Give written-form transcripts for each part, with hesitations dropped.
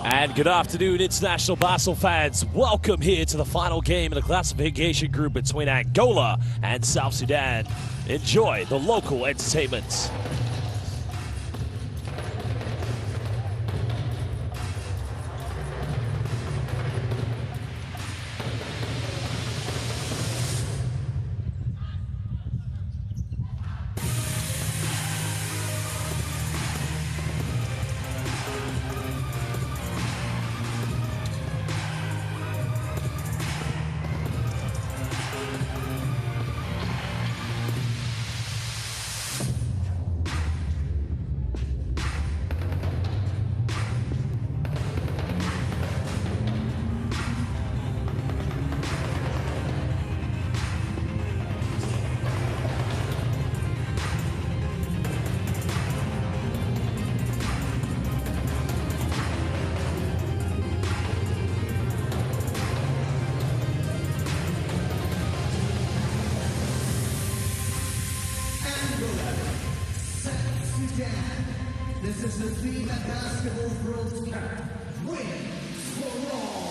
And good afternoon, international basketball fans. Welcome here to the final game in the classification group between Angola and South Sudan. Enjoy the local entertainment. This is the FIBA Basketball World Cup. Win for all.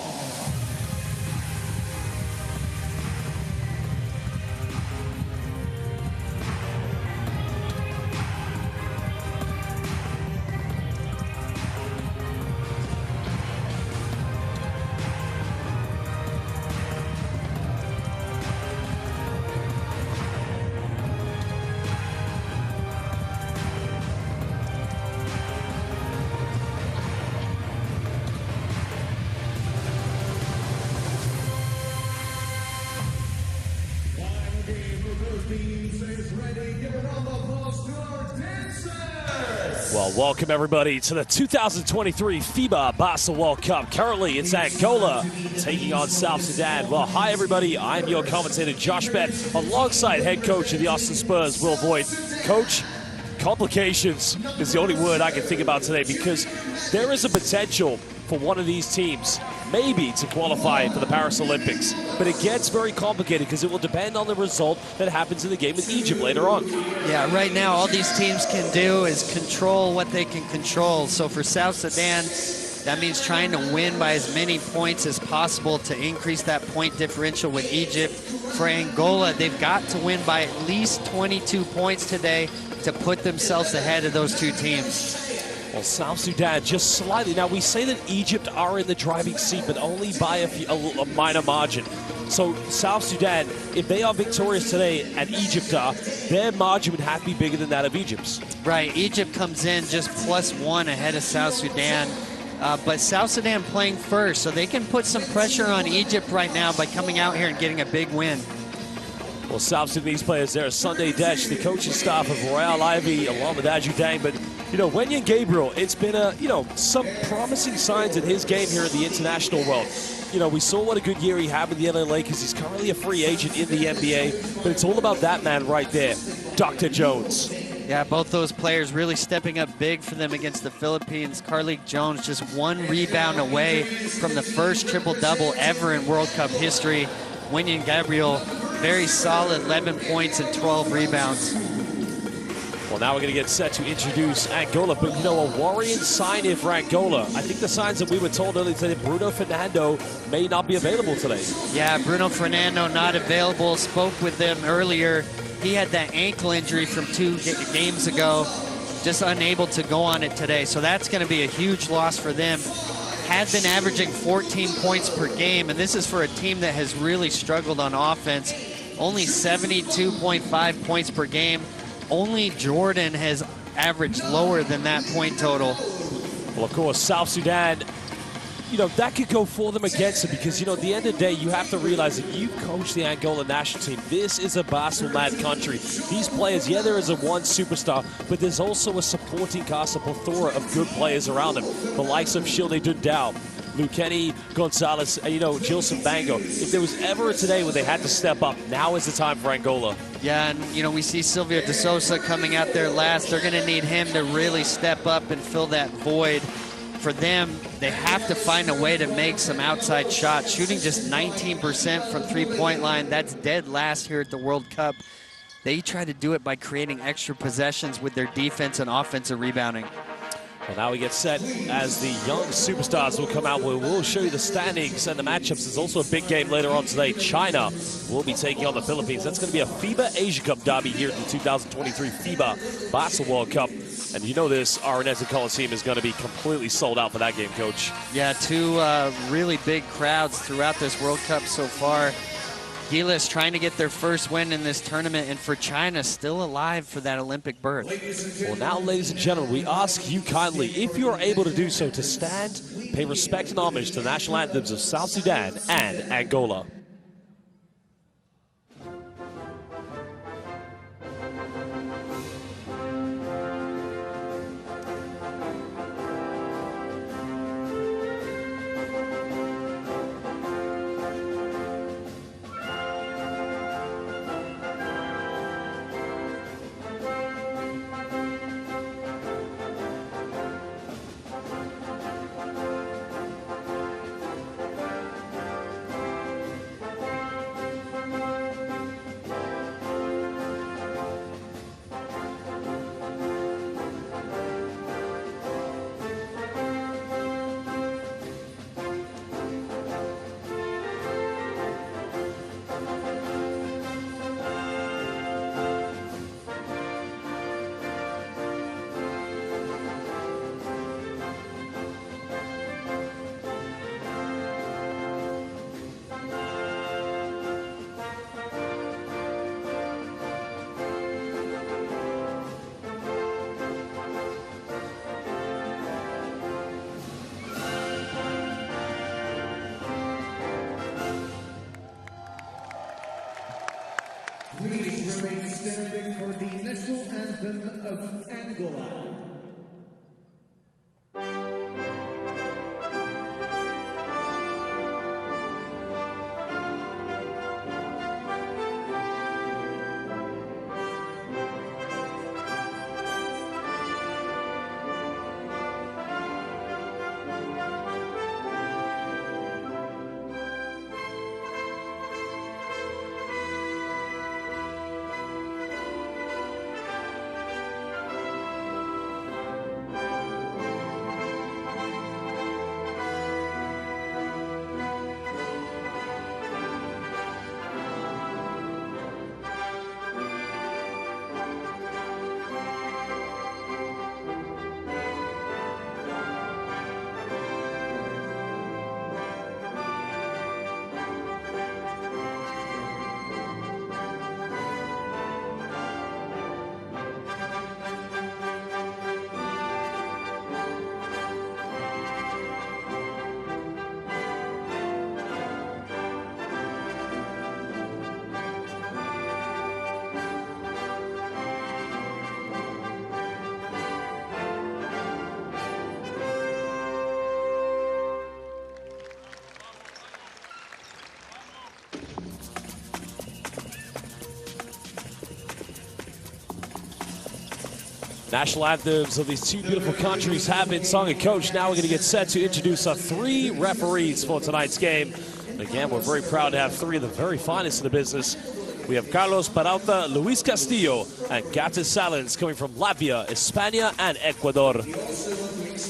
Well, welcome everybody to the 2023 FIBA Basketball World Cup. Currently, it's Angola taking on South Sudan. Well, hi everybody. I'm your commentator, Josh Bett, alongside head coach of the Austin Spurs, Will Boyd. Coach, complications is the only word I can think about today because there is a potential for one of these teams maybe to qualify for the Paris Olympics. But it gets very complicated because it will depend on the result that happens in the game with Egypt later on. Yeah, right now all these teams can do is control what they can control. So for South Sudan, that means trying to win by as many points as possible to increase that point differential with Egypt. For Angola, they've got to win by at least 22 points today to put themselves ahead of those two teams. Well, South Sudan just slightly. Now, we say that Egypt are in the driving seat, but only by a minor margin. So South Sudan, if they are victorious today and Egypt are, their margin would have to be bigger than that of Egypt's. Right. Egypt comes in just +1 ahead of South Sudan. But South Sudan playing first, so they can put some pressure on Egypt right now by coming out here and getting a big win. Well, South Sudanese players there, Sunday Desch, the coaching staff of Royal Ivy, along with Aju Dang. But, you know, Wenyen Gabriel, it's been, some promising signs in his game here in the international world. You know, we saw what a good year he had with the LA Lakers. He's currently a free agent in the NBA. But it's all about that man right there, Dr. Jones. Yeah, both those players really stepping up big for them against the Philippines. Carlik Jones just 1 rebound away from the first triple-double ever in World Cup history. Wenyen Gabriel, very solid, 11 points and 12 rebounds. Well, now we're going to get set to introduce Angola, but, you know, a worrying sign here for Angola. I think the signs that we were told earlier today, Bruno Fernando may not be available today. Yeah, Bruno Fernando not available. Spoke with them earlier. He had that ankle injury from 2 games ago, just unable to go on it today. So that's going to be a huge loss for them. Had been averaging 14 points per game, and this is for a team that has really struggled on offense. Only 72.5 points per game. Only Jordan has averaged lower than that point total. Well, of course, South Sudan, you know, that could go for them against them because, you know, at the end of the day, you have to realize that you coach the Angola national team. This is a basketball-mad country. These players, yeah, there is a one superstar, but there's also a supporting cast, a plethora of good players around them. The likes of Shilde Dundao, Lukeni Gonzalez, and, you know, Gilson Bango. If there was ever a today when they had to step up, now is the time for Angola. Yeah, and, you know, we see Silvio De Sousa coming out there last. They're going to need him to really step up and fill that void. For them, they have to find a way to make some outside shots. Shooting just 19% from three-point line. That's dead last here at the World Cup. They try to do it by creating extra possessions with their defense and offensive rebounding. Well, now we get set as the young superstars will come out. We'll show you the standings and the matchups. There's also a big game later on today. China will be taking on the Philippines. That's going to be a FIBA Asia Cup derby here in the 2023 FIBA Basketball World Cup. And you know this, our Arnesa Coliseum is going to be completely sold out for that game, Coach. Yeah, two really big crowds throughout this World Cup so far. Gilas trying to get their first win in this tournament, and for China, still alive for that Olympic berth. Well, now, ladies and gentlemen, we ask you kindly, if you are able to do so, to stand, pay respect and homage to the national anthems of South Sudan and Angola. Please remain standing for the national anthem of Angola. National anthems of these two beautiful countries have been sung. And Coach, now we're going to get set to introduce our three referees for tonight's game. And again, we're very proud to have three of the very finest in the business. We have Carlos Peralta, Luis Castillo, and Gatis Salins coming from Latvia, España, and Ecuador.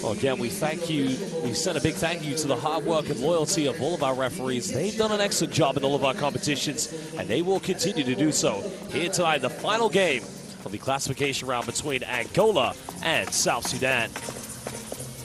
Well, again, we thank you. We send a big thank you to the hard work and loyalty of all of our referees. They've done an excellent job in all of our competitions, and they will continue to do so. Here tonight, the final game of the classification round between Angola and South Sudan.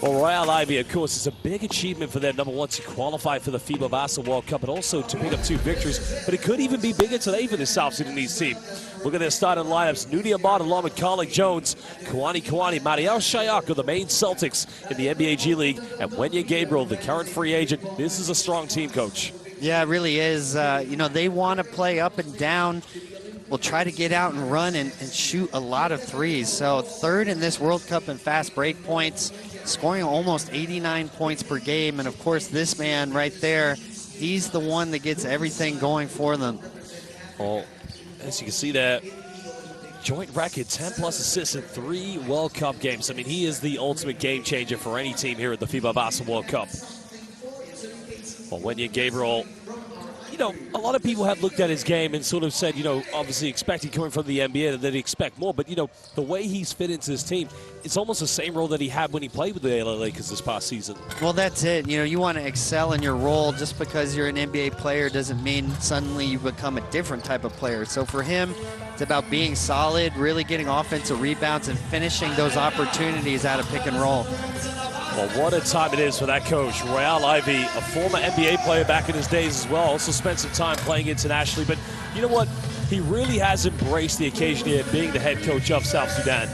Well, Royal Ivy, of course, is a big achievement for them, number one, to qualify for the FIBA Basketball World Cup, but also to pick up two victories. But it could even be bigger today for the South Sudanese team. Look at their starting lineups. Nuni Ahmad along with Carling Jones, Kawani, Mariel Shayak of the Maine Celtics in the NBA G League, and Wenya Gabriel, the current free agent. This is a strong team, Coach. Yeah, it really is. You know, they want to play up and down. Will try to get out and run and shoot a lot of threes. So third in this World Cup in fast break points, scoring almost 89 points per game. And of course, this man right there, he's the one that gets everything going for them. Well, as you can see there, joint record, 10-plus assists in 3 World Cup games. I mean, he is the ultimate game changer for any team here at the FIBA Basketball World Cup. Well, Wenya Gabriel, you know, a lot of people have looked at his game and sort of said, you know, obviously expecting coming from the NBA that they'd expect more. But, you know, the way he's fit into this team, it's almost the same role that he had when he played with the LA Lakers this past season. Well, that's it. You know, you want to excel in your role. Just because you're an NBA player doesn't mean suddenly you become a different type of player. So for him, it's about being solid, really getting offensive rebounds, and finishing those opportunities out of pick and roll. Well, what a time it is for that coach, Royale Ivy, a former NBA player back in his days as well. Also spent some time playing internationally. But you know what? He really has embraced the occasion here, being the head coach of South Sudan.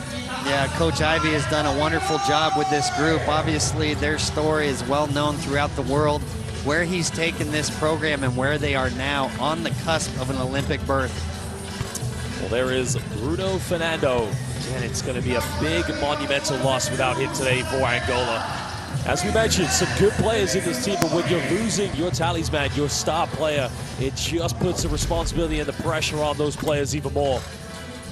Yeah, Coach Ivy has done a wonderful job with this group. Obviously, their story is well known throughout the world, where he's taken this program and where they are now on the cusp of an Olympic berth. Well, there is Bruno Fernando. And it's going to be a big monumental loss without him today for Angola. As we mentioned, some good players in this team, but when you're losing your talisman, your star player, it just puts the responsibility and the pressure on those players even more.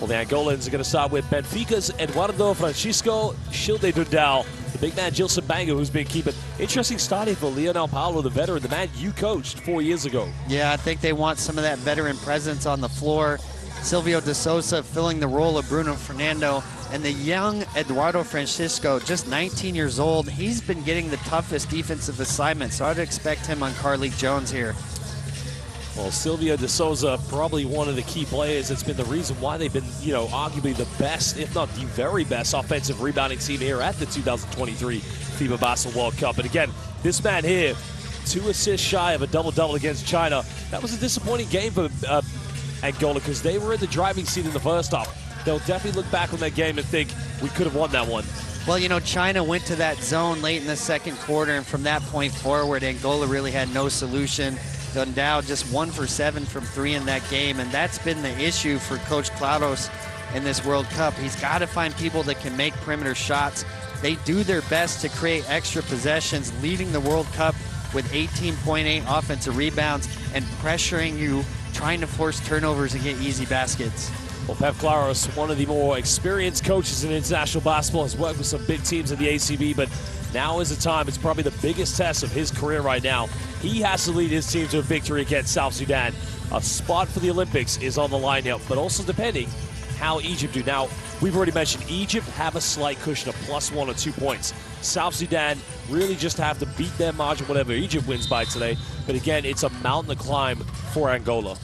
Well, the Angolans are going to start with Benfica's Eduardo Francisco Shilde Dundal, the big man Gilson Banga, who's been keeping interesting starting for Leonel Paulo, the veteran, the man you coached 4 years ago. Yeah, I think they want some of that veteran presence on the floor. Silvio de Sousa filling the role of Bruno Fernando, and the young Eduardo Francisco, just 19 years old. He's been getting the toughest defensive assignments, so I'd expect him on Carlik Jones here. Well, Silvio de Sousa, probably one of the key players that's been the reason why they've been, you know, arguably the best, if not the very best, offensive rebounding team here at the 2023 FIBA Basketball World Cup. And again, this man here, 2 assists shy of a double-double against China. That was a disappointing game for Angola, because they were in the driving seat in the first half. They'll definitely look back on that game and think we could have won that one. Well, you know, China went to that zone late in the second quarter, and from that point forward, Angola really had no solution. Dundal just 1 for 7 from 3 in that game, and that's been the issue for Coach Claudos in this World Cup. He's got to find people that can make perimeter shots. They do their best to create extra possessions, leading the World Cup with 18.8 offensive rebounds and pressuring you, trying to force turnovers and get easy baskets. Well, Pep Claros, one of the more experienced coaches in international basketball, has worked with some big teams in the ACB, but now is the time. It's probably the biggest test of his career right now. He has to lead his team to a victory against South Sudan. A spot for the Olympics is on the line now, but also depending how Egypt do. Now, we've already mentioned Egypt have a slight cushion of +1 or 2 points. South Sudan really just have to beat their margin, whatever Egypt wins by today. But again, it's a mountain to climb for Angola.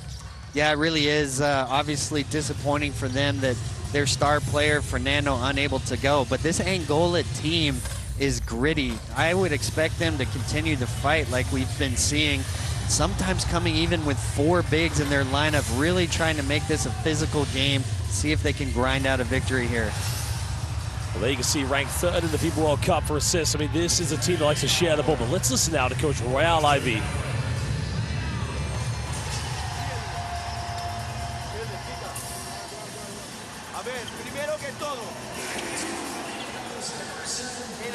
Yeah, it really is. Obviously disappointing for them that their star player, Fernando, unable to go. But this Angola team is gritty. I would expect them to continue to fight like we've been seeing, sometimes coming even with 4 bigs in their lineup, really trying to make this a physical game, see if they can grind out a victory here. Well, there you can see ranked 3rd in the FIBA World Cup for assists. I mean, this is a team that likes to share the ball. But let's listen now to Coach Royale Ivy.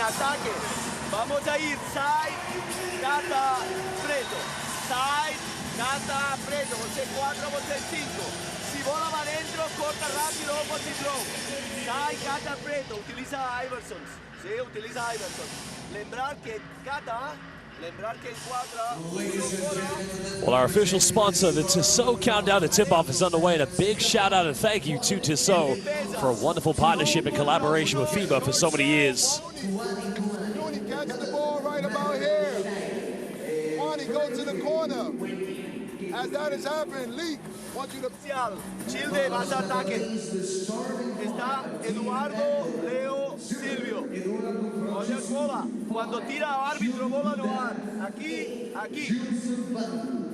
Ataque, vamos a ir side, cata, preto, side, cata, preto, você 4, você 5, se bola va dentro, corta rápido, posición, side, cata, preto, utiliza Iverson, sí, utiliza Iverson, lembrar que cata, lembrar que encuadra. Well, our official sponsor, the Tissot Countdown to Tip-Off, is underway, and a big shout-out and thank you to Tissot for a wonderful partnership and collaboration with FIBA for so many years. Catch the ball right about here. Wani, go to the corner. As that has happened, Leak, want you to... Childe, vas a ataque. Está Eduardo, Leo, Silvio. Oye, bola. Cuando tira árbitro, bola no va. Aquí, aquí.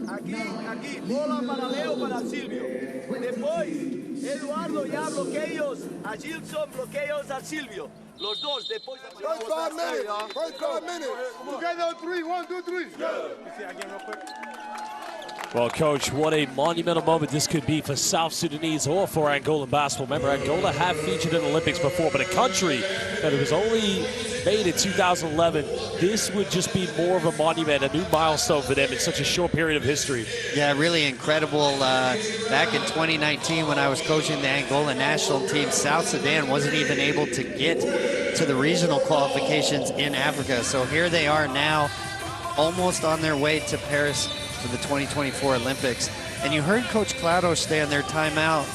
Aquí, aquí. Bola para Leo, para Silvio. Después, Eduardo ya bloqueos a Gilson, bloqueos a Silvio. Los dos, después de... First 5 minutes. First 5 minutes. Together on 3. 1, 2, 3. Well, Coach, what a monumental moment this could be for South Sudanese or for Angolan basketball. Remember, Angola have featured in the Olympics before, but a country that was only made in 2011, this would just be more of a monument, a new milestone for them in such a short period of history. Yeah, really incredible. Back in 2019 when I was coaching the Angola national team, South Sudan wasn't even able to get to the regional qualifications in Africa. So here they are now, almost on their way to Paris for the 2024 Olympics. And you heard Coach Claudio say in their timeout,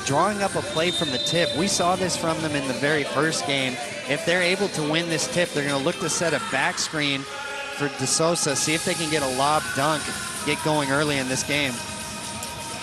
drawing up a play from the tip. We saw this from them in the very first game. If they're able to win this tip, they're going to look to set a back screen for De Sousa, see if they can get a lob dunk, get going early in this game.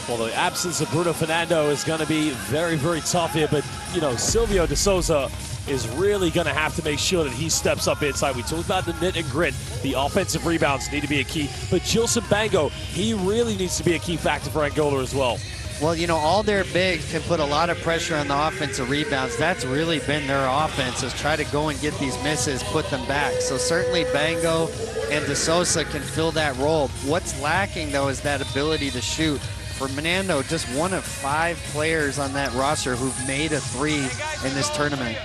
Well, the absence of Bruno Fernando is going to be very, very tough here, but, you know, Silvio De Sousa is really going to have to make sure that he steps up inside. We talked about the knit and grit. The offensive rebounds need to be a key, but Gilson Bango, he really needs to be a key factor for Angola as well. Well, you know, all their bigs can put a lot of pressure on the offensive rebounds. That's really been their offense, is try to go and get these misses, put them back. So certainly Bango and De Sousa can fill that role. What's lacking, though, is that ability to shoot. Fernando, just one of 5 players on that roster who've made a 3 in this tournament.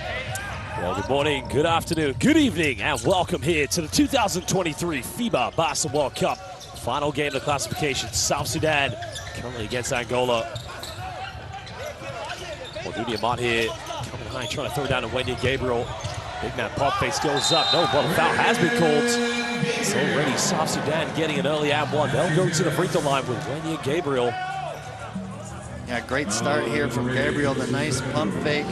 Well, good morning, good afternoon, good evening, and welcome here to the 2023 FIBA Basketball World Cup. Final game of the classification, South Sudan currently against Angola. Well, Dudy Amont here coming high, trying to throw down to Wendy Gabriel. Big man pump face goes up. No, but a foul has been called. It's already South Sudan getting an early and one. They'll go to the free throw line with Wendy and Gabriel. Yeah, great start here from Gabriel. The nice pump fake.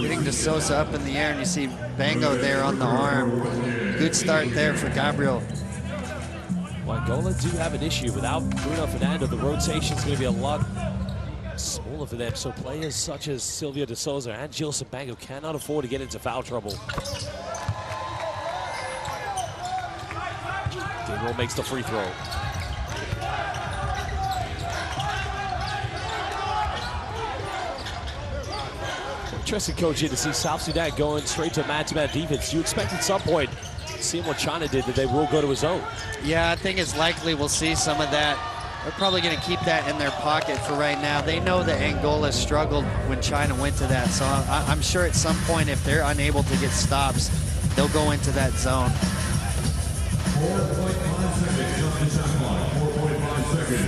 Getting De Sousa up in the air, and you see Bango there on the arm. Good start there for Gabriel. Well, Angola do have an issue. Without Bruno Fernando, the rotation's going to be a lot smaller for them. So players such as Silvio De Sousa and Gilson Bango cannot afford to get into foul trouble. Gabriel makes the free throw. Interesting, coach, here to see South Sudan going straight to man-to-man defense. You expect at some point, seeing what China did, that they will go to his zone. Yeah, I think it's likely we'll see some of that. They're probably going to keep that in their pocket for right now. They know that Angola struggled when China went to that. So I'm sure at some point, if they're unable to get stops, they'll go into that zone.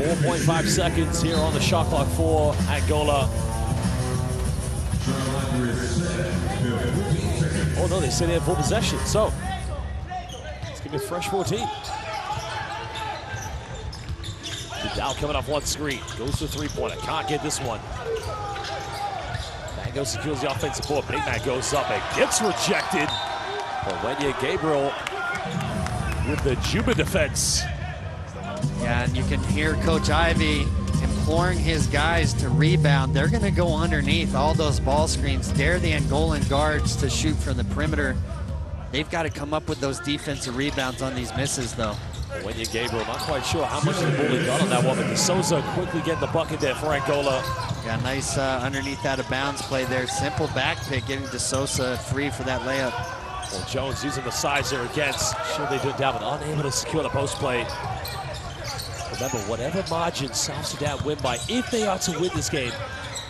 4.5 seconds here on the shot clock for Angola. Oh no, they say they have full possession, so it's gonna be a fresh 14. Vidal coming off one screen, goes to three-pointer, can't get this one. Bango secures the offensive board, big man goes up and gets rejected. But Wendy Gabriel with the Juba defense. Yeah, and you can hear Coach Ivey imploring his guys to rebound. They're going to go underneath all those ball screens, dare the Angolan guards to shoot from the perimeter. They've got to come up with those defensive rebounds on these misses, though. Wendy Gabriel, not quite sure how much the bully got on that one, but De Sousa quickly getting the bucket there for Angola. Yeah, nice underneath out of bounds play there. Simple back pick, getting De Sousa free for that layup. Well, Jones using the size there against. Sure they do down, but unable to secure the post play. Remember, whatever margin South Sudan win by, if they are to win this game,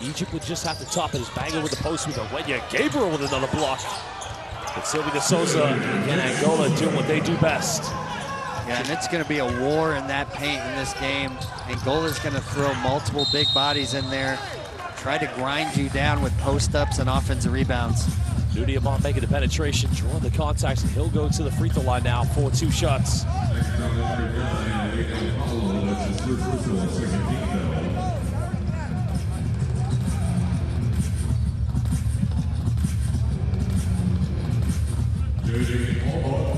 Egypt would just have to top it. As Bango with the post with Wendy Gabriel with another block. But Silvio De Sousa and Angola doing what they do best. Yeah, and it's going to be a war in that paint in this game. Angola's going to throw multiple big bodies in there, try to grind you down with post-ups and offensive rebounds. Dudy Amont making the penetration, drawing the contacts, and he'll go to the free throw line now for 2 shots.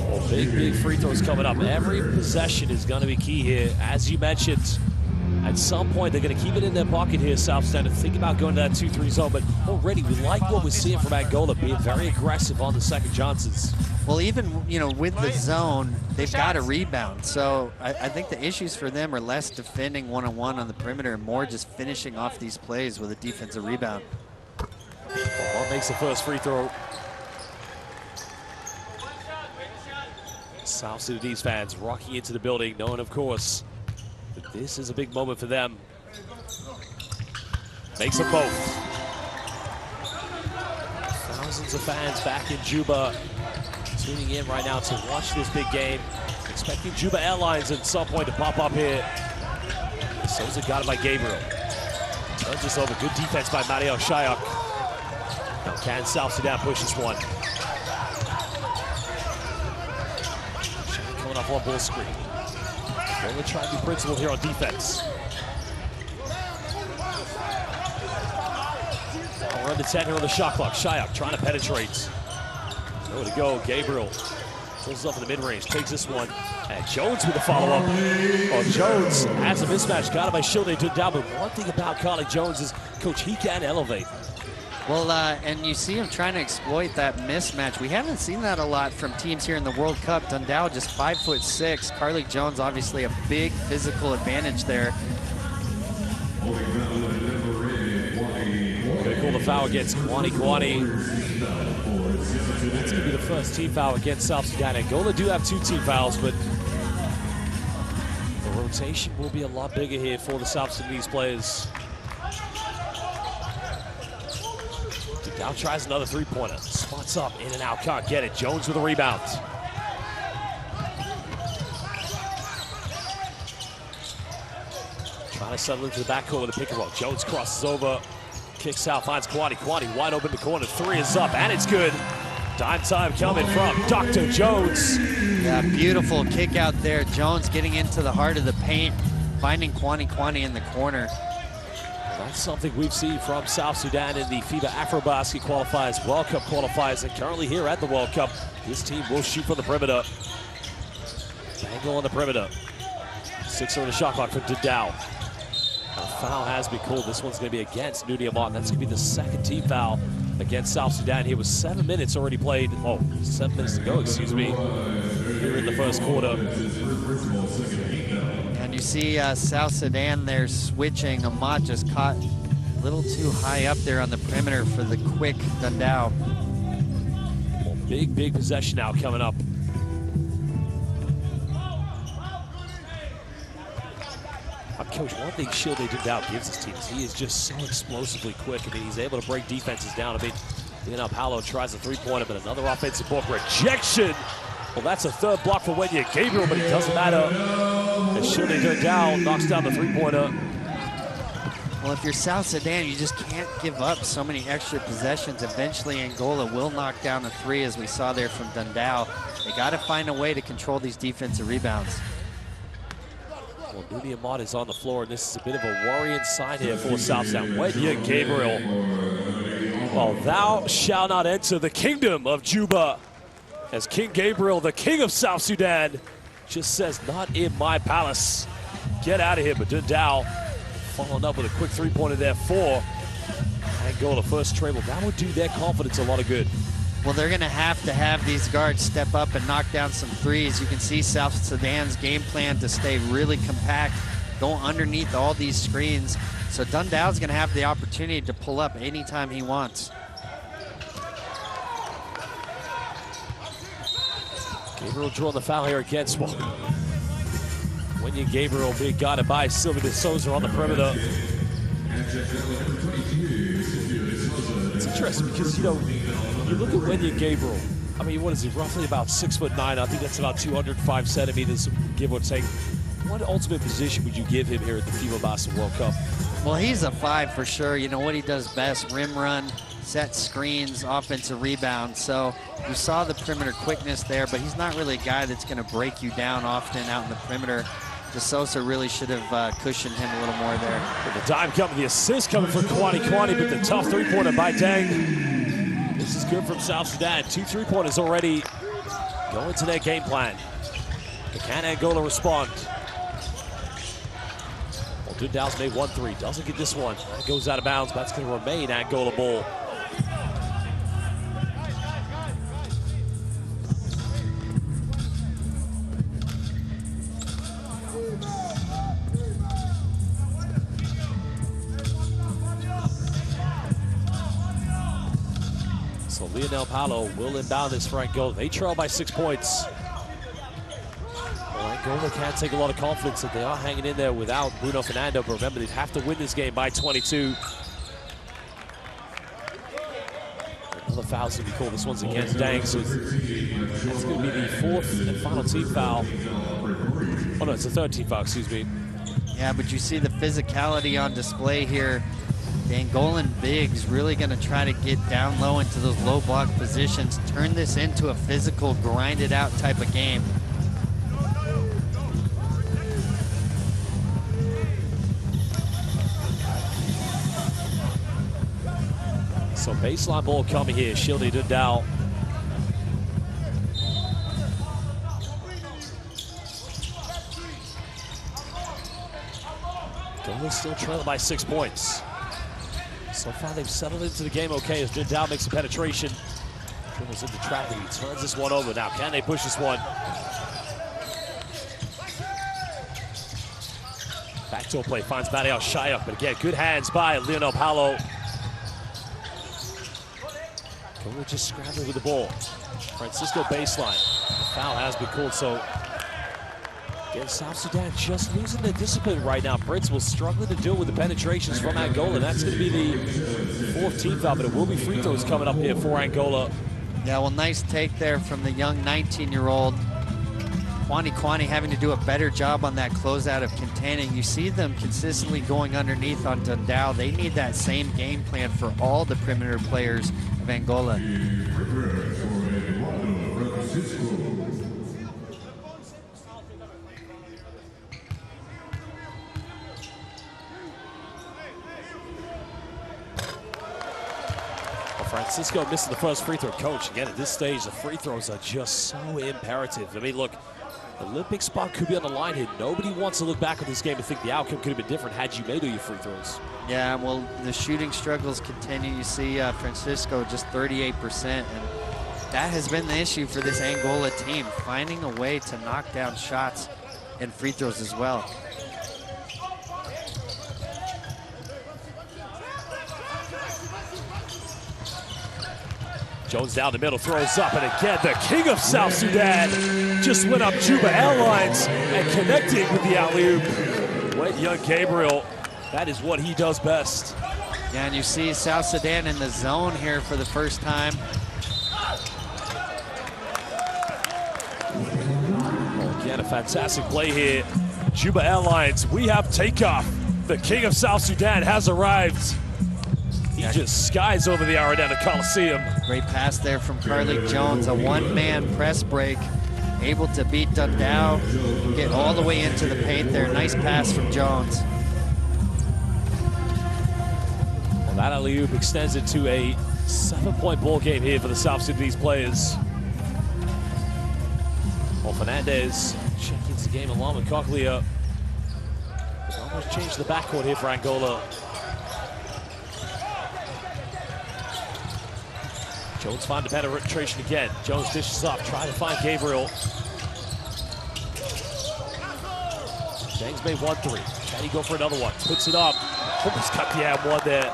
Well, big free throws coming up. Every possession is going to be key here. As you mentioned, at some point, they're going to keep it in their pocket here, South Sudan, and think about going to that 2-3 zone. But already, we like what we're seeing from Angola, being very aggressive on the second Johnsons. Well, even, you know, with the zone, they've got to rebound. So I think the issues for them are less defending one-on-one on the perimeter and more just finishing off these plays with a defensive rebound. Well, makes the first free throw. South Sudanese fans rocking into the building, knowing, of course, that this is a big moment for them. Makes them both. Thousands of fans back in Juba tuning in right now to watch this big game. Expecting Juba Airlines at some point to pop up here. Sousa got it by Gabriel. Turns this over. Good defense by Mario Shayak. Now can South Sudan push this one? Shayak coming off one ball screen. Angola trying to be principled here on defense. We're under 10 here on the shot clock. Shayok trying to penetrate. Nowhere to go. Gabriel pulls up in the mid-range, takes this one. And Jones with the follow-up. Oh, Jones has a mismatch. Got it by Shilde Dundao. But one thing about Carly Jones is, Coach, he can elevate. Well, and you see him trying to exploit that mismatch. We haven't seen that a lot from teams here in the World Cup. Dundao just 5'6". Carly Jones obviously a big physical advantage there. Going to call the foul against Kwani. That's going to be the first team foul against South Sudan. Angola do have 2 team fouls, but the rotation will be a lot bigger here for the South Sudanese players. Now tries another three-pointer. Spots up, in and out, can't get it. Jones with a rebound. Trying to settle into the backcourt with a pick and roll. Jones crosses over, kicks out, finds Kwani. Kwani wide open in the corner. 3 is up, and it's good. Dime time coming from Dr. Jones. Yeah, beautiful kick out there. Jones getting into the heart of the paint, finding Kwani in the corner. That's something we've seen from South Sudan in the FIBA AfroBasket qualifiers, World Cup qualifiers, and currently here at the World Cup. This team will shoot from the perimeter. Angle on the perimeter. 6 on the shot clock for Dundao. A foul has been called. This one's going to be against Nunia Martin. That's going to be the second team foul against South Sudan here with 7 minutes already played. Oh, 7 minutes to go, excuse me, here in the first quarter. And you see South Sudan there switching. Amat just caught a little too high up there on the perimeter for the quick Dundao. Well, big possession now coming up. Coach, one thing Shilde Dundao gives his team is he is just so explosively quick. I mean, he's able to break defenses down. I mean, Paulo tries a three-pointer, but another offensive block rejection. Well, that's a 3rd block for Wendy Gabriel, but it doesn't matter. As Shilde Dundao knocks down the three-pointer. Well, if you're South Sudan, you just can't give up so many extra possessions. Eventually, Angola will knock down a 3, as we saw there from Dundao. They got to find a way to control these defensive rebounds. Well, Nunia Mott is on the floor, and this is a bit of a worrying sign here for South Sudan. Wendy Gabriel. Well, thou shalt not enter the kingdom of Juba. As King Gabriel, the king of South Sudan, just says, not in my palace. Get out of here. But Dundao following up with a quick three-pointer there for Angola. First tray. Well, that would do their confidence a lot of good. Well, they're going to have these guards step up and knock down some threes. You can see South Sudan's game plan to stay really compact, go underneath all these screens. So Dundao's going to have the opportunity to pull up anytime he wants. Gabriel drawing the foul here against Wendy Gabriel being guarded by Sylvia De Souza on the perimeter. It's interesting because, you know, you look at Wendy Gabriel. I mean, what is he? Roughly about 6'9". I think that's about 205 centimeters, give or take. What ultimate position would you give him here at the FIBA Basketball World Cup? Well, he's a 5 for sure. You know what he does best: rim run, set screens, offensive rebound. So you saw the perimeter quickness there, but he's not really a guy that's going to break you down often out in the perimeter. De Souza really should have cushioned him a little more there. With the dime coming, the assist coming from Kwani, but the tough three-pointer by Deng. This is good from South Sudan. 2 3-pointers already going to their game plan. Can Angola respond? Well, Dundao's made 1 3. Doesn't get this one. That goes out of bounds, but that's going to remain Angola ball. So Lionel Paulo will inbound this for Angola. They trail by 6 points. Well, Angola can't take a lot of confidence that they are hanging in there without Bruno Fernando, but remember, they'd have to win this game by 22. Another foul's going to be called. This one's against Dang, so that's going to be the 4th and final team foul. Oh no, it's the 3rd team foul, excuse me. Yeah, but you see the physicality on display here. The Angolan bigs really going to try to get down low into those low block positions, turn this into a physical, grinded out type of game. So baseline ball coming here. Shildy Dundao. Angola's still trailing by 6 points. So far, they've settled into the game okay as Dundao makes a penetration. Dribbles into traffic. He turns this one over. Now, can they push this one? Backdoor play finds Mario Shaya, but again, good hands by Lionel Paulo. Angola just scrambling with the ball. Francisco baseline. The foul has been called, so again, South Sudan just losing their discipline right now. Brits will struggle to deal with the penetrations from Angola. That's going to be the fourth team foul, but it will be free throws coming up here for Angola. Yeah, well, nice take there from the young 19-year-old. Kwani having to do a better job on that closeout of containing. You see them consistently going underneath on Dundao. They need that same game plan for all the perimeter players of Angola. Francisco missing the first free throw. Coach, again, at this stage, the free throws are just so imperative. I mean, look, Olympic spot could be on the line here. Nobody wants to look back at this game and think the outcome could have been different had you made all your free throws. Yeah, well, the shooting struggles continue. You see Francisco just 38%, and that has been the issue for this Angola team, finding a way to knock down shots and free throws as well. Jones down the middle, throws up, and again, the king of South Sudan just went up Juba Airlines and connected with the alley-oop. Went young Gabriel. That is what he does best. Yeah, and you see South Sudan in the zone here for the first time. Again, a fantastic play here. Juba Airlines, we have takeoff. The king of South Sudan has arrived. He just skies over the Aradana Coliseum. Great pass there from Carlik Jones, a one-man press break, able to beat Dundao, get all the way into the paint there. Nice pass from Jones. Well, that alley-oop extends it to a 7-point ball game here for the South Sudanese players. Well, Fernandez checking the game along with Cochlear. Has almost changed the backcourt here for Angola. Jones finds the penetration again. Jones dishes off, trying to find Gabriel. Dang's made 1-3. Can he go for another one? Puts it up. Almost cut the ad one there.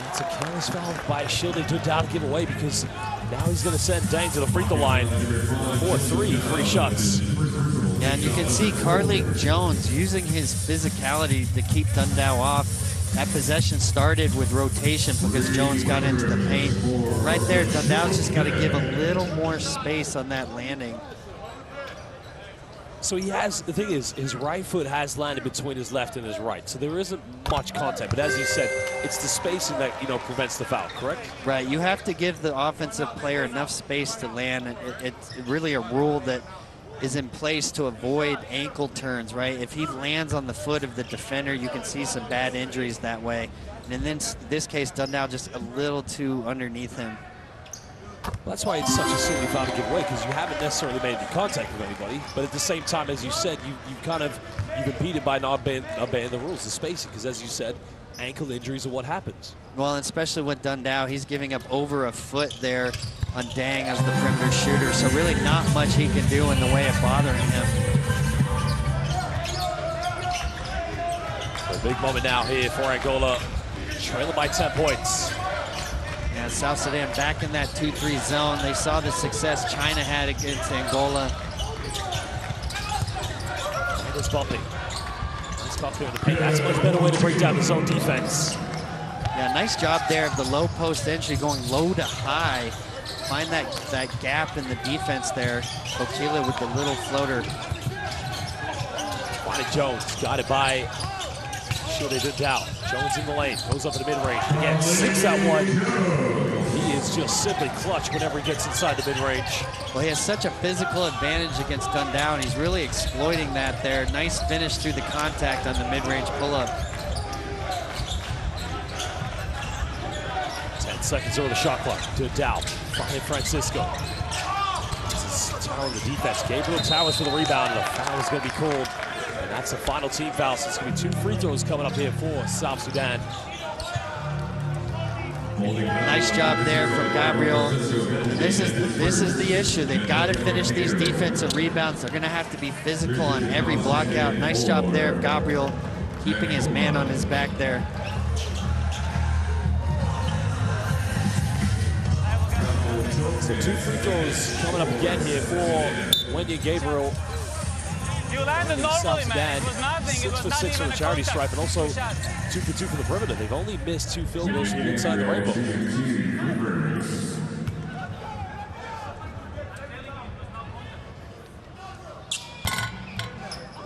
It's a careless foul by Shildy Dundao to give away because now he's going to send Dang to the free throw line. 4-3, 3 shots. Yeah, and you can see Carlik Jones using his physicality to keep Dundao off. That possession started with rotation because Jones got into the paint. Right there, Dundao's just got to give a little more space on that landing. So he has, the thing is, his right foot has landed between his left and his right. So there isn't much contact, but as you said, it's the spacing that, prevents the foul, correct? Right, you have to give the offensive player enough space to land. It's really a rule that is in place to avoid ankle turns, right? If he lands on the foot of the defender, you can see some bad injuries that way. And in this case, Dundao just a little too underneath him. Well, that's why it's such a silly foul to give away, because you haven't necessarily made any contact with anybody. But at the same time, as you said, you've impeded by not obeying the rules, the spacing, because as you said, ankle injuries are what happens. Well, especially with Dundao, he's giving up over a foot there on Dang as the perimeter shooter, so really not much he can do in the way of bothering him. A big moment now here for Angola, trailing by 10 points. Yeah, South Sudan back in that 2-3 zone. They saw the success China had against Angola. And it's bumping. Nice bump here in the paint. That's a much better way to break down the zone defense. Yeah, nice job there of the low post entry, going low to high. Find that gap in the defense there. Kokila with the little floater. Wanted Jones, got it by Shildy Dundao. Jones in the lane, goes up in the mid-range. Again, 6-out-1. He is just simply clutch whenever he gets inside the mid-range. Well, he has such a physical advantage against Dundao, and he's really exploiting that there. Nice finish through the contact on the mid-range pull-up. 8 seconds over the shot clock. To Dow. Finally Francisco. This is Tower in the defense. Gabriel Towers for the rebound, and the foul is going to be called. And that's the final team foul. So it's going to be 2 free throws coming up here for South Sudan. Nice job there from Gabriel. This is the issue. They've got to finish these defensive rebounds. They're going to have to be physical on every block out. Nice job there of Gabriel, keeping his man on his back there. So 2 free throws coming up again here for Wendy Gabriel. South Sudan, 6 for 6 from the charity stripe, and also 2 for 2 from the perimeter. They've only missed 2 field goals from inside the rainbow.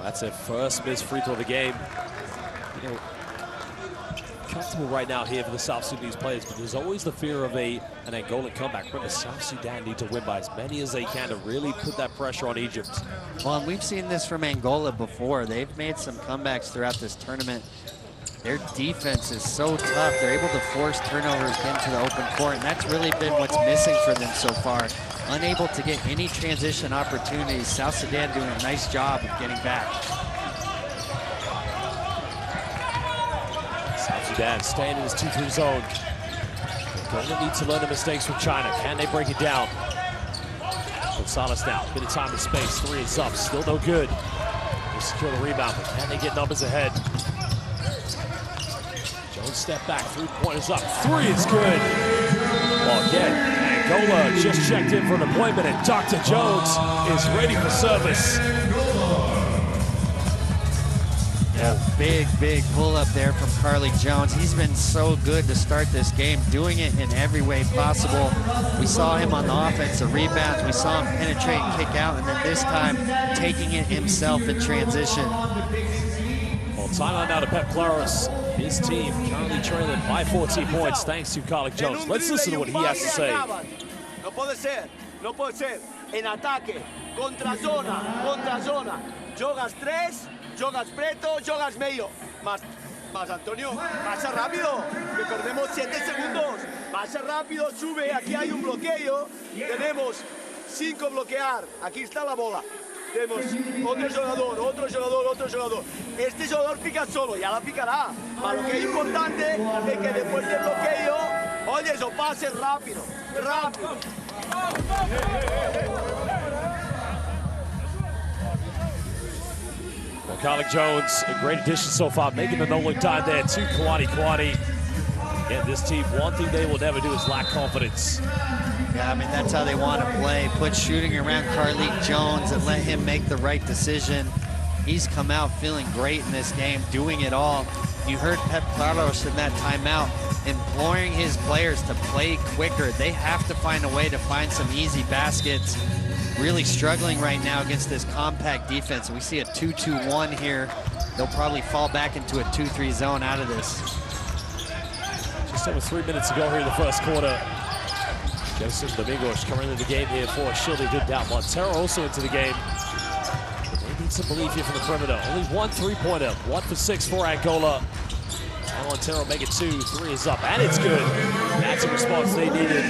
That's their first missed free throw of the game. You know, comfortable right now here for the South Sudanese players, but there's always the fear of an Angolan comeback. Remember, South Sudan need to win by as many as they can to really put that pressure on Egypt. Well, and we've seen this from Angola before. They've made some comebacks throughout this tournament. Their defense is so tough. They're able to force turnovers into the open court, and that's really been what's missing for them so far. Unable to get any transition opportunities. South Sudan doing a nice job of getting back. South Sudan staying in this 2-3 zone. They're going to need to learn the mistakes from China. Can they break it down? Gonzalez now, bit of time and space. 3 is up, still no good. They secure the rebound, but can they get numbers ahead? Jones step back, 3-pointers up. 3 is good. Well, again, Angola just checked in for an appointment, and Dr. Jones is ready for service. Yeah, big pull up there from Carly Jones. He's been so good to start this game, doing it in every way possible. We saw him on the offensive rebounds. We saw him penetrate and kick out, and then this time taking it himself in transition. Well, timeout now to Pep Claros. His team currently trailing by 14 points thanks to Carly Jones. Let's listen to what he has to say. No puede ser, no puede ser. En ataque, contra zona. Jogas 3. Jogas preto, jogas medio. Más Antonio, pasa rápido, que perdemos 7 segundos. Pasa rápido, sube, aquí hay un bloqueo. Tenemos 5 bloquear, aquí está la bola. Tenemos otro jugador. Este jugador pica solo, ya la picará. Pero lo que es importante es que después del bloqueo, oye, eso pase rápido. Well, Carly Jones, a great addition so far, making the no-look dive there to Kwani. Again, this team, one thing they will never do is lack confidence. Yeah, I mean, that's how they want to play. Put shooting around Carly Jones and let him make the right decision. He's come out feeling great in this game, doing it all. You heard Pep Claros in that timeout imploring his players to play quicker. They have to find a way to find some easy baskets. Really struggling right now against this compact defense. We see a 2-2-1 here. They'll probably fall back into a 2-3 zone out of this. Just over 3 minutes to go here in the first quarter. Jefferson Domingos coming into the game here for Shirley Gooddown. Montero also into the game. But they need some belief here from the perimeter. Only 1 3-pointer, 1 for 6 for Angola. And Montero make it 2, 3 is up, and it's good. That's a response they needed.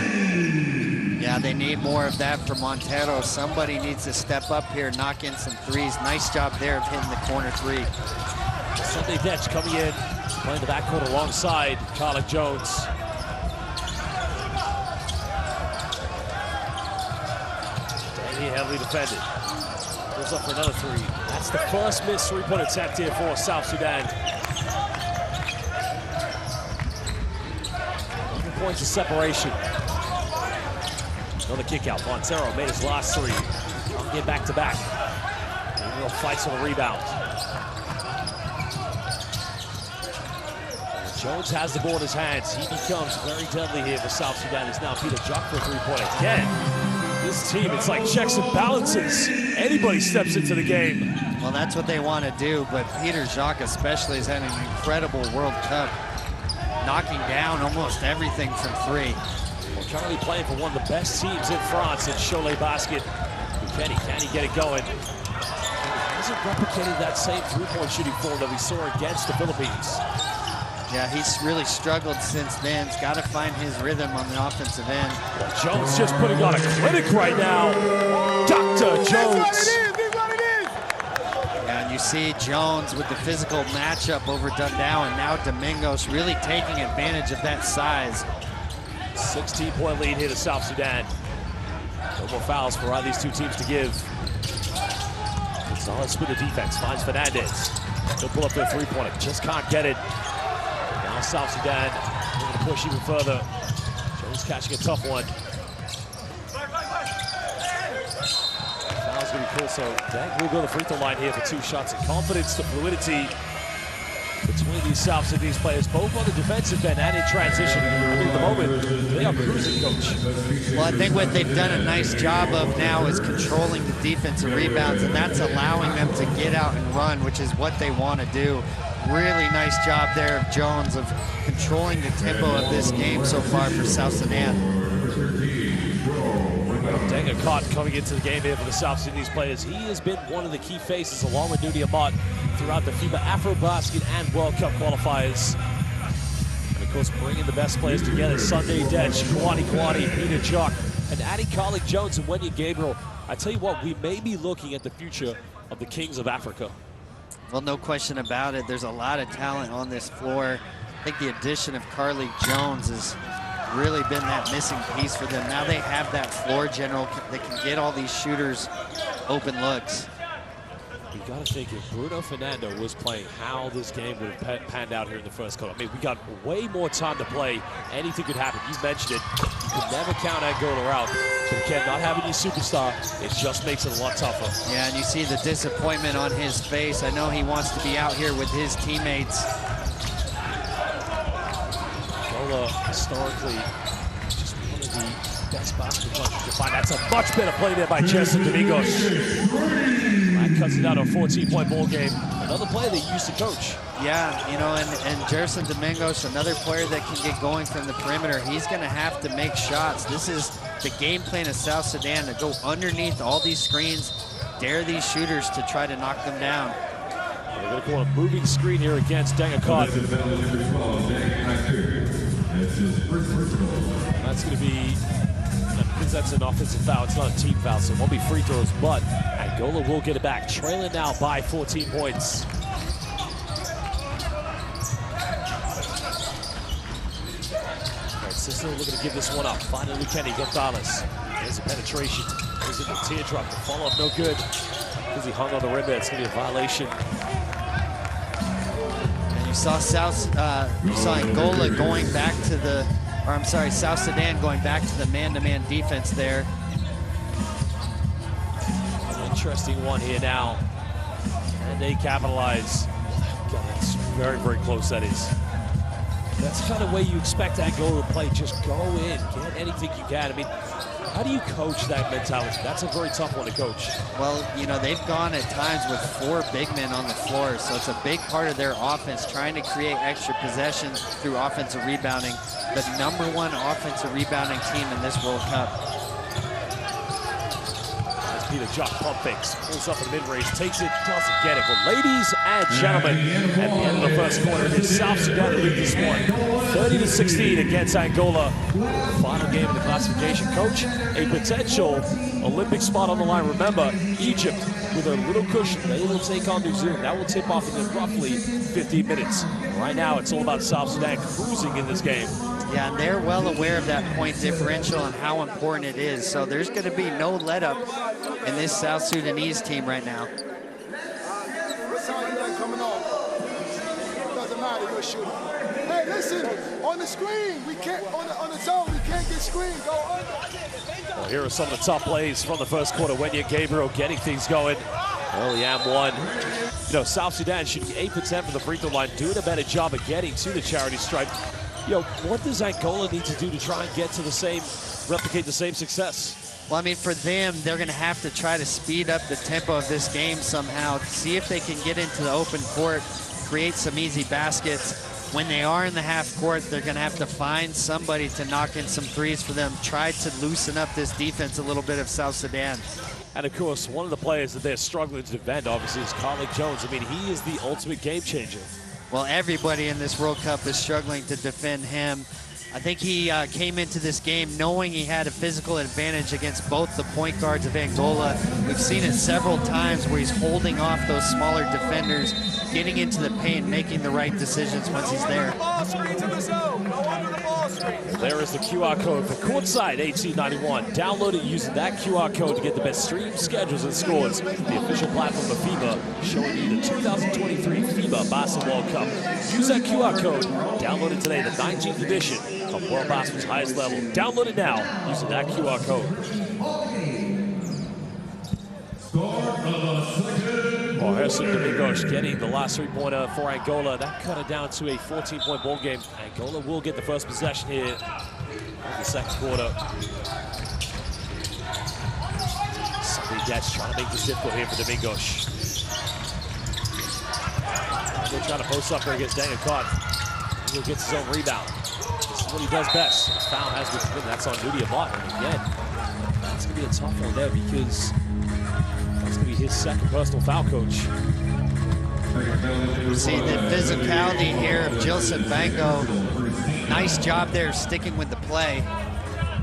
Yeah, they need more of that from Montero. Somebody needs to step up here, knock in some threes. Nice job there of hitting the corner 3. Sunday Detch coming in, playing the backcourt alongside Carly Jones. Danny heavily defended. Goes up for another 3. That's the first missed 3-point attempt here for South Sudan. 11 points of separation. Another kick out. Montero made his last 3. Come get back-to-back. Real fights on the rebound. Jones has the ball in his hands. He becomes very deadly here for South Sudan. He's now Peter Jock for a 3-pointer. Again, this team, it's like checks and balances. Anybody steps into the game. Well, that's what they want to do, but Peter Jock especially has had an incredible World Cup, knocking down almost everything from 3. Well, currently playing for one of the best teams in France in Cholet Basket. Can he get it going? He hasn't replicated that same 3-point shooting form that we saw against the Philippines. Yeah, he's really struggled since then. He's got to find his rhythm on the offensive end. Jones just putting on a clinic right now. Dr. Jones. Yeah, and you see Jones with the physical matchup over Dundao, and now Domingos really taking advantage of that size. 16-point lead here to South Sudan. No more fouls for either of these two teams to give. Solid split of defense, finds Fernandez. He'll pull up their three-pointer, just can't get it. Now South Sudan going to push even further. Jones catching a tough one. Foul's going to be cool, so Dang will go to the free throw line here for 2 shots. And confidence, the fluidity between these South Sudanese players, both on the defensive end and in transition. I mean, at the moment, they are cruising, Coach. Well, I think what they've done a nice job of now is controlling the defensive rebounds, and that's allowing them to get out and run, which is what they want to do. Really nice job there of Jones of controlling the tempo of this game so far for South Sudan. Denga caught coming into the game here for the South Sudanese players. He has been one of the key faces, along with Nuni Amat, throughout the FIBA AfroBasket and World Cup qualifiers. And of course, bringing the best players together, Sunday Detch, Kwani, Peter Jock, and adding Carly Jones and Wendy Gabriel. I tell you what, we may be looking at the future of the Kings of Africa. Well, no question about it. There's a lot of talent on this floor. I think the addition of Carly Jones has really been that missing piece for them. Now they have that floor general that can get all these shooters open looks. You got to think if Bruno Fernando was playing, how this game would have panned out here in the first quarter. I mean, we got way more time to play. Anything could happen. You mentioned it. You can never count Angola out. But again, not having your superstar, it just makes it a lot tougher. Yeah, and you see the disappointment on his face. I know he wants to be out here with his teammates. Angola, historically, just one of the best basketball players you can find. That's a much better play there by Jerson Domingos. That cuts it out a 14-point ball game. Another player that you used to coach. Yeah, you know, and Jerson Domingos, another player that can get going from the perimeter. He's going to have to make shots. This is the game plan of South Sudan, to go underneath all these screens, dare these shooters to try to knock them down. They're going to call a moving screen here against Dengakot. That's going to be, because that's an offensive foul, it's not a team foul, so it won't be free throws, but Angola will get it back. Trailing now by 14 points. Cisco looking to give this one up. Finally, Kenny Gonzalez. There's a penetration. Goes into the teardrop. The follow-up no good because he hung on the rim there. It's going to be a violation. And you saw Angola going back to the, or I'm sorry, South Sudan going back to the man-to-man defense there. An interesting one here now. And they capitalize. God, that's very, very close, that is. That's the kind of way you expect Angola to play. Just go in, get anything you can. I mean, how do you coach that mentality? That's a very tough one to coach. Well, you know, they've gone at times with 4 big men on the floor, so it's a big part of their offense, trying to create extra possessions through offensive rebounding. The #1 offensive rebounding team in this World Cup. Peter Jock pump fakes, pulls up in the mid-range, takes it, doesn't get it. But ladies and gentlemen, at the end of the first quarter, it is South Sudan to lead this one, 30-16 against Angola. Final game of the classification. Coach, a potential Olympic spot on the line. Remember, Egypt, with a little cushion, they will take on New Zealand. That will tip off in roughly 15 minutes. Right now, it's all about South Sudan cruising in this game. Yeah, and they're well aware of that point differential and how important it is. So there's going to be no let-up in this South Sudanese team right now. That's how you like coming off. Doesn't matter, you're a shooter. Hey, listen, on the screen, we can't, on the zone, we can't get screened. Go under. Well, here are some of the top plays from the first quarter. Wenya Gabriel getting things going. Early AM1. You know, South Sudan should be 8 for 10 from the free throw line, doing a better job of getting to the charity stripe. You know, what does Angola need to do to try and get to the same, replicate the same success? Well, I mean, for them, they're going to have to try to speed up the tempo of this game somehow, see if they can get into the open court, create some easy baskets. When they are in the half court, they're going to have to find somebody to knock in some threes for them, try to loosen up this defense a little bit of South Sudan. And of course, one of the players that they're struggling to defend, obviously, is Carly Jones. I mean, he is the ultimate game changer. Well, everybody in this World Cup is struggling to defend him. I think he came into this game knowing he had a physical advantage against both the point guards of Angola. We've seen it several times where he's holding off those smaller defenders, getting into the paint, making the right decisions once he's there. There is the QR code for Courtside 1891. Download it using that QR code to get the best stream, schedules, and scores. The official platform of FIBA, showing you the 2023 FIBA Basketball Cup. Use that QR code. Download it today, the 19th edition of World Basketball's highest level. Download it now using that QR code. Oh, Gerson Domingos getting the last three-pointer for Angola. That cut it down to a 14-point ball game. Angola will get the first possession here in the second quarter. Somebody that's trying to make this difficult here for Domingos. They're trying to post up here against Daniel Cott. He gets his own rebound. This is what he does best. His foul has been committed. That's on Nudia Martin. And again, that's going to be a tough one there because that's going to be his second personal foul, coach. You see the physicality here of Gilson Bango. Nice job there sticking with the play.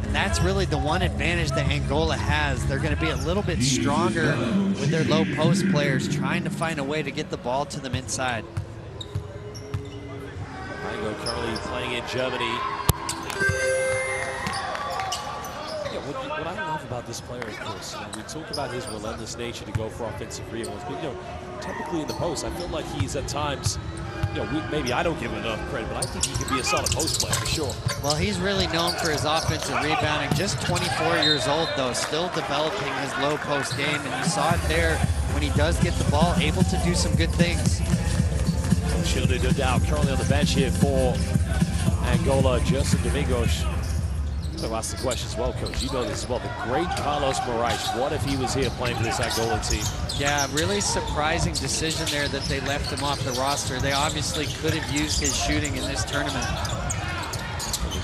And that's really the one advantage that Angola has. They're going to be a little bit stronger with their low post players, trying to find a way to get the ball to them inside. Bango currently playing in Germany. What I love about this player, of course, we talk about his relentless nature to go for offensive rebounds, but typically in the post, I feel like he's at times, maybe I don't give him enough credit, but I think he could be a solid post player for sure. Well, he's really known for his offensive rebounding. Just 24 years old, though, still developing his low post game, and you saw it there when he does get the ball, able to do some good things. Shielded no doubt, currently on the bench here for Angola, Gerson Domingos. So I'll ask the question as well, Coach. You know this as well. The great Carlos Moraes. What if he was here playing for this Angola team? Yeah, really surprising decision there that they left him off the roster. They obviously could have used his shooting in this tournament.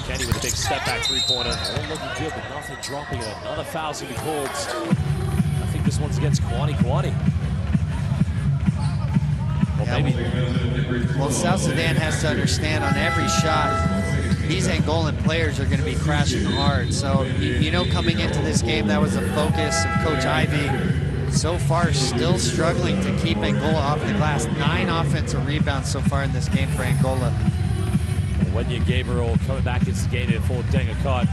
Kenny with a big step back three-pointer. All looking good, but nothing dropping. Another foul's going to be called. I think this one's against Kwani. Well, South Sudan has to understand on every shot, these Angolan players are going to be crashing hard. So, coming into this game, that was the focus of Coach Ivey. So far, still struggling to keep Angola off the glass. 9 offensive rebounds so far in this game for Angola. Wenya Gabriel coming back into the game here for Daniel Cott.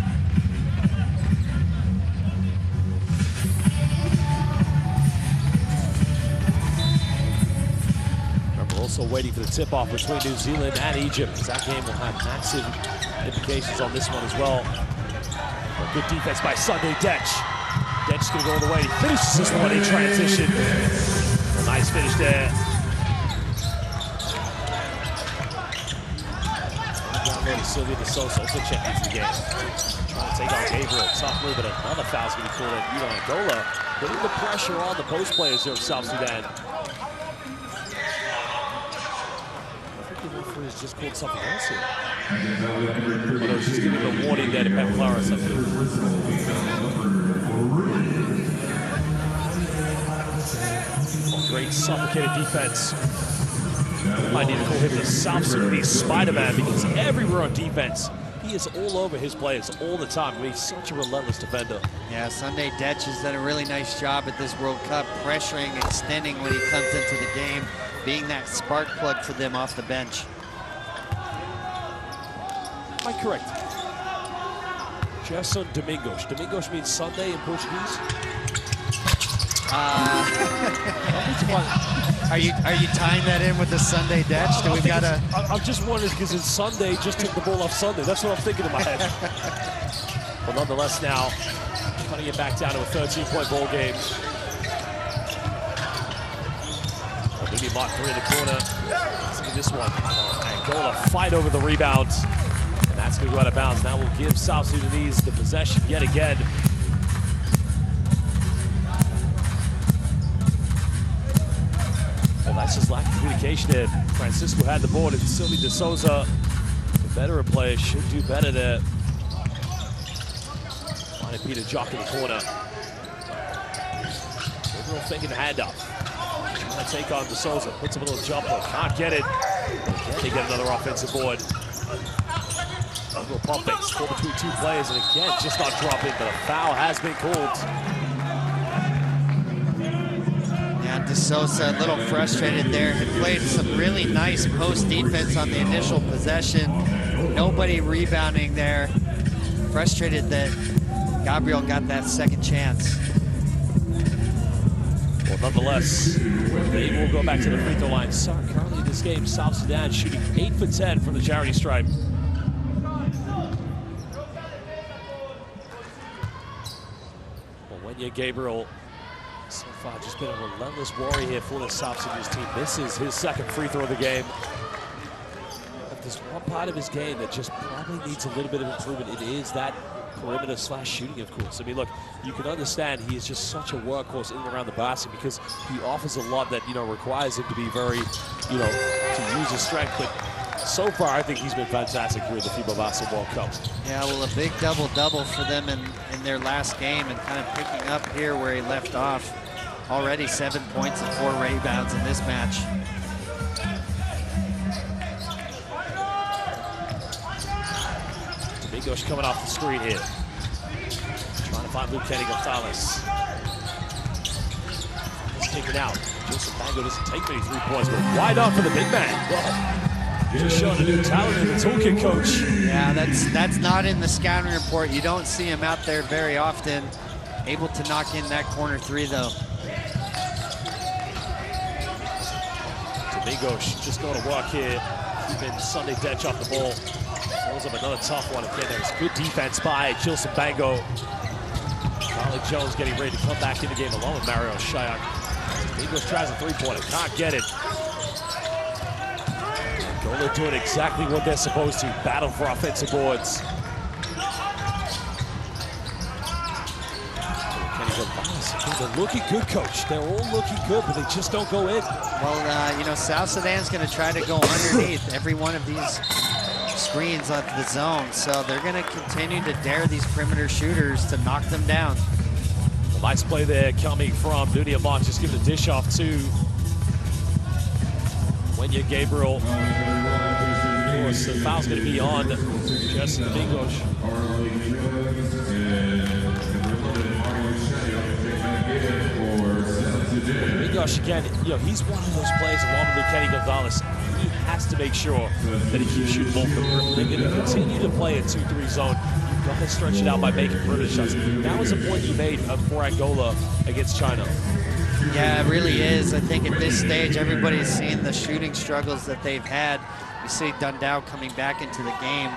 Also waiting for the tip-off between New Zealand and Egypt, because that game will have massive implications on this one as well. A good defense by Sunday Detch. Detch's going to go all the way. He finishes this one in transition. A nice finish there. Sylvia De Sosa also checked into the game. Trying to take on Gabriel. Tough move, but another foul's going to be called at Angola. Putting the pressure on the post players here of South Sudan. Has just called something else here. No, she's giving a warning there to Pep Clara or something. Oh, great suffocated defense. I need to call him the South Sudanese Spider-Man because everywhere on defense, he is all over his players all the time. He's such a relentless defender. Yeah, Sunday Detch has done a really nice job at this World Cup, pressuring, extending when he comes into the game, being that spark plug for them off the bench. Am I correct? Gerson Domingos. Domingos means Sunday in Portuguese? Are you tying that in with the Sunday Detch? Do we gotta? I'm just wondering because it's Sunday, just took the ball off Sunday. That's what I'm thinking in my head. But nonetheless now, cutting it back down to a 13-point ball game. Maybe Mark 3 in the corner. Let's look at this one. Angola fight over the rebound. And that's going to go out of bounds. Now we'll give South Sudanese the possession yet again. Well, that's just lack of communication there. Francisco had the board, and Sylvie De Souza, the veteran player, should do better there. Finding Peter Jock in the corner. Gabriel faking the handoff. Trying to take on De Souza. Puts him a little jump hook. Can't get it. Again, they get another offensive board. A little pump fake. Score between two players, and again, just not dropping, but a foul has been called. Yeah, De Souza a little frustrated there. Had played some really nice post defense on the initial possession. Nobody rebounding there. Frustrated that Gabriel got that second chance. Well, nonetheless, they will go back to the free throw line. So currently in this game, South Sudan shooting 8 for 10 from the charity stripe. Well, Wenya Gabriel, so far just been a relentless warrior here for the South Sudanese team. This is his second free throw of the game. If there's one part of his game that just probably needs a little bit of improvement, it is that perimeter slash shooting, of course. I mean, look, you can understand he is just such a workhorse in and around the basket because he offers a lot that, requires him to be very, to use his strength. But so far, I think he's been fantastic here at the FIBA Basketball World Cup. Yeah, well, a big double-double for them in their last game, and kind of picking up here where he left off. Already 7 points and 4 rebounds in this match. Dominguez coming off the screen here. Trying to find Luke Kenny Gonzalez. He's kicking out. Joseph Bango doesn't take many 3 points, but wide up for the big man. Whoa. Just showing a new talent in the toolkit, coach. Yeah, that's not in the scouting report. You don't see him out there very often. Able to knock in that corner 3, though. Dominguez just going to work here. Keeping Sunday Detch off the ball. Throws up another tough one again. There's good defense by Jilson Bango. Carly Jones getting ready to come back in the game along with Mario Shayak. Dominguez tries a 3-pointer, can't get it. Angola doing exactly what they're supposed to, battle for offensive boards. They're looking good, coach. They're all looking good, but they just don't go in. Well, South Sudan's going to try to go underneath every one of these screens of the zone, so they're going to continue to dare these perimeter shooters to knock them down. Well, nice play there coming from Dunia Mott, just giving the dish off to Wenya Gabriel. Of course, the foul's going to be on Justin Dominguez. Dominguez, again, he's one of those players along with Kenny Gonzalez. He has to make sure that he keeps shooting both the rim. They're going to continue to play a 2-3 zone. You've got to stretch it out by making perimeter shots. That was a point you made for Angola against China. Yeah, it really is. I think at this stage, everybody's seen the shooting struggles that they've had. You see Dundao coming back into the game.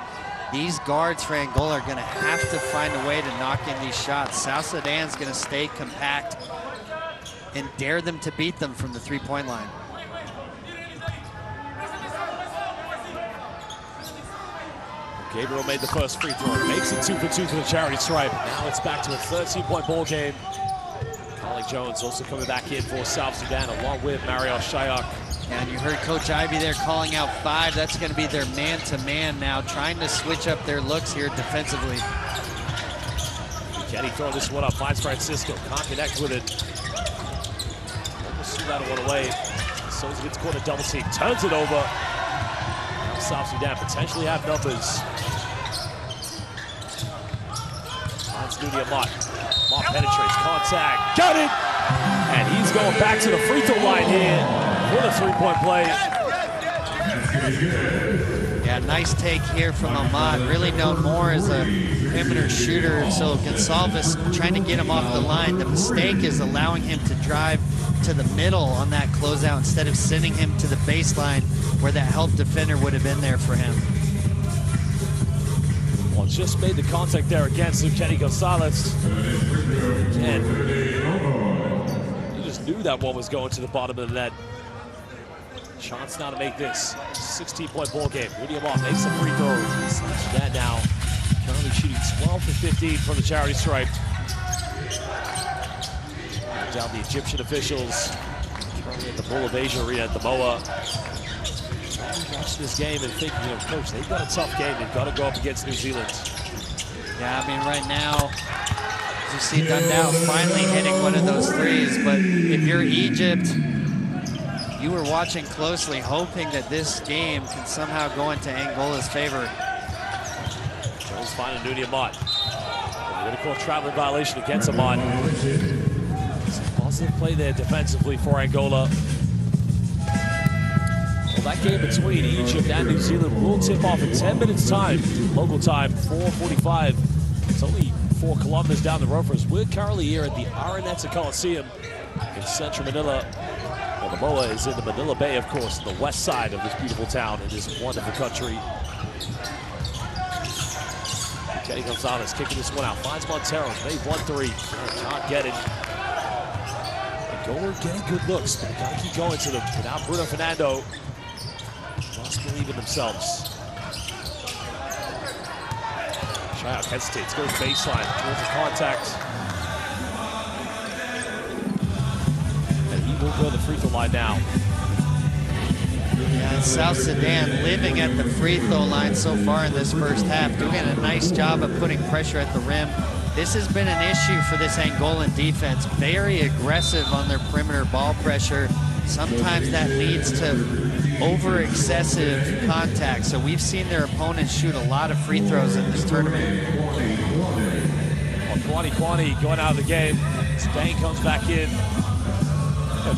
These guards for Angola are going to have to find a way to knock in these shots. South Sudan's going to stay compact and dare them to beat them from the 3-point line. Gabriel made the first free throw, makes it 2 for 2 to the charity stripe. Now it's back to a 13-point ball game. Carly Jones also coming back in for South Sudan along with Mario Shayak. And you heard Coach Ivey there calling out 5. That's going to be their man-to-man now, trying to switch up their looks here defensively. Kenny throwing this one up, finds Francisco, can't connect with it. Almost threw that one away. Souza gets caught a double team, turns it over. Now South Sudan potentially have numbers. Finds Dunia Mott. Mott penetrates, contact, got it! And he's going back to the free throw line here for the 3-point play. Yeah, nice take here from Ahmad, really known more as a perimeter shooter. So Gonsalves trying to get him off the line. The mistake is allowing him to drive to the middle on that closeout instead of sending him to the baseline where that help defender would have been there for him. Well, just made the contact there against Kenny Gonzalez. Again, you just knew that one was going to the bottom of the net. Chance now to make this 16-point ball game. Dunia Mott makes some free throws. That now currently shooting 12 for 15 from the charity stripe. Down the Egyptian officials currently at the Bull of Asia Arena at the MOA. Watching this game and thinking, coach, they've got a tough game. They've got to go up against New Zealand. Yeah, I mean, right now, as you see Dundao finally hitting one of those threes, but if you're Egypt, you were watching closely, hoping that this game can somehow go into Angola's favor. Jones finding Nuni Amat. We're going to call traveling violation against Amat. It's a positive play there defensively for Angola. Well, that game between Egypt and New Zealand will tip off in 10 minutes time. Local time, 4:45. It's only 4 kilometers down the road for us. We're currently here at the Araneta Coliseum in central Manila. Well, the MOA is in the Manila Bay, of course, the west side of this beautiful town in this wonderful country. Kenny Gonzalez kicking this one out. Finds Monteros, made 1-3. Can't get it. Angola getting good looks, but they gotta keep going to them. Without Bruno Fernando, must believe in themselves. Child hesitates, goes baseline, towards the contact. And he will go to the free throw line now. Yeah, South Sudan living at the free throw line so far in this first half, doing a nice job of putting pressure at the rim. This has been an issue for this Angolan defense. Very aggressive on their perimeter ball pressure. Sometimes that leads to over-excessive contact. So we've seen their opponents shoot a lot of free throws in this tournament. Well, Kwani going out of the game. Dang comes back in.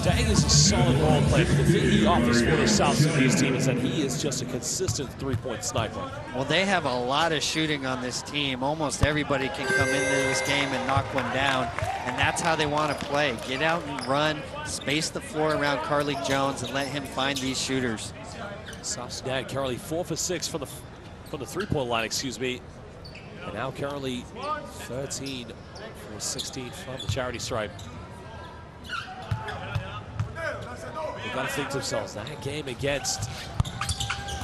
Dang is a solid ball player. The thing he offers for the South Sudanese team is that he is just a consistent three-point sniper. Well, they have a lot of shooting on this team. Almost everybody can come into this game and knock one down, and that's how they want to play. Get out and run, space the floor around Carly Jones, and let him find these shooters. South Sudan currently 4 for 6 from the three-point line, excuse me. And now currently 13 for 16 from the charity stripe. They've got to think to themselves, that game against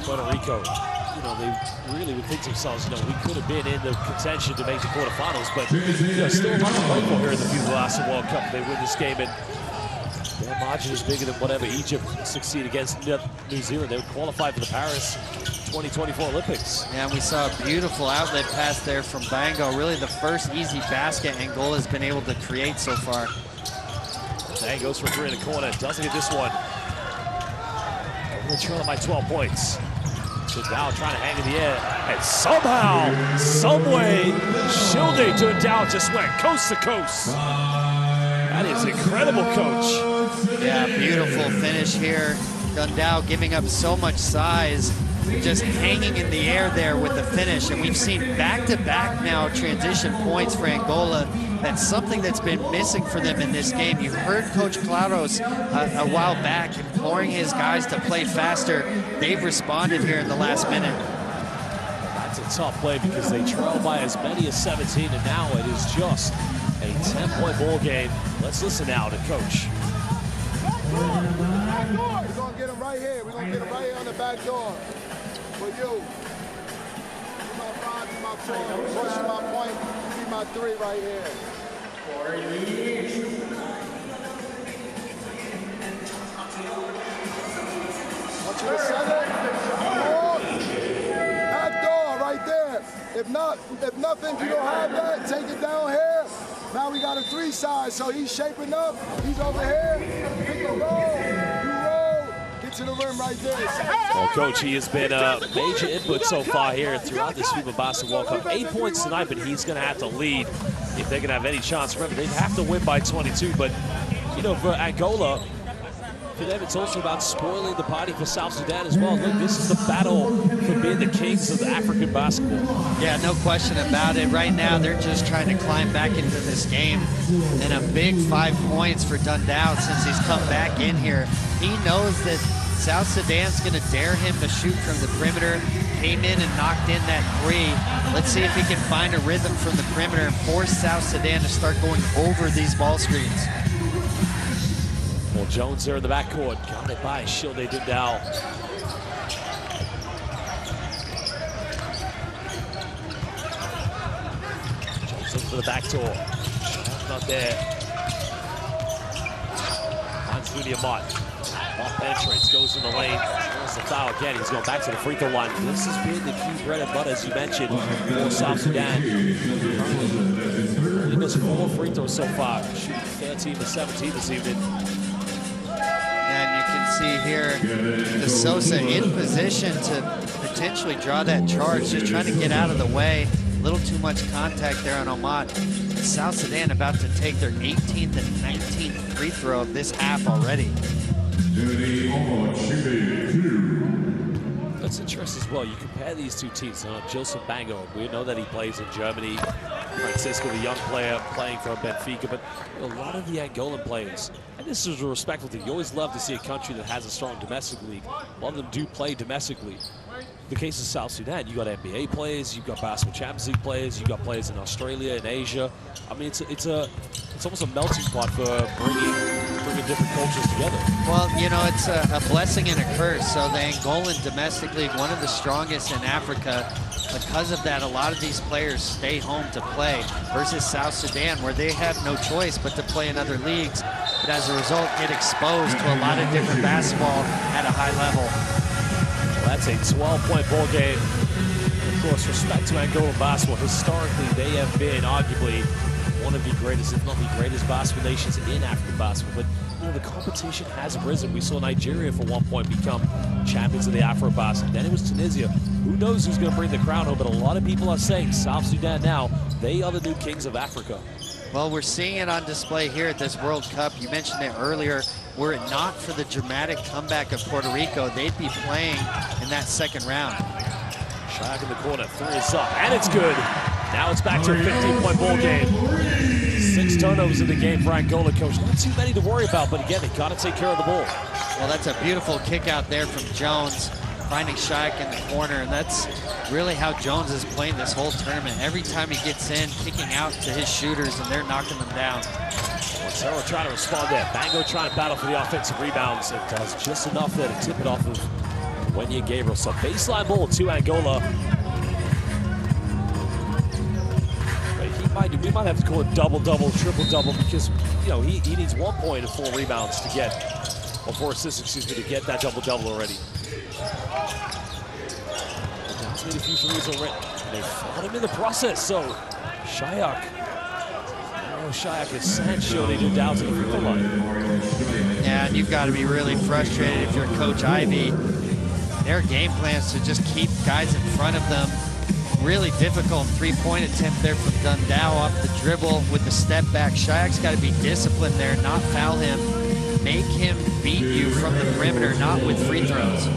Puerto Rico, you know, they really would think to themselves, you know, we could have been in the contention to make the quarterfinals, but still a lot to play for here in the FIBA Basketball World Cup. They win this game, and their margin is bigger than whatever Egypt succeed against New Zealand. They would qualify for the Paris 2024 Olympics. Yeah, and we saw a beautiful outlet pass there from Bango. Really the first easy basket Angola has been able to create so far. Dang goes for 3 in the corner, doesn't get this one. We're trailing by 12 points. So Dow trying to hang in the air, and somehow, someway, Shilde to Dow just went coast to coast. That is incredible, coach. Yeah, beautiful finish here. Dundao giving up so much size, just hanging in the air there with the finish. And we've seen back-to-back now transition points for Angola. That's something that's been missing for them in this game. You heard Coach Claros a while back imploring his guys to play faster. They've responded here in the last minute. That's a tough play because they trail by as many as 17, and now it is just a 10-point ball game. Let's listen now to Coach. We're going to get him right here. We're going to get him right here on the back door. For you. Be my 5, be my 4. Push my point. Be my 3 right here. Want you to set it? Back door right there. If nothing, if you don't have that, take it down here. Now we got a 3 side, so he's shaping up. He's over here. Pick and roll. You roll. Get to the rim right there. Well, Coach, he has been a major input so far here throughout this FIBA Basketball World Cup. 8 points tonight, but he's going to have to lead if they're going to have any chance. Remember, they have to win by 22, but, you know, for Angola, for them, it's also about spoiling the party for South Sudan as well. Look, this is the battle for being the kings of African basketball. Yeah, no question about it. Right now, they're just trying to climb back into this game. And a big 5 points for Dundao since he's come back in here. He knows that South Sudan's going to dare him to shoot from the perimeter. Came in and knocked in that 3. Let's see if he can find a rhythm from the perimeter and force South Sudan to start going over these ball screens. Well, Jones there in the backcourt, got it by Shilde Dundao. Jones looking for the back door. Not there. Finds Nuni Amat. Ball penetrates, goes in the lane. There's the foul again. He's going back to the free throw line. This has been the key bread and butter, as you mentioned, for South Sudan. He missed 4 free throws so far, shooting 13 to 17 this evening. And you can see here De Sosa in position to potentially draw that charge, just trying to get out of the way. A little too much contact there on Ahmad. And South Sudan about to take their 18th and 19th free throw of this half already. That's interesting as well. You compare these two teams. Joseph Bango, we know that he plays in Germany. Francisco, the young player, playing for Benfica. But a lot of the Angolan players, and this is a respectful thing, you always love to see a country that has a strong domestic league. A lot of them do play domestically. The case of South Sudan, you got NBA players, you've got basketball Champions League players, you've got players in Australia and Asia. I mean, it's almost a melting pot for bringing different cultures together. Well, you know, it's a blessing and a curse. So the Angolan domestic league, one of the strongest in Africa. Because of that, a lot of these players stay home to play versus South Sudan, where they have no choice but to play in other leagues. But as a result, get exposed to a lot of different basketball at a high level. Well, that's a 12-point ball game. Of course, respect to Angola basketball. Historically, they have been arguably one of the greatest, if not the greatest, basketball nations in African basketball. But you know, the competition has risen. We saw Nigeria for one point become champions of the Afro-Basket. Then it was Tunisia. Who knows who's going to bring the crown home? But a lot of people are saying South Sudan now, they are the new kings of Africa. Well, we're seeing it on display here at this World Cup. You mentioned it earlier. Were it not for the dramatic comeback of Puerto Rico, they'd be playing in that second round. Shaq in the corner, three is up, and it's good. Now it's back to a 15-point ball game. 6 turnovers in the game for Angola, coach. Not too many to worry about, but again, they got to take care of the ball. Well, that's a beautiful kick out there from Jones, finding Shaik in the corner, and that's really how Jones is playing this whole tournament. Every time he gets in, kicking out to his shooters, and they're knocking them down. Sarah trying to respond there. Bango trying to battle for the offensive rebounds. It does just enough there to tip it off of Wenye Gabriel. So baseline ball to Angola. We might have to call it double-double, triple-double, because you know he needs 1 point and 4 rebounds to get, or 4 assists, excuse me, to get that double-double already. He's made a few threes already, and they fought him in the process. So Shayak has sent Shodi down to the free throw line. Yeah, and you've got to be really frustrated if you're Coach Ivy. Their game plans to just keep guys in front of them. Really difficult 3-point attempt there from Dundao off the dribble with the step back. Shayak's got to be disciplined there, not foul him. Make him beat you from the perimeter, not with free throws.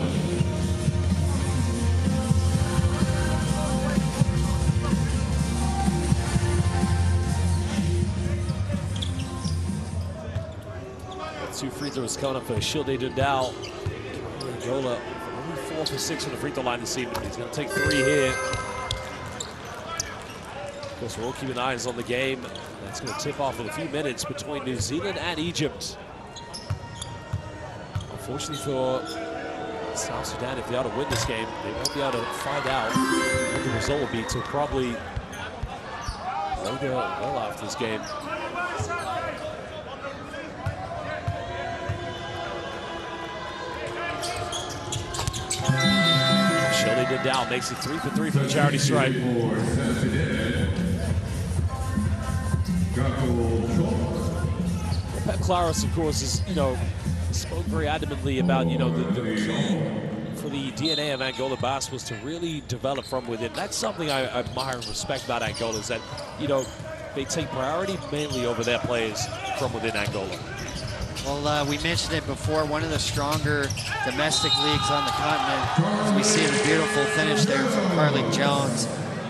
Two free throws coming up for Shilde Dundao. Angola only 4 for 6 from the free throw line this evening. He's going to take 3 here. Of course, we're all keeping eyes on the game. That's going to tip off in a few minutes between New Zealand and Egypt. Unfortunately for South Sudan, if they are to win this game, they won't be able to find out what the result will be until probably later, well after this game. Shilde Dundao makes it 3 for 3 for the charity stripe. Pep Claros, of course, is, spoke very adamantly about, the key for the DNA of Angola basketball was to really develop from within. That's something I admire and respect about Angola, is that, they take priority mainly over their players from within Angola. Well, we mentioned it before, one of the stronger domestic leagues on the continent. We see the beautiful finish there from Carly Jones.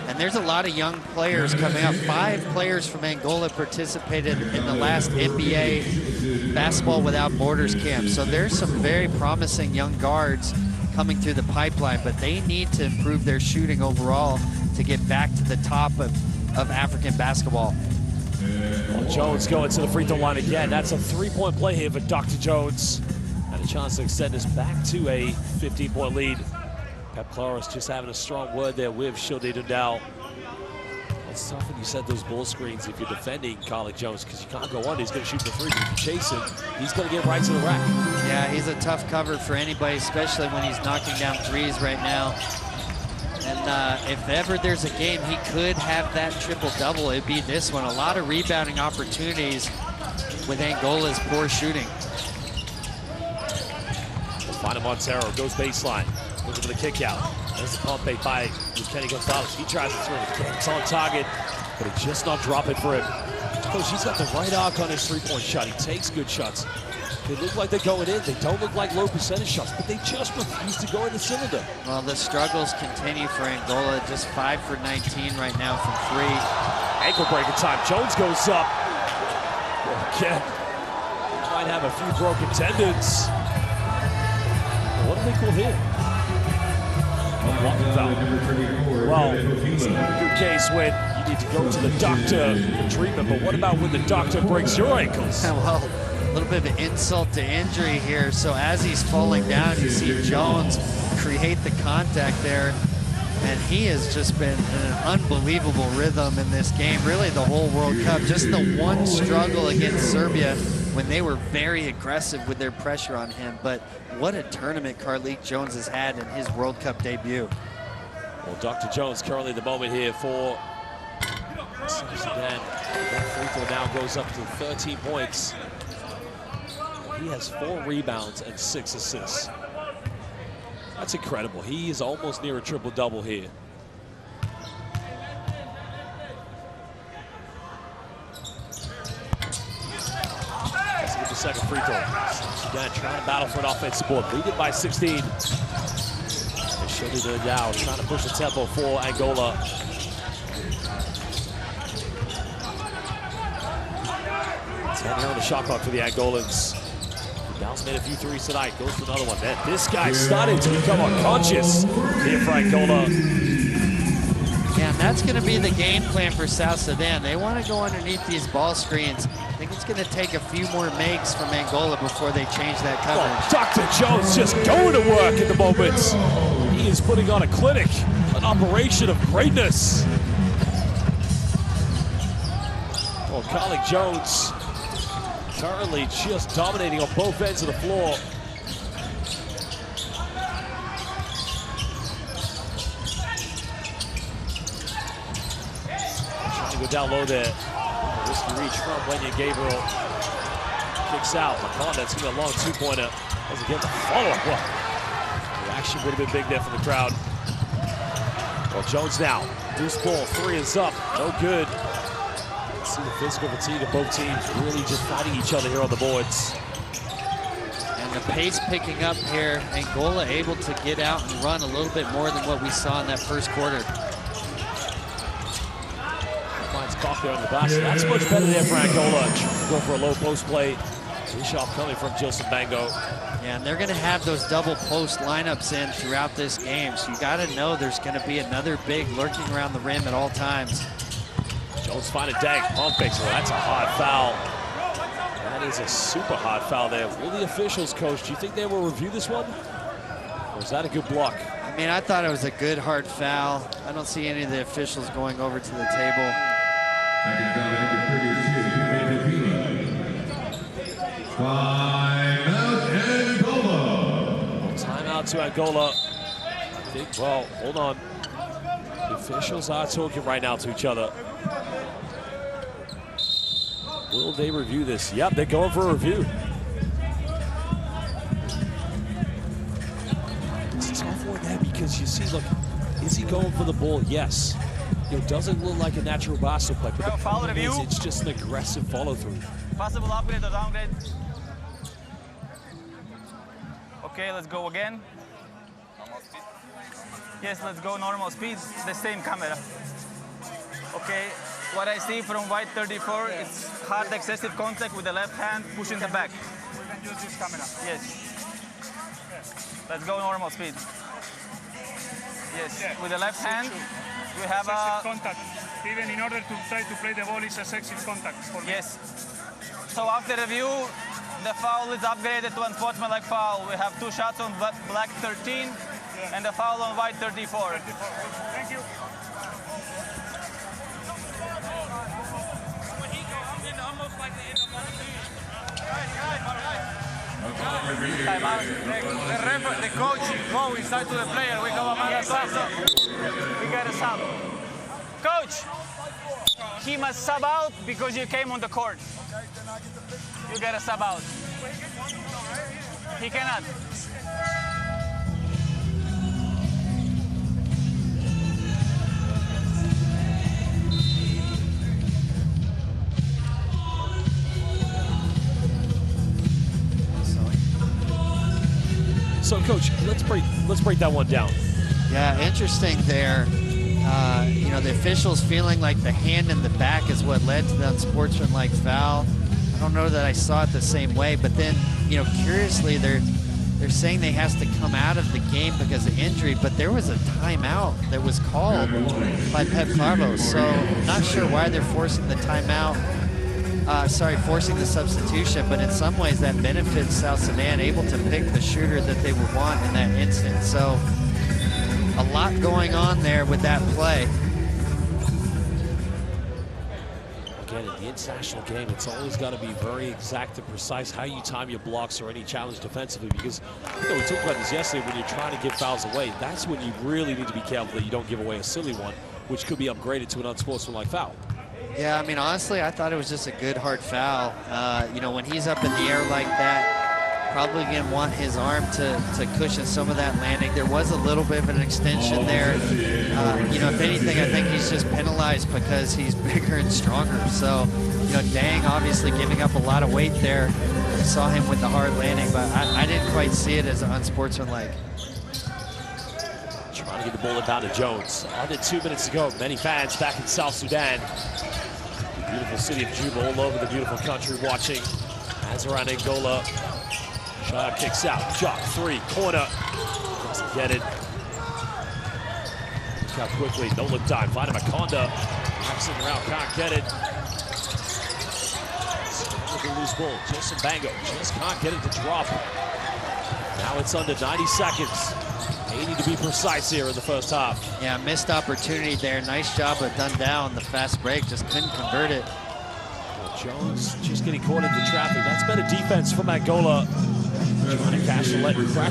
And there's a lot of young players coming up. 5 players from Angola participated in the last NBA Basketball Without Borders camp. So there's some very promising young guards coming through the pipeline, but they need to improve their shooting overall to get back to the top of African basketball. Jones going to the free throw line again. That's a 3-point play here for Dr. Jones. And a chance to extend this back to a 15-point lead. Pep Claros just having a strong word there with Shilde Dundao. It's tough when you set those ball screens if you're defending Carly Jones, because you can't go on. He's going to shoot the 3. If you chase him, he's going to get right to the rack. Yeah, he's a tough cover for anybody, especially when he's knocking down 3s right now. And if ever there's a game he could have that triple-double, it'd be this one. A lot of rebounding opportunities with Angola's poor shooting. Find Montero, goes baseline. Looking for the kick out. There's the pump fake by Kenny Gonzalez. He tries to throw it. It's on target, but it's just not dropping for him. Coach, he's got the right arc on his three-point shot. He takes good shots. They look like they're going in. They don't look like low percentage shots, but they just refuse to go in the cylinder. Well, the struggles continue for Angola. Just 5 for 19 right now from 3. Ankle breaker time. Jones goes up. Again, might have a few broken tendons. What do they call here? Well, it's a good case when you need to go to the doctor for treatment, but what about when the doctor breaks your ankles? Well, a little bit of an insult to injury here. So as he's falling down, you see Jones create the contact there, and he has just been in an unbelievable rhythm in this game, really the whole World Cup. Just the one struggle against Serbia when they were very aggressive with their pressure on him. But what a tournament Carlik Jones has had in his World Cup debut. Well, Dr. Jones currently the moment here for Sudan. That free throw now goes up to 13 points. He has 4 rebounds and 6 assists. That's incredible. He is almost near a triple-double here. Let's get the second free throw. Sudan trying to battle for an offensive board. Leading by 16. Shady Dow trying to push the tempo for Angola. It's heading on the shot clock for the Angolans. Dow's made a few threes tonight, goes for another one. Man, this guy's starting to become unconscious here for Angola. Yeah, and that's going to be the game plan for South Sudan. They want to go underneath these ball screens. I think it's going to take a few more makes from Angola before they change that coverage. Oh, Dr. Jones just going to work at the moment. He is putting on a clinic, an operation of greatness. Well, Carlik Jones currently just dominating on both ends of the floor. Trying to go down low there. Risky reach from Wenyan Gabriel. Kicks out. McCall, that's going to be a long two-pointer. Doesn't get the follow-up. Well, the action would have been big there from the crowd. Well, Jones now. Loose ball. 3 is up. No good. See the physical fatigue of both teams really just fighting each other here on the boards. And the pace picking up here. Angola able to get out and run a little bit more than what we saw in that first quarter. Finds Bach there on the basket. That's much better there for Angola. Go for a low post play. Bishop coming from Joseph Bango. Yeah, and they're going to have those double post lineups in throughout this game. So you got to know there's going to be another big lurking around the rim at all times. Jones finding Dank, pump fakes. Well, that's a hard foul. That is a super hard foul there. Will the officials, Coach, do you think they will review this one? Or is that a good block? I mean, I thought it was a good hard foul. I don't see any of the officials going over to the table. Timeout to Angola. I think, well, hold on. The officials are talking right now to each other. Will they review this? Yep, they're going for a review. It's a tough one there because you see, look, is he going for the ball? Yes. It doesn't look like a natural basketball play, but the problem is it's just an aggressive follow-through. Possible upgrade or downgrade? Okay, let's go again. Yes, let's go normal speed, the same camera. Okay, what I see from white 34, it's hard excessive contact with the left hand pushing the back. We can use this camera. Yes. Let's go normal speed. Yes, with the left hand, we have a... contact. Even in order to try to play the ball, it's excessive contact for me. Yes. So after review, the foul is upgraded to unsportsmanlike foul. We have 2 shots on black 13 and a foul on white 34. Thank you. The coach go inside to the player. We have a man we got a sub. Coach, he must sub out because you came on the court. You got to sub out. He cannot. So, Coach, let's break that one down. Yeah, interesting there. You know, the officials feeling like the hand in the back is what led to the unsportsmanlike foul. I don't know that I saw it the same way, but then, you know, curiously, they're saying they has to come out of the game because of injury, but there was a timeout that was called by Pep Claros, so I'm not sure why they're forcing the timeout. Forcing the substitution, but in some ways that benefits South Sudan, able to pick the shooter that they would want in that instant. So a lot going on there with that play. Again, in the international game, it's always got to be very exact and precise how you time your blocks or any challenge defensively, because, you know, we talked about this yesterday, when you're trying to give fouls away, that's when you really need to be careful that you don't give away a silly one, which could be upgraded to an unsportsmanlike foul. Yeah, I mean, honestly, I thought it was just a good hard foul. You know, when he's up in the air like that, probably going to want his arm to cushion some of that landing. There was a little bit of an extension there. You know, if anything, I think he's just penalized because he's bigger and stronger. So, you know, Dang obviously giving up a lot of weight there. I saw him with the hard landing, but I didn't quite see it as unsportsmanlike. Trying to get the ball inbound to Jones. Under 2 minutes to go. Many fans back in South Sudan. The beautiful city of Juba, all over the beautiful country watching. As around Angola. Shot kicks out. Jock three. Corner. Doesn't get it. Look out quickly. No look time. Find him Makonda. Maxing around. Can't get it. Look at loose ball. Jason Bango. Just can't get it to drop. Now it's under 90 seconds. They need to be precise here in the first half. Yeah, missed opportunity there. Nice job of Dundao on the fast break. Just couldn't convert it. Well, Jones just getting caught into traffic. That's better defense from Angola. Trying to crash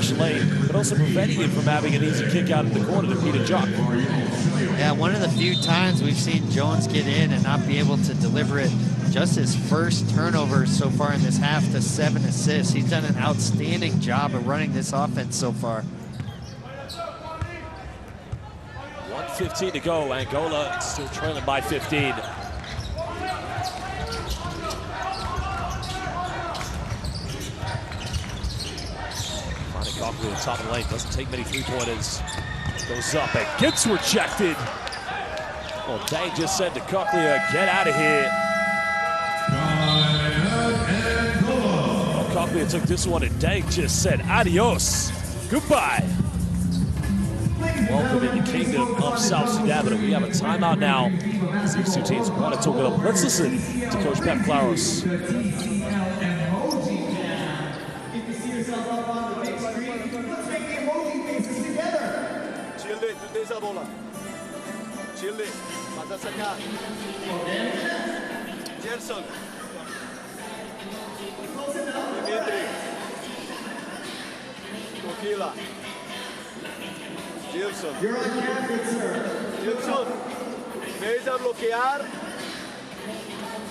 the lane, but also preventing him from having an easy kick out of the corner to Peter Jock. Yeah, one of the few times we've seen Jones get in and not be able to deliver it. Just his first turnover so far in this half to 7 assists. He's done an outstanding job of running this offense so far. 1:15 to go. Angola still trailing by 15. Ronnie Cochran at the top of the lane. Doesn't take many three-pointers. Goes up and gets rejected. Well, Dang just said to Cochlear, get out of here. Well, Cochlear took this one and Dang just said, adios. Goodbye. Welcome in the kingdom of South Sudan, but we have a timeout now. These two teams want to talk it up. Let's listen to Coach Pep Claros. Chile, tú tienes esa bola. Chile, vas a sacar. Gerson. Dimitri. Coquila. Gilson. Gilson, ves a bloquear.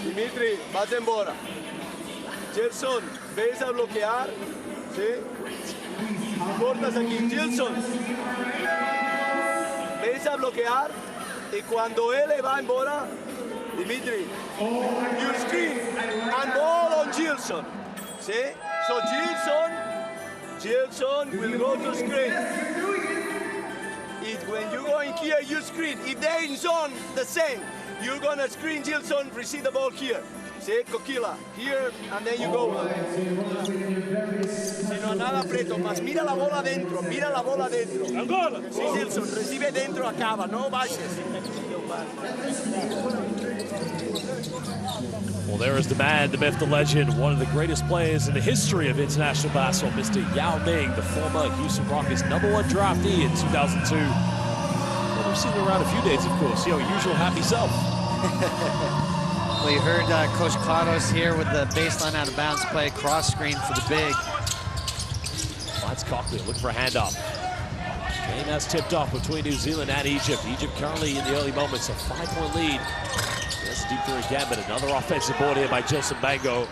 Dimitri, vas embora. Gilson, ves a bloquear. ¿Sí? Cortas aquí. Gilson, ves a bloquear. Y cuando él va embora, Dimitri, you screen and ball on Gilson. ¿Sí? So Gilson will go to screen. When you go in here, you screen. If they're in zone, the same. You're gonna screen Gilson, receive the ball here. See, Coquila, here, and then you go. Si no, nada preto, mas mira la bola dentro, mira la bola dentro. Angola. Sí, Gilson, recibe dentro, acaba, no bajes. Well, there is the man, the myth, the legend, one of the greatest players in the history of international basketball, Mr. Yao Ming, the former Houston Rockets #1 draftee in 2002. Well, we've seen him around a few days, of course. You know, usual happy self. Well, you heard Coach Claros here with the baseline out of bounds play, cross screen for the big. That's Cochlear looking for a handoff. Game has tipped off between New Zealand and Egypt. Egypt currently in the early moments, a 5-point lead. Yes, deep through again, but another offensive board here by Joseph Bango.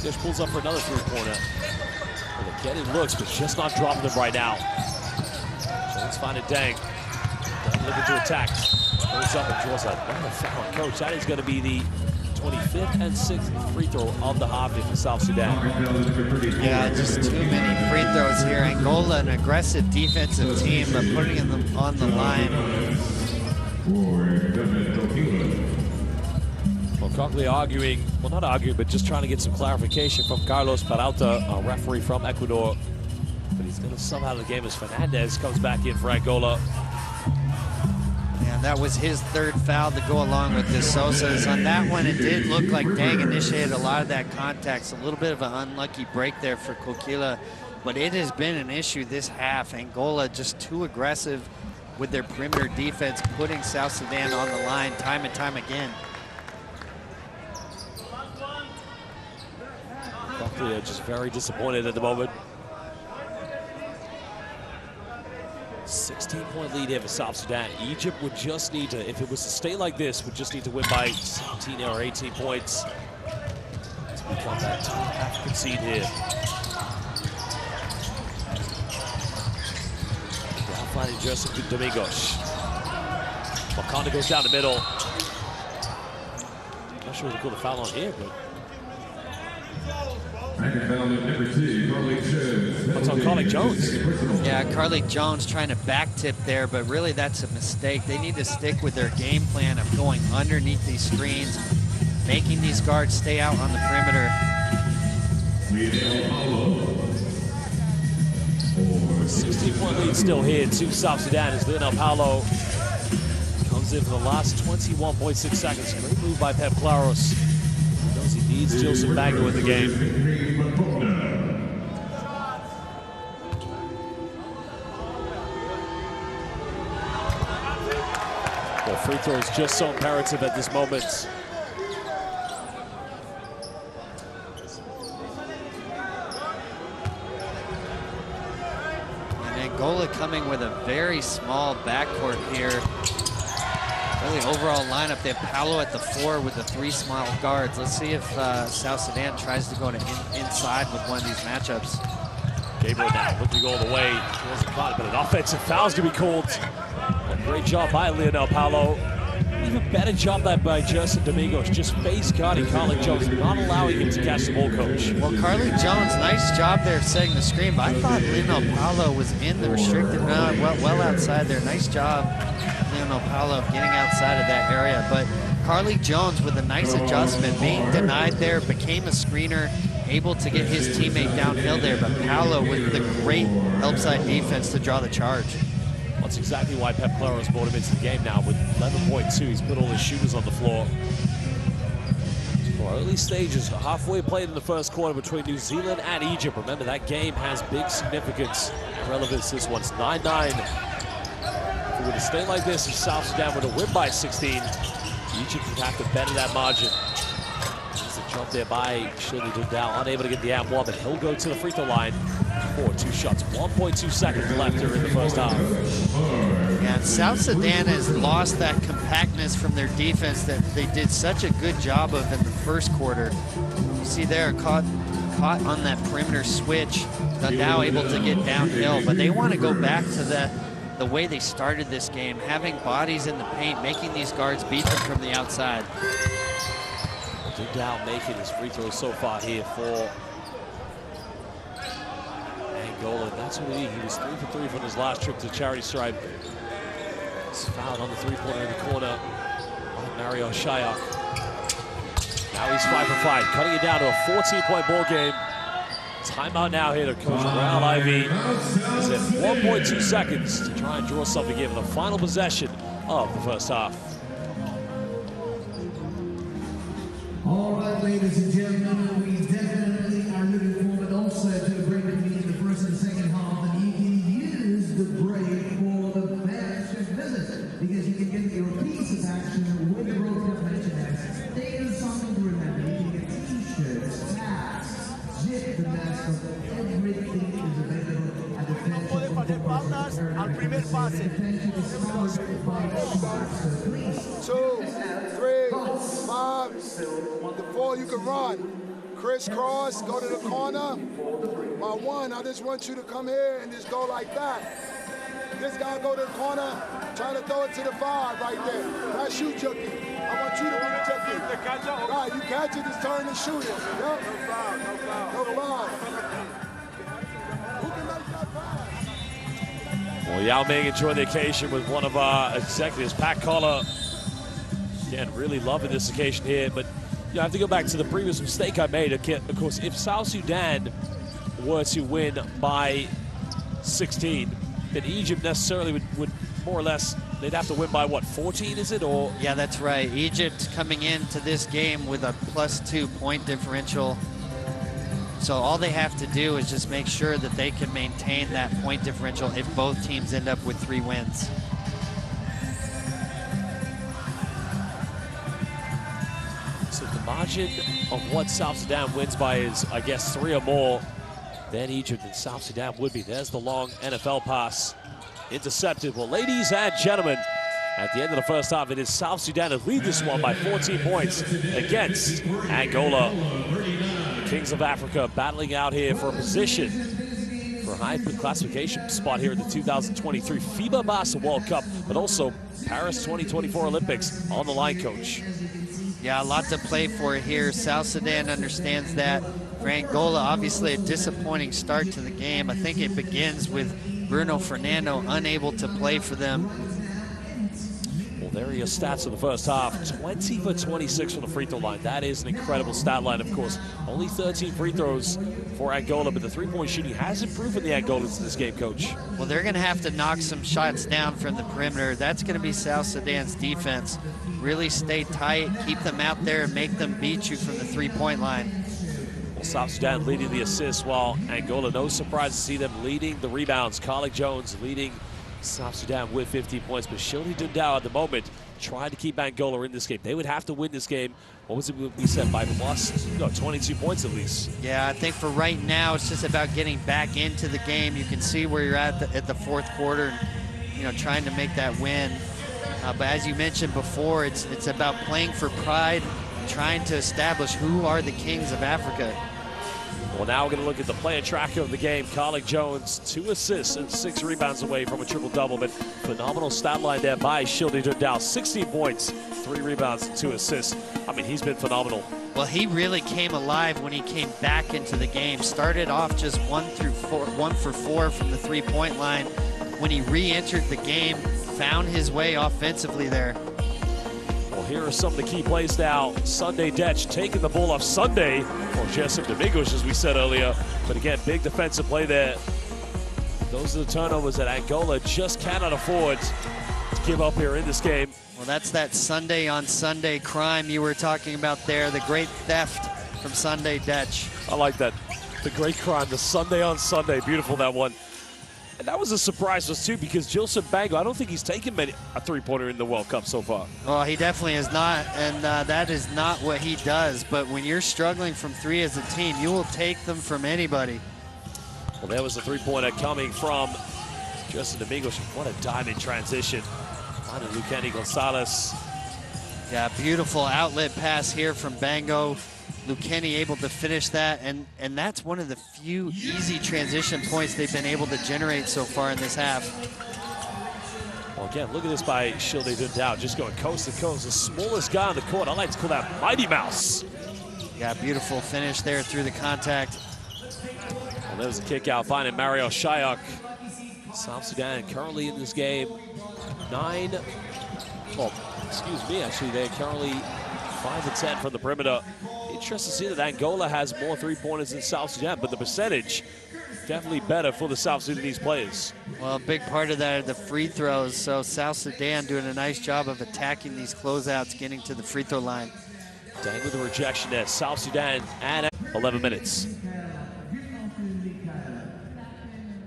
Dominguez pulls up for another three-pointer. Well, they're getting looks, but just not dropping them right now. Jones finding Dang. Dang looking to attack. Pulls up and draws another foul. Coach, that is going to be the 25th and 6th free throw of the half for South Sudan. Yeah, just too many free throws here. Angola, an aggressive defensive team, but putting them on the line. Well, Cogley arguing, well, not arguing, but just trying to get some clarification from Carlos Peralta, a referee from Ecuador. But he's going to sub out of the game as Fernandez comes back in for Angola. And that was his third foul to go along with De Sosa's. On that one, it did look like Dang initiated a lot of that contact. So a little bit of an unlucky break there for Coquila. But it has been an issue this half. Angola just too aggressive with their perimeter defense, putting South Sudan on the line time and time again. Cogley are just very disappointed at the moment. 16-point lead here for South Sudan. Egypt would just need to, if it was to stay like this, would just need to win by 17 or 18 points to become that top half concede here. Now finding Joseph Domingos. Wakanda goes down the middle. Not sure what to call the foul on here, but what's on Carly Jones? Yeah, Carly Jones trying to back tip there, but really that's a mistake. They need to stick with their game plan of going underneath these screens, making these guards stay out on the perimeter. 16-point lead still here to South Sudan as Lionel Paulo comes in for the last 21.6 seconds. Great move by Pep Claros. He knows he needs Joseph Magno in the game. Well, free throws just so imperative at this moment. Angola coming with a very small backcourt here. Really overall lineup, they have Paulo at the 4 with the 3 small guards. Let's see if South Sudan tries to go to inside with one of these matchups. Gabriel now looking to go all the way. He wasn't caught, but an offensive foul's gonna be called. A great job by Lionel Paulo. Even better job by Justin Domingos, just face guarding Carly Jones, not allowing him to catch the ball, Coach. Well, Carly Jones, nice job there of setting the screen, but I thought Lionel Paulo was in the restricted, well outside there. Nice job, Lionel Paulo, getting outside of that area. But Carly Jones with a nice adjustment, being denied there, became a screener, able to get his teammate downhill there, but Paulo with the great help side defense to draw the charge. That's exactly why Pep Claros brought him into the game now with 11.2. He's put all his shooters on the floor. For early stages, halfway played in the first quarter between New Zealand and Egypt. Remember, that game has big significance, relevance. This one's 9-9. If it were to stay like this, if South Sudan were to win by 16, Egypt would have to better that margin. There's a jump there by Shirley Dundal, unable to get the and one, but he'll go to the free throw line. 2 shots, 1.2 seconds left here in the first half. Yeah, and South Sudan has lost that compactness from their defense that they did such a good job of in the first quarter. You see there, caught on that perimeter switch, they're now able to get downhill, but they want to go back to the way they started this game, having bodies in the paint, making these guards beat them from the outside. Dundal making his free throws so far here for Angola, and that's what he was 3 for 3 from his last trip to charity stripe. He's fouled on the three-pointer in the corner by Mario Shayak. Now he's 5 for 5, cutting it down to a 14-point ball game. Timeout now here to Coach Brown Ivy. He's at 1.2 seconds to try and draw something here for the final possession of the first half. All right, ladies and gentlemen, we definitely are looking forward also to a break between the first and second half, and you can use the break for the best visit because you can get your piece of action with the World Cup merchandise. There's something to remember. You can get t-shirts, tags, zip the mask, everything is available at the No puede faltar faltas al primer pase. 2, 3, 5, the 4 you can run. crisscross, go to the corner. By one, I just want you to come here and just go like that. This guy go to the corner, try to throw it to the 5 right there. That's you, Jookie. I want you to be the Jookie. Right, you catch it, just turn and shoot it. Yep. No foul. Who can make that pass? Well, Yao Ming enjoyed the occasion with one of our executives, Pat Collar. Again, really loving this occasion here, but you have to go back to the previous mistake I made. Of course, if South Sudan were to win by 16, then Egypt necessarily would more or less, they'd have to win by what, 14 is it? Or yeah, that's right. Egypt coming into this game with a +2 point differential. So all they have to do is just make sure that they can maintain that point differential if both teams end up with 3 wins. So the margin of what South Sudan wins by is, I guess, 3 or more. Then Egypt and South Sudan would be. There's the long NFL pass. Intercepted. Well, ladies and gentlemen, at the end of the first half, it is South Sudan that lead this one by 14 points against Angola. The Kings of Africa battling out here for a position for a high classification spot here in the 2023 FIBA Basketball World Cup, but also Paris 2024 Olympics on the line, Coach. Yeah, a lot to play for here. South Sudan understands that. For Angola, obviously a disappointing start to the game. I think it begins with Bruno Fernando unable to play for them. Well, there are your stats of the first half. 20 for 26 from the free throw line. That is an incredible stat line, of course. Only 13 free throws for Angola, but the three-point shooting has improved for the Angolans in this game, Coach. Well, they're going to have to knock some shots down from the perimeter. That's going to be South Sudan's defense. Really stay tight, keep them out there, and make them beat you from the three-point line. Well, South Sudan leading the assists, while Angola, no surprise to see them leading the rebounds. Carlick Jones leading South Sudan with 15 points, but Shildy Dundao at the moment trying to keep Angola in this game. They would have to win this game. What was it we said, by plus 22 points at least? Yeah, I think for right now, it's just about getting back into the game. You can see where you're at the fourth quarter, and, trying to make that win. But as you mentioned before, it's about playing for pride, trying to establish who are the Kings of Africa. Well, now we're going to look at the player tracker of the game. Carlick Jones, 2 assists and 6 rebounds away from a triple-double, but phenomenal stat line there by Shildy Dundao. 16 points, 3 rebounds, and 2 assists. I mean, he's been phenomenal. Well, he really came alive when he came back into the game. Started off just 1 for 4 from the three-point line. When he re-entered the game, found his way offensively there. Well, here are some of the key plays now. Sunday Detch taking the ball off Sunday, or Jessup Domingos, as we said earlier. But again, big defensive play there. Those are the turnovers that Angola just cannot afford to give up here in this game. Well, that's that Sunday on Sunday crime you were talking about there, the great theft from Sunday Detch. I like that. The great crime, the Sunday on Sunday. Beautiful, that one. And that was a surprise to us, too, because Joseph Bango, I don't think he's taken a three-pointer in the World Cup so far. Well, he definitely is not, and that is not what he does. But when you're struggling from 3 as a team, you will take them from anybody. Well, there was a three-pointer coming from Justin Domingos. What a diamond transition. Finding Lucani Gonzalez. Yeah, beautiful outlet pass here from Bango. Lucani able to finish that, and that's one of the few easy transition points they've been able to generate so far in this half. Well, again, look at this by Shildy Dundao, just going coast to coast. The smallest guy on the court. I like to call that Mighty Mouse. Yeah, beautiful finish there through the contact. Well, there's a kick out, finding Mario Shayok. South Sudan currently in this game, 9. Well, excuse me, actually, they're currently 5 of 10 from the perimeter. Interesting to see that Angola has more three-pointers than South Sudan, but the percentage definitely better for the South Sudanese players. Well, a big part of that are the free throws, so South Sudan doing a nice job of attacking these closeouts, getting to the free throw line. Dang with the rejection there. South Sudan at 11 minutes.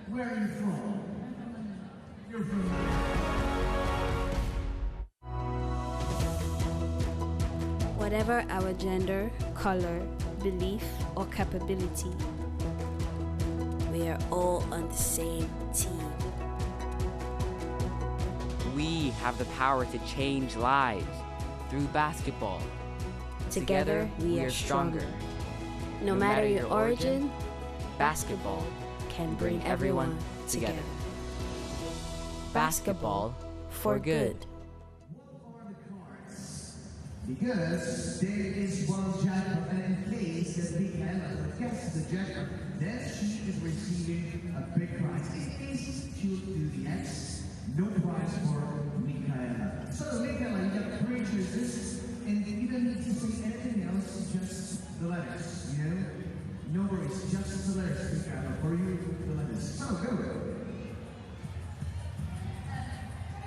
Where are you from? You're from... Whatever our gender, color, belief, or capability, we are all on the same team. We have the power to change lives through basketball. Together, we are stronger. No matter your origin, basketball can bring everyone together. Basketball for good. Because there is one jackpot that in case that Michaela gets the jackpot, then she is receiving a big prize. In case she will do the X, no prize for Michaela. So Michaela, you got 3 choices, and you don't need to say anything else, just the letters, you know? No worries, just the letters, Michaela. For you, the letters. So go.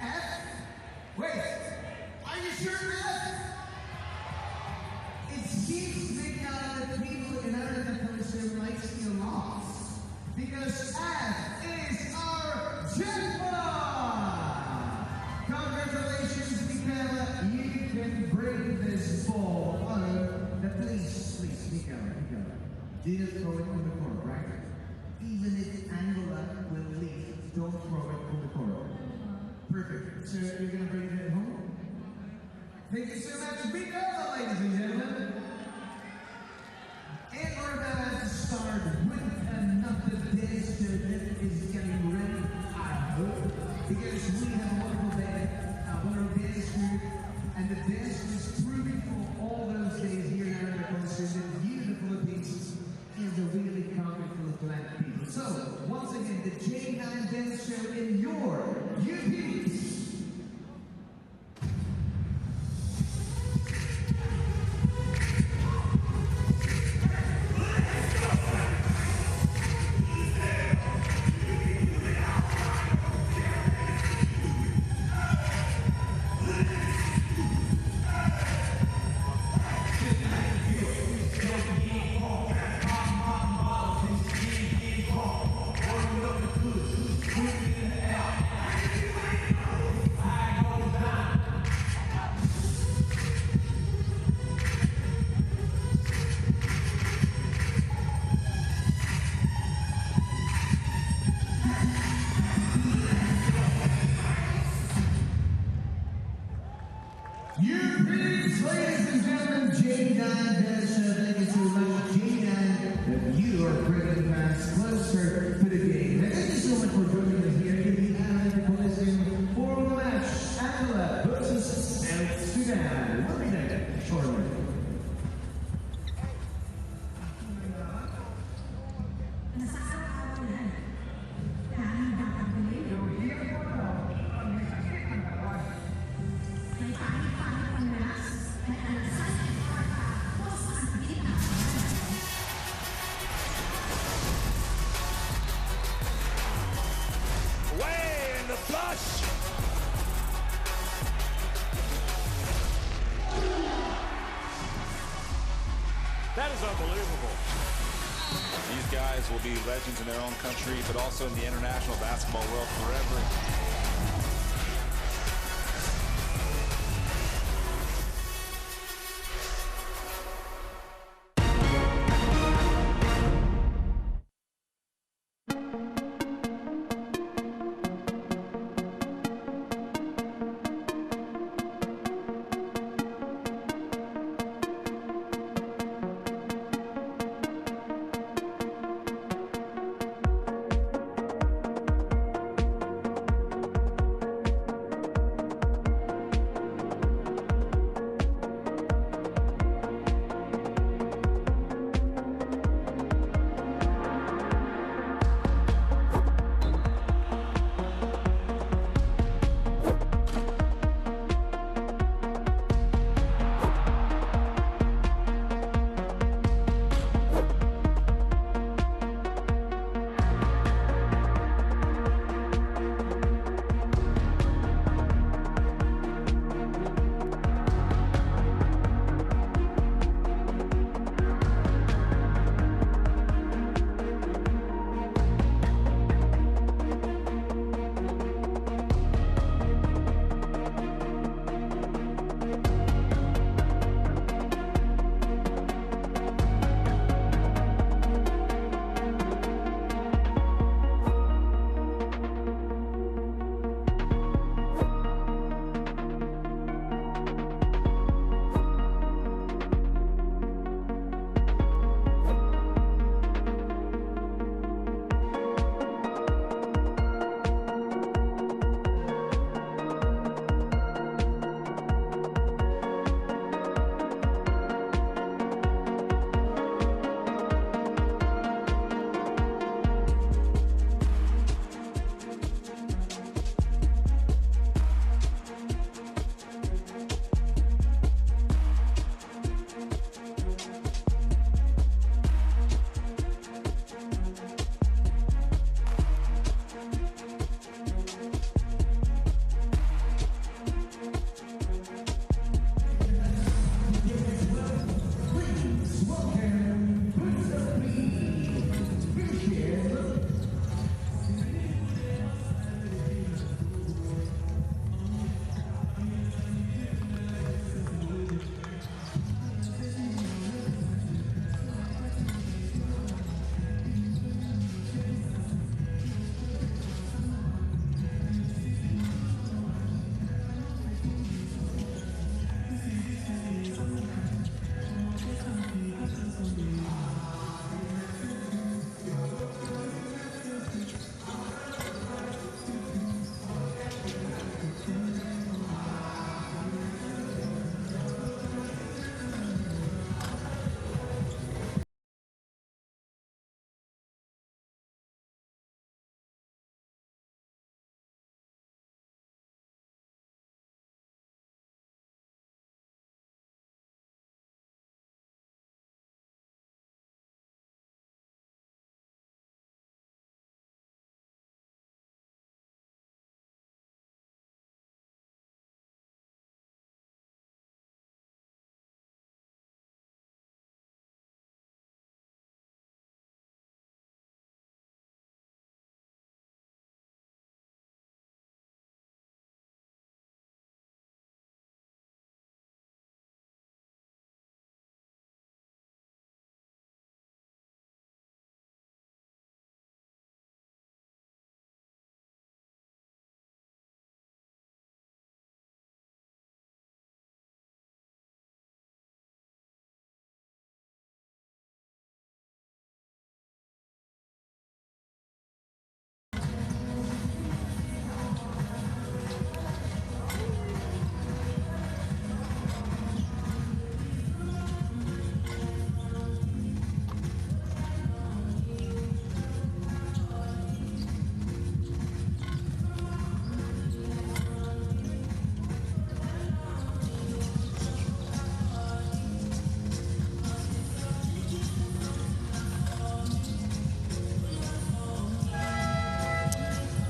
F? Wait, are you sure F? It seems that people in America like to lost because F is our jackpot! Congratulations, Michaela. You can bring this ball home. Please, Michaela. Do not throw it on the court, right? Even if Angola will leave, don't throw it on the court. Perfect. So you're going to bring it home? Thank you so much, Michaela, ladies and gentlemen. And we're about to start with another dance show that is getting ready, I hope, because we have a wonderful dance group, and the dance is proving for all those days here in America, that you in the Philippines is a really country full of black people. So, once again, the J9 Dance Show in your UPs. Sudan. What do you think? Shortly. Way in the flush. That is unbelievable. These guys will be legends in their own country, but also in the international basketball world forever.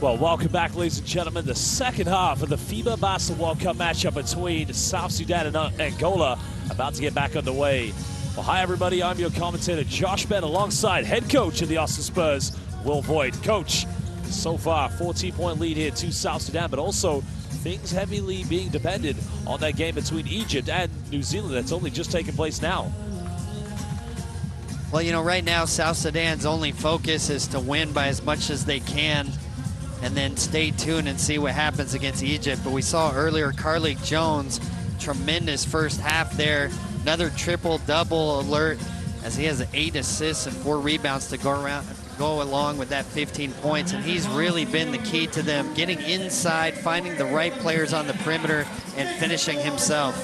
Well, welcome back, ladies and gentlemen. The second half of the FIBA Basketball World Cup matchup between South Sudan and Angola about to get back underway. Well, hi, everybody. I'm your commentator, Josh Bett, alongside head coach of the Austin Spurs, Will Voigt. Coach, so far, 14-point lead here to South Sudan, but also things heavily being dependent on that game between Egypt and New Zealand that's only just taken place now. Well, you know, right now, South Sudan's only focus is to win by as much as they can and then stay tuned and see what happens against Egypt. But we saw earlier Carlik Jones, tremendous first half there. Another triple-double alert as he has 8 assists and 4 rebounds to go along with that 15 points. And he's really been the key to them getting inside, finding the right players on the perimeter, and finishing himself.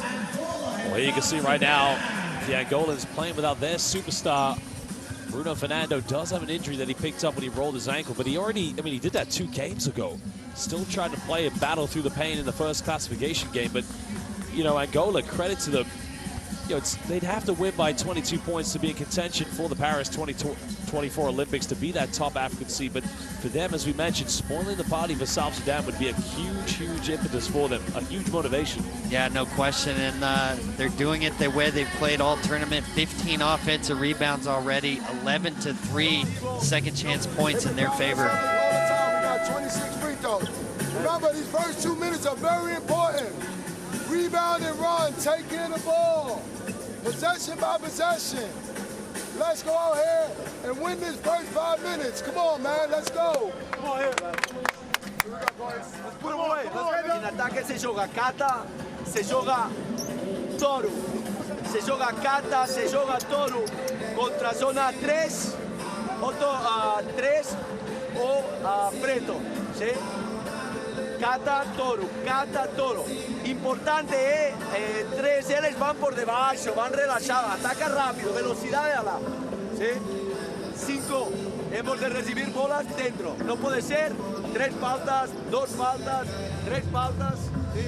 Well, you can see right now, the Angolans playing without their superstar. Bruno Fernando does have an injury that he picked up when he rolled his ankle, but he already, he did that 2 games ago. Still trying to play and battle through the pain in the first classification game, but, you know, Angola, credit to them. You know, they'd have to win by 22 points to be in contention for the Paris 2024 Olympics to be that top African seed. But for them, as we mentioned, spoiling the party for South Sudan would be a huge, huge impetus for them, a huge motivation. Yeah, no question. And they're doing it the way they've played all tournament. 15 offensive rebounds already, 11 to 3 second chance points in their favor. We got 26 free throws. Remember, these first 2 minutes are very important. Rebound and run, take in the ball. Possession by possession. Let's go out here and win this first 5 minutes. Come on, man, let's go. Come on here, man. Let's put them away. En ataque se joga Kata, se joga Toro. Se joga Kata, se joga Toro. Contra zona 3, 3 o Preto. ¿Sí? Cata, Toro. Importante, 3, eles van por debaixo, van relajados, ataca rápido, velocidad de ala. ¿Sí? 5, hemos de recibir bolas dentro. No puede ser 3 faltas, 2 faltas, 3 faltas. ¿Sí?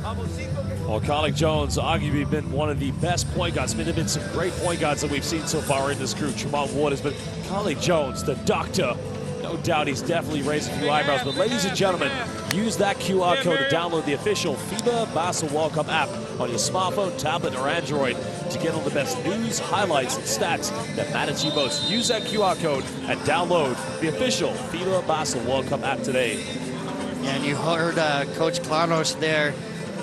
Vamos, 5. Well, Carlik Jones arguably been one of the best point guards. I mean, there have been some great point guards that we've seen so far in this group, Tremont Waters, but Carlik Jones, the doctor, no doubt he's definitely raised a few eyebrows. But ladies and gentlemen, use that QR code to download the official FIBA Basketball World Cup app on your smartphone, tablet, or Android to get all the best news, highlights, and stats that matter to you most. Use that QR code and download the official FIBA Basketball World Cup app today. Yeah, and you heard Coach Klaros there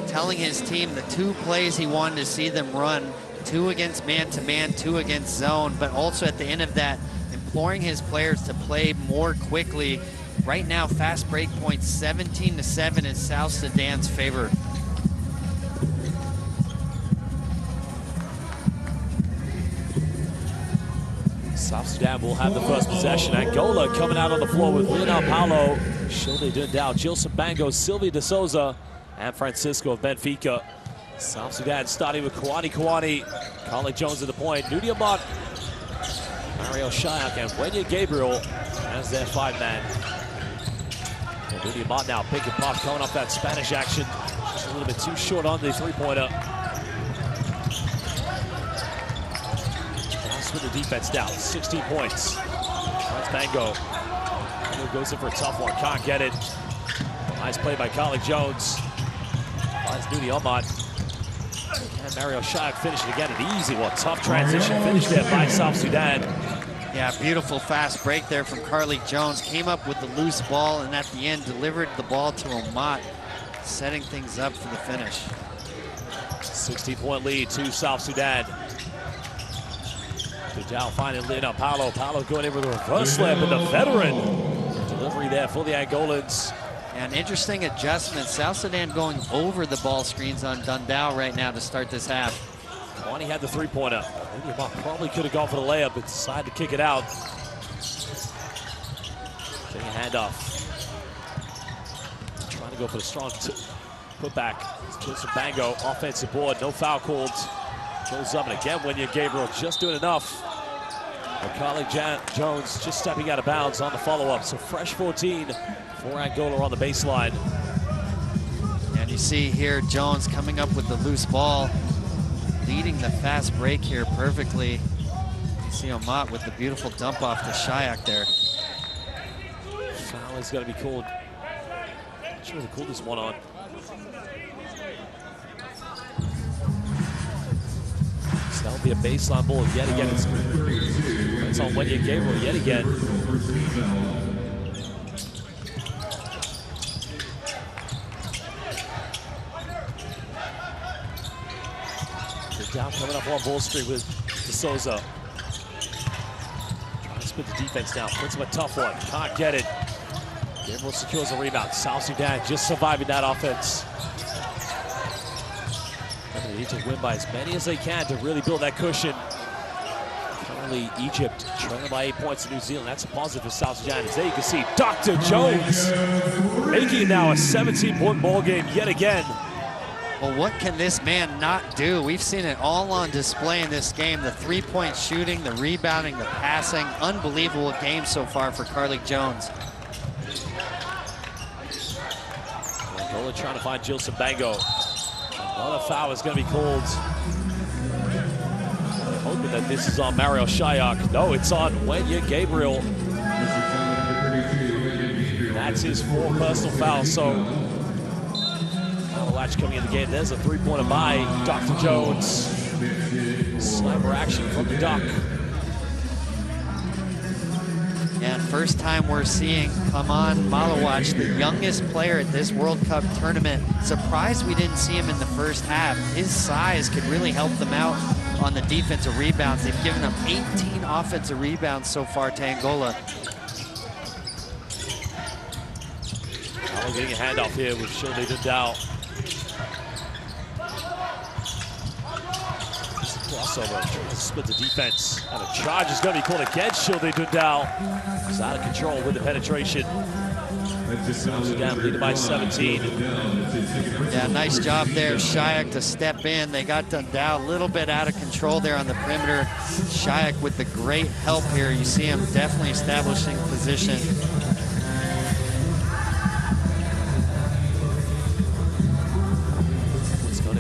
telling his team the 2 plays he wanted to see them run, 2 against man-to-man, 2 against zone, but also at the end of that, imploring his players to play more quickly. Right now, fast break points 17-7 in South Sudan's favor. South Sudan will have the first possession. Angola coming out on the floor with Leonel Paulo, Shilde Dundao, Gilson Bango, Sylvia De Souza, and Francisco of Benfica. South Sudan starting with Kawani, Carlik Jones at the point, Nudi Amat, Mario Shayak, and Wenya Gabriel as their 5-man. Nudi Amat now pick and pop coming off that Spanish action. Just a little bit too short on the 3-pointer. With the defense down, 16 points. That's Bango. Bango goes in for a tough one, can't get it. Nice play by Carlik Jones. Finds Nudi Amat. And Mario Shayak finishing again, an easy one. Tough transition finish there by South Sudan. Yeah, beautiful fast break there from Carlik Jones. Came up with the loose ball and at the end delivered the ball to Amat, setting things up for the finish. 16-point lead to South Sudan. Dundao finding Leonel Paulo. Paulo going in with a reverse slam, and the veteran delivery there for the Angolans. An interesting adjustment. South Sudan going over the ball screens on Dundao right now to start this half. Kwani had the 3-pointer. Probably could have gone for the layup, but decided to kick it out. Getting a handoff. Trying to go for the strong putback. Gilson Bango, offensive board, no foul called. Goes up, and again, Wenya Gabriel just doing enough. Carlik Jones just stepping out of bounds on the follow-up. So fresh 14 for Angola on the baseline. And you see here Jones coming up with the loose ball, leading the fast break here perfectly. You see Amat with the beautiful dump off to Shayak there. Foul is going to be called Not sure they called this one on. So that'll be a baseline ball yet again. It's on Wendy Gabriel yet again. Down coming up on ball street with De Souza. Trying to split the defense down. Puts him a tough one. Can't get it. Gabriel secures a rebound. South Sudan just surviving that offense. They need to win by as many as they can to really build that cushion. Currently, Egypt trailing by 8 points to New Zealand. That's a positive for South Sudan. As there you can see, Dr. Jones making it now a 17-point ball game yet again. Well, what can this man not do? We've seen it all on display in this game. The three-point shooting, the rebounding, the passing. Unbelievable game so far for Carlik Jones. Angola trying to find Jilson Bango. Another foul is going to be called. I'm hoping that this is on Mario Shayak. No, it's on Wenya Gabriel. That's his 4th personal foul, so Latch coming in the game. There's a three-pointer by Dr. Jones. Sniper action from the Duck. And first time we're seeing Kaman Malawach, the youngest player at this World Cup tournament. Surprised we didn't see him in the first half. His size could really help them out on the defensive rebounds. They've given up 18 offensive rebounds so far to Angola. Now we're getting a handoff here with Shilde Dundal. Crossover, trying to split the defense. And a charge is going to be called against Shilde Dundal. He's out of control with the penetration. Sudan leading by 17. Yeah, nice job there, Shayak, to step in. They got Dundal a little bit out of control there on the perimeter. Shayak with the great help here. You see him definitely establishing position.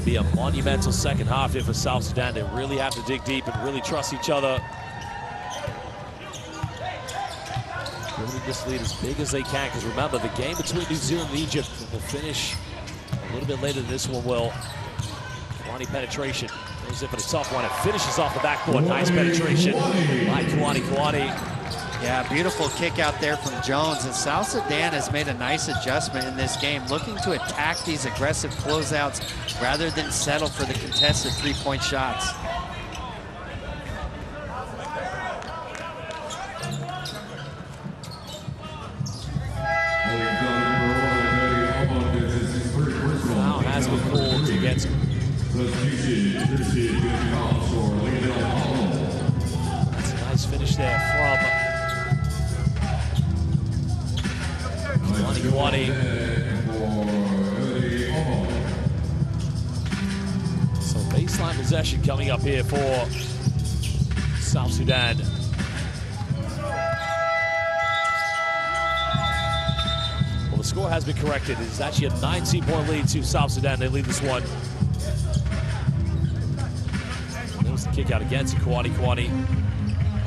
Be a monumental second half here for South Sudan. They really have to dig deep and really trust each other. Building this lead as big as they can, because remember, the game between New Zealand and Egypt will finish a little bit later than this one will. Kiwani penetration. Goes in for the tough one. It finishes off the backboard. Nice penetration by Kiwani. Yeah, beautiful kick out there from Jones. And South Sudan has made a nice adjustment in this game, looking to attack these aggressive closeouts rather than settle for the contested three-point shots. Foul has been called against That's a nice finish there from Kiwani. So baseline possession coming up here for South Sudan. Well, the score has been corrected. It's actually a 19-point lead to South Sudan. They lead this one. There's the kick out against Kiwani.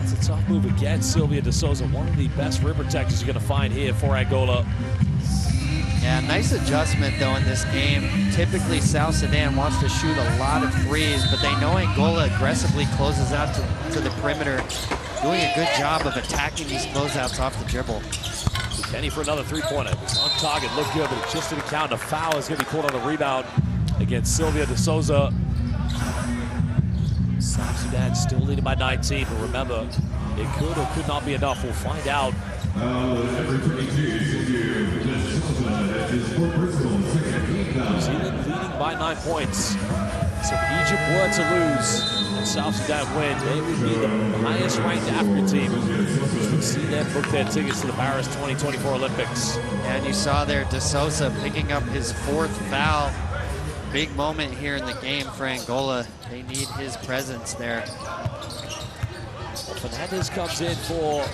It's a tough move against Sylvia De Souza, one of the best rim protectors you're going to find here for Angola. Yeah, nice adjustment though in this game. Typically South Sudan wants to shoot a lot of threes, but they know Angola aggressively closes out to the perimeter, doing a good job of attacking these closeouts off the dribble. Kenny for another three-pointer. On target, looked good, but it just didn't count. A foul is going to be called on the rebound against Sylvia De Souza. South Sudan still leading by 19, but remember, it could or could not be enough. We'll find out. New Zealand leading by 9 points. So if Egypt were to lose and South Sudan win, they would be the highest ranked African team. We've seen them book their tickets to the Paris 2024 Olympics. And you saw there De Souza picking up his 4th foul. Big moment here in the game for Angola. They need his presence there. Well, Fernandez comes in for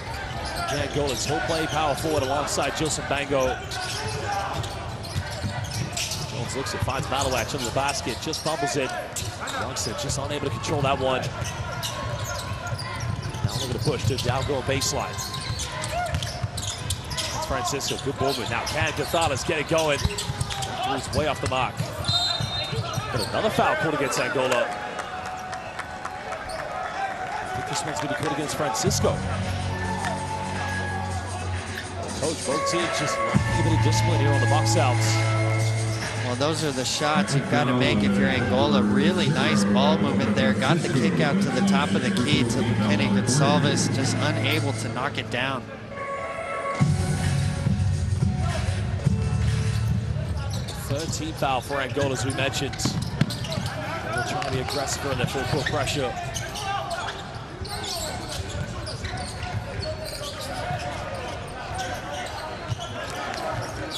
Angola's. He'll play power forward alongside Jilson Bango. Jones looks it, finds Malawach under the basket, just bubbles it. Youngster just unable to control that one. Now looking to push to Dow going baseline. It's Francisco, good ball move. Now can Gonzalez get it going? Three's way off the mark. But another foul called against Angola. I think this one's going to be called against Francisco. Coach, both teams just lacking a bit of discipline here on the box outs. Well, those are the shots you've got to make if you're Angola. Really nice ball movement there. Got the kick out to the top of the key to Kenny Gonsalves, just unable to knock it down. Third team foul for Angola, as we mentioned. They're trying to be aggressive on their full court pressure.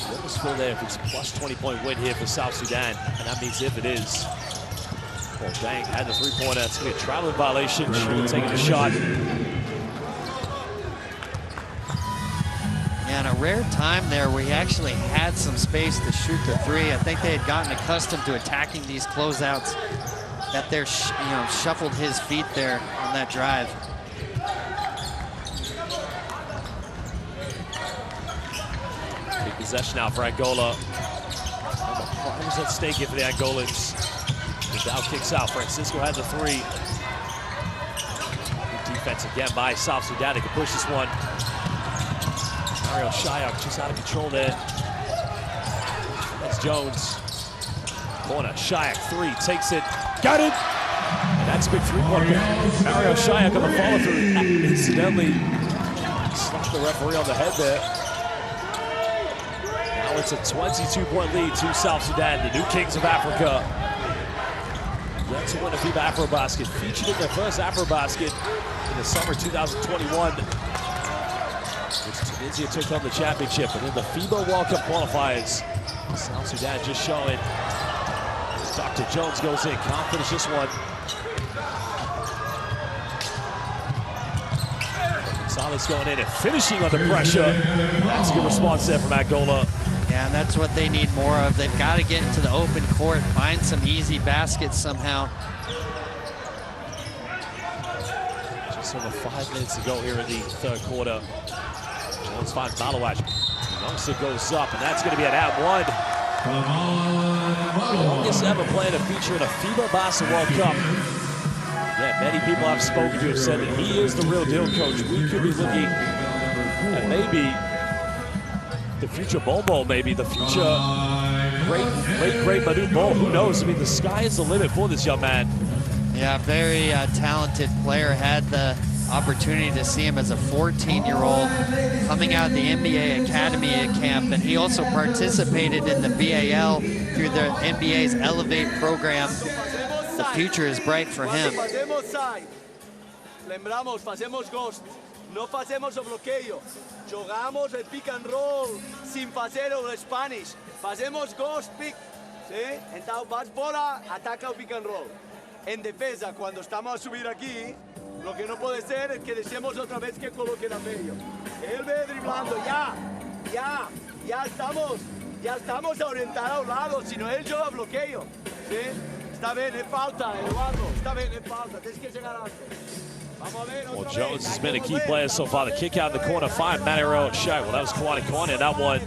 What was full there if it's a plus 20-point win here for South Sudan? And that means if it is. Well, Dang had the three-pointer. It's going to be a traveling violation. Should have taken a shot. Yeah, and a rare time there where he actually had some space to shoot the three. I think they had gotten accustomed to attacking these closeouts. That they're, shuffled his feet there on that drive. Big possession now for Angola. What was at stake here for the Angolans? Dow kicks out. Francisco had the three. Good defense again by South Sudan. They can push this one. Mario Shayak just out of control there. That's Jones. Corner. Shayak three. Takes it. Got it! And that's a big three-pointer. Mario Shayak on the follow-through. Incidentally, slapped the referee on the head there. Now it's a 22-point lead to South Sudan, the new kings of Africa. Yet to win a FIBA Afrobasket. Featured in their first Afrobasket in the summer 2021. Which Tunisia took home the championship. But in the FIBA World Cup qualifiers, South Sudan just showing. Dr. Jones goes in, can't finish this one. Gonzalez going in and finishing under pressure. That's a good response there from Angola. Yeah, and that's what they need more of. They've got to get into the open court, find some easy baskets somehow. Just over 5 minutes to go here in the third quarter. Jones finds Malawach. Youngster goes up, and that's going to be an at-one. Longest ever playing a feature in a FIBA Basketball World Cup. Yeah, many people I've spoken to have said that he is the real deal, coach. We could be looking at maybe the future Bobo, maybe the future great Manu Bol. Who knows? I mean, the sky is the limit for this young man. Yeah, very talented player. Had the opportunity to see him as a 14-year-old coming out of the NBA Academy camp, and he also participated in the BAL through the NBA's Elevate program. The future is bright for him. Lembramos, fazemos ghost, no fazemos o bloqueio. Jogamos el pick and roll sin fazer o Spanish. Fazemos ghost pick, ¿sí? Então, vas bola, ataca o pick and roll. En defensa, cuando estamos a subir aquí, lo que no puede ser es que deseemos otra vez que coloquen a medio. Él ve driblando, ya estamos a orientar a un lado, si no él joga bloqueo, ¿sí? Está bien, es falta, Eduardo, está bien, es falta, tienes que llegar antes. Well, Jones has been a key player so far. The kick out in the corner, 5, Mario Shayak. Well, that was Kwani Kwani, that one.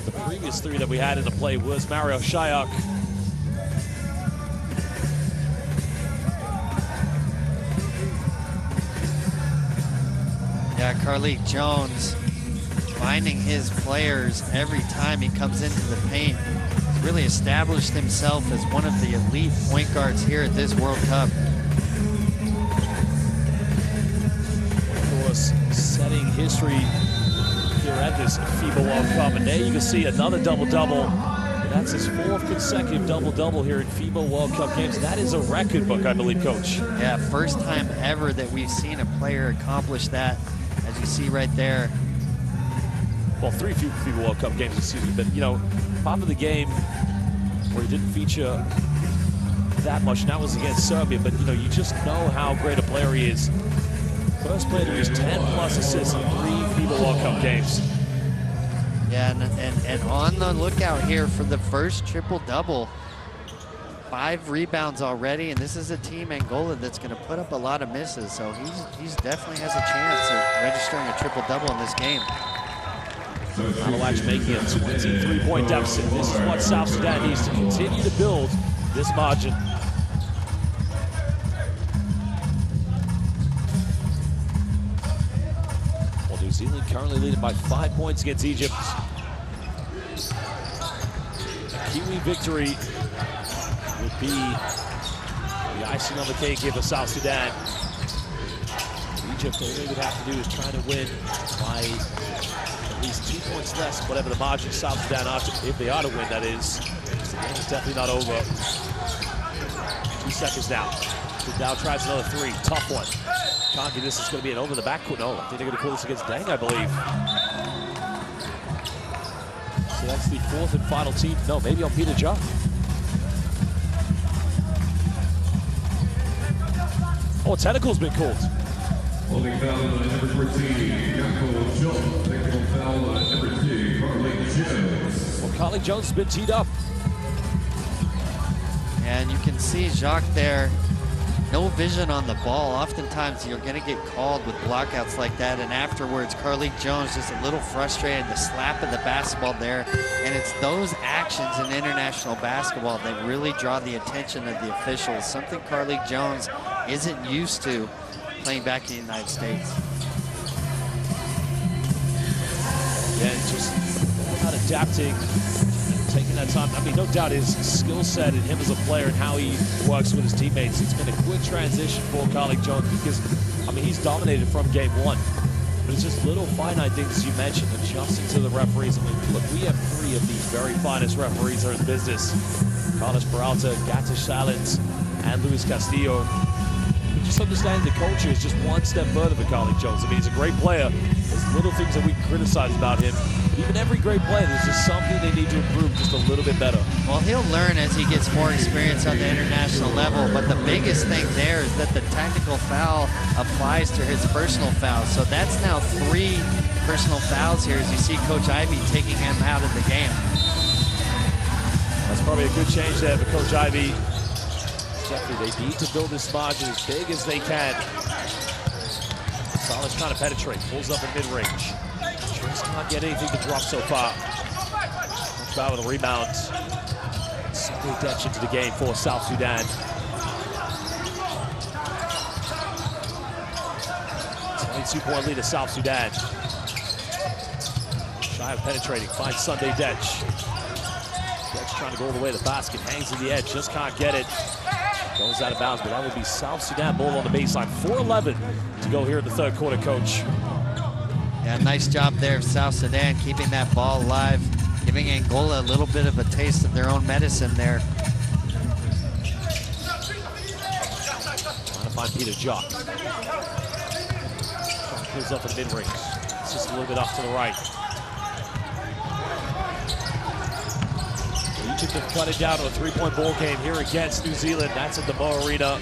The previous 3 that we had in the play was Mario Shayak. Yeah, Carlik Jones finding his players every time he comes into the paint. He's really established himself as one of the elite point guards here at this World Cup. Of course, setting history here at this FIBA World Cup. And there you can see another double-double. That's his 4th consecutive double-double here in FIBA World Cup games. That is a record book, I believe, Coach. Yeah, first time ever that we've seen a player accomplish that, as you see right there. Well, 3 FIBA World Cup games this season, but, you know, top of the game where he didn't feature that much, and that was against Serbia, but, you know, you just know how great a player he is. First player to reach 10-plus assists in 3 FIBA World Cup games. Yeah, and on the lookout here for the first triple-double. 5 rebounds already, and this is a team, Angola, that's going to put up a lot of misses, so he's definitely has a chance of registering a triple-double in this game. Malawak's making a 23-point deficit. This is what South Sudan needs to continue to build this margin. Well, New Zealand currently leading by 5 points against Egypt. A Kiwi victory would be the icing on the cake here for South Sudan. Egypt, all they would have to do is try to win by at least 2 points less, whatever the margin South Sudan are to, if they are to win, that is. The game is definitely not over. 2 seconds now. Dow tries another three, tough one. Kanki, this is going to be an over the backcourt. No, I think they're going to call this against Deng, I believe. So that's the 4th and final team. No, maybe on Peter Juff. Oh, tentacle's been called. Holding foul on number 14, Yako Jones. Technical foul on number 2, Carly Jones. Well, Carly Jones has been teed up. And you can see Jacques there, no vision on the ball. Oftentimes you're going to get called with blockouts like that, and afterwards Carly Jones just a little frustrated, the slap of the basketball there. And it's those actions in international basketball that really draw the attention of the officials, something Carly Jones isn't used to playing back in the United States. Yeah, just not adapting, taking that time. I mean, no doubt his skill set and him as a player and how he works with his teammates. It's been a quick transition for Carly Jones because, I mean, he's dominated from game one. But it's just little finite things, as you mentioned, adjusting to the referees. I mean, look, we have 3 of the very finest referees in the business. Carlos Peralta, Gato Salins, and Luis Castillo. Just understanding the culture is just one step further for Carly Jones. I mean, he's a great player. There's little things that we can criticize about him. But even every great player, there's just something they need to improve just a little bit better. Well, he'll learn as he gets more experience on the international level, but the biggest thing there is that the technical foul applies to his personal foul. So that's now 3 personal fouls here as you see Coach Ivey taking him out of the game. That's probably a good change there for Coach Ivey. Definitely, they need to build this margin as big as they can. Salas trying to penetrate, pulls up in mid-range. Just can't get anything to drop so far. Foul with a rebound. Sunday Detch into the game for South Sudan. 22-point lead to South Sudan. Shy of penetrating, finds Sunday Detch. Detch trying to go all the way to the basket, hangs in the edge, just can't get it. Goes out of bounds, but that will be South Sudan ball on the baseline. 4:11 to go here in the 3rd quarter, Coach. Yeah, nice job there of South Sudan, keeping that ball alive, giving Angola a little bit of a taste of their own medicine there. Trying to find Peter Jock. Pulls up in mid-range. It's just a little bit off to the right. Egypt have cut it down to a 3-point ball game here against New Zealand. That's at the Mo Arena.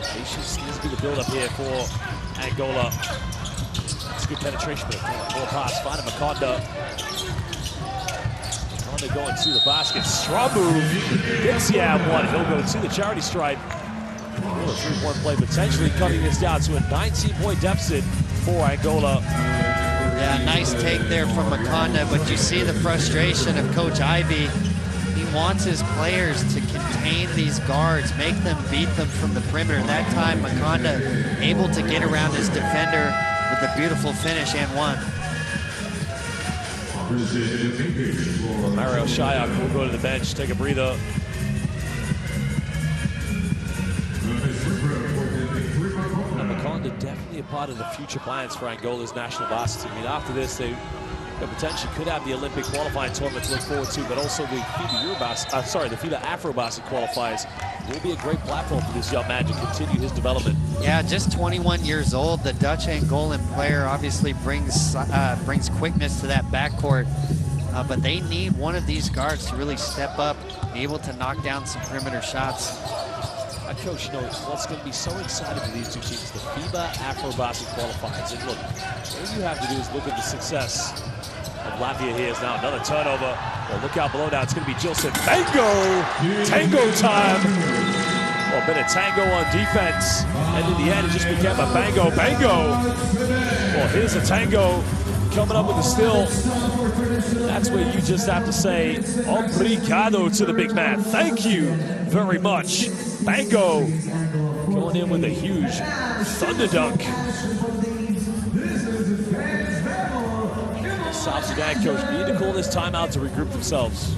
Patience needs to be the build-up here for Angola. It's a good penetration, but a poor pass. Find Makonda. Makonda going to the basket. Strong move. Gets one. He'll go to the charity stripe. A 3-point play, potentially cutting this down to a 19-point deficit for Angola. Yeah, nice take there from Makonda, but you see the frustration of Coach Ivey. He wants his players to contain these guards, make them beat them from the perimeter. That time, Makonda able to get around his defender with a beautiful finish and one. Mario Shayak will go to the bench, take a breather. Makonda definitely a part of the future plans for Angola's national basketball team. I mean, after this, they potentially could have the Olympic qualifying tournament to look forward to, but also the FIBA the FIBA Afrobasket qualifiers will be a great platform for this young man to continue his development. Yeah, just 21 years old. The Dutch Angolan player obviously brings quickness to that backcourt, but they need one of these guards to really step up, be able to knock down some perimeter shots. Coach, you know, what's going to be so exciting for these two teams, the FIBA Afrobasket qualifiers. And look, all you have to do is look at the success of Latvia here. Is now another turnover. Well, look out below now. It's going to be Gilson. Tango time. little bit of tango on defense, and in the end, it just became a bango. Well, here's a tango coming up with the steal. That's where you just have to say, obrigado to the big man. Thank you very much. Bango going in with a huge thunder dunk. South Sudan coach need to call this timeout to regroup themselves.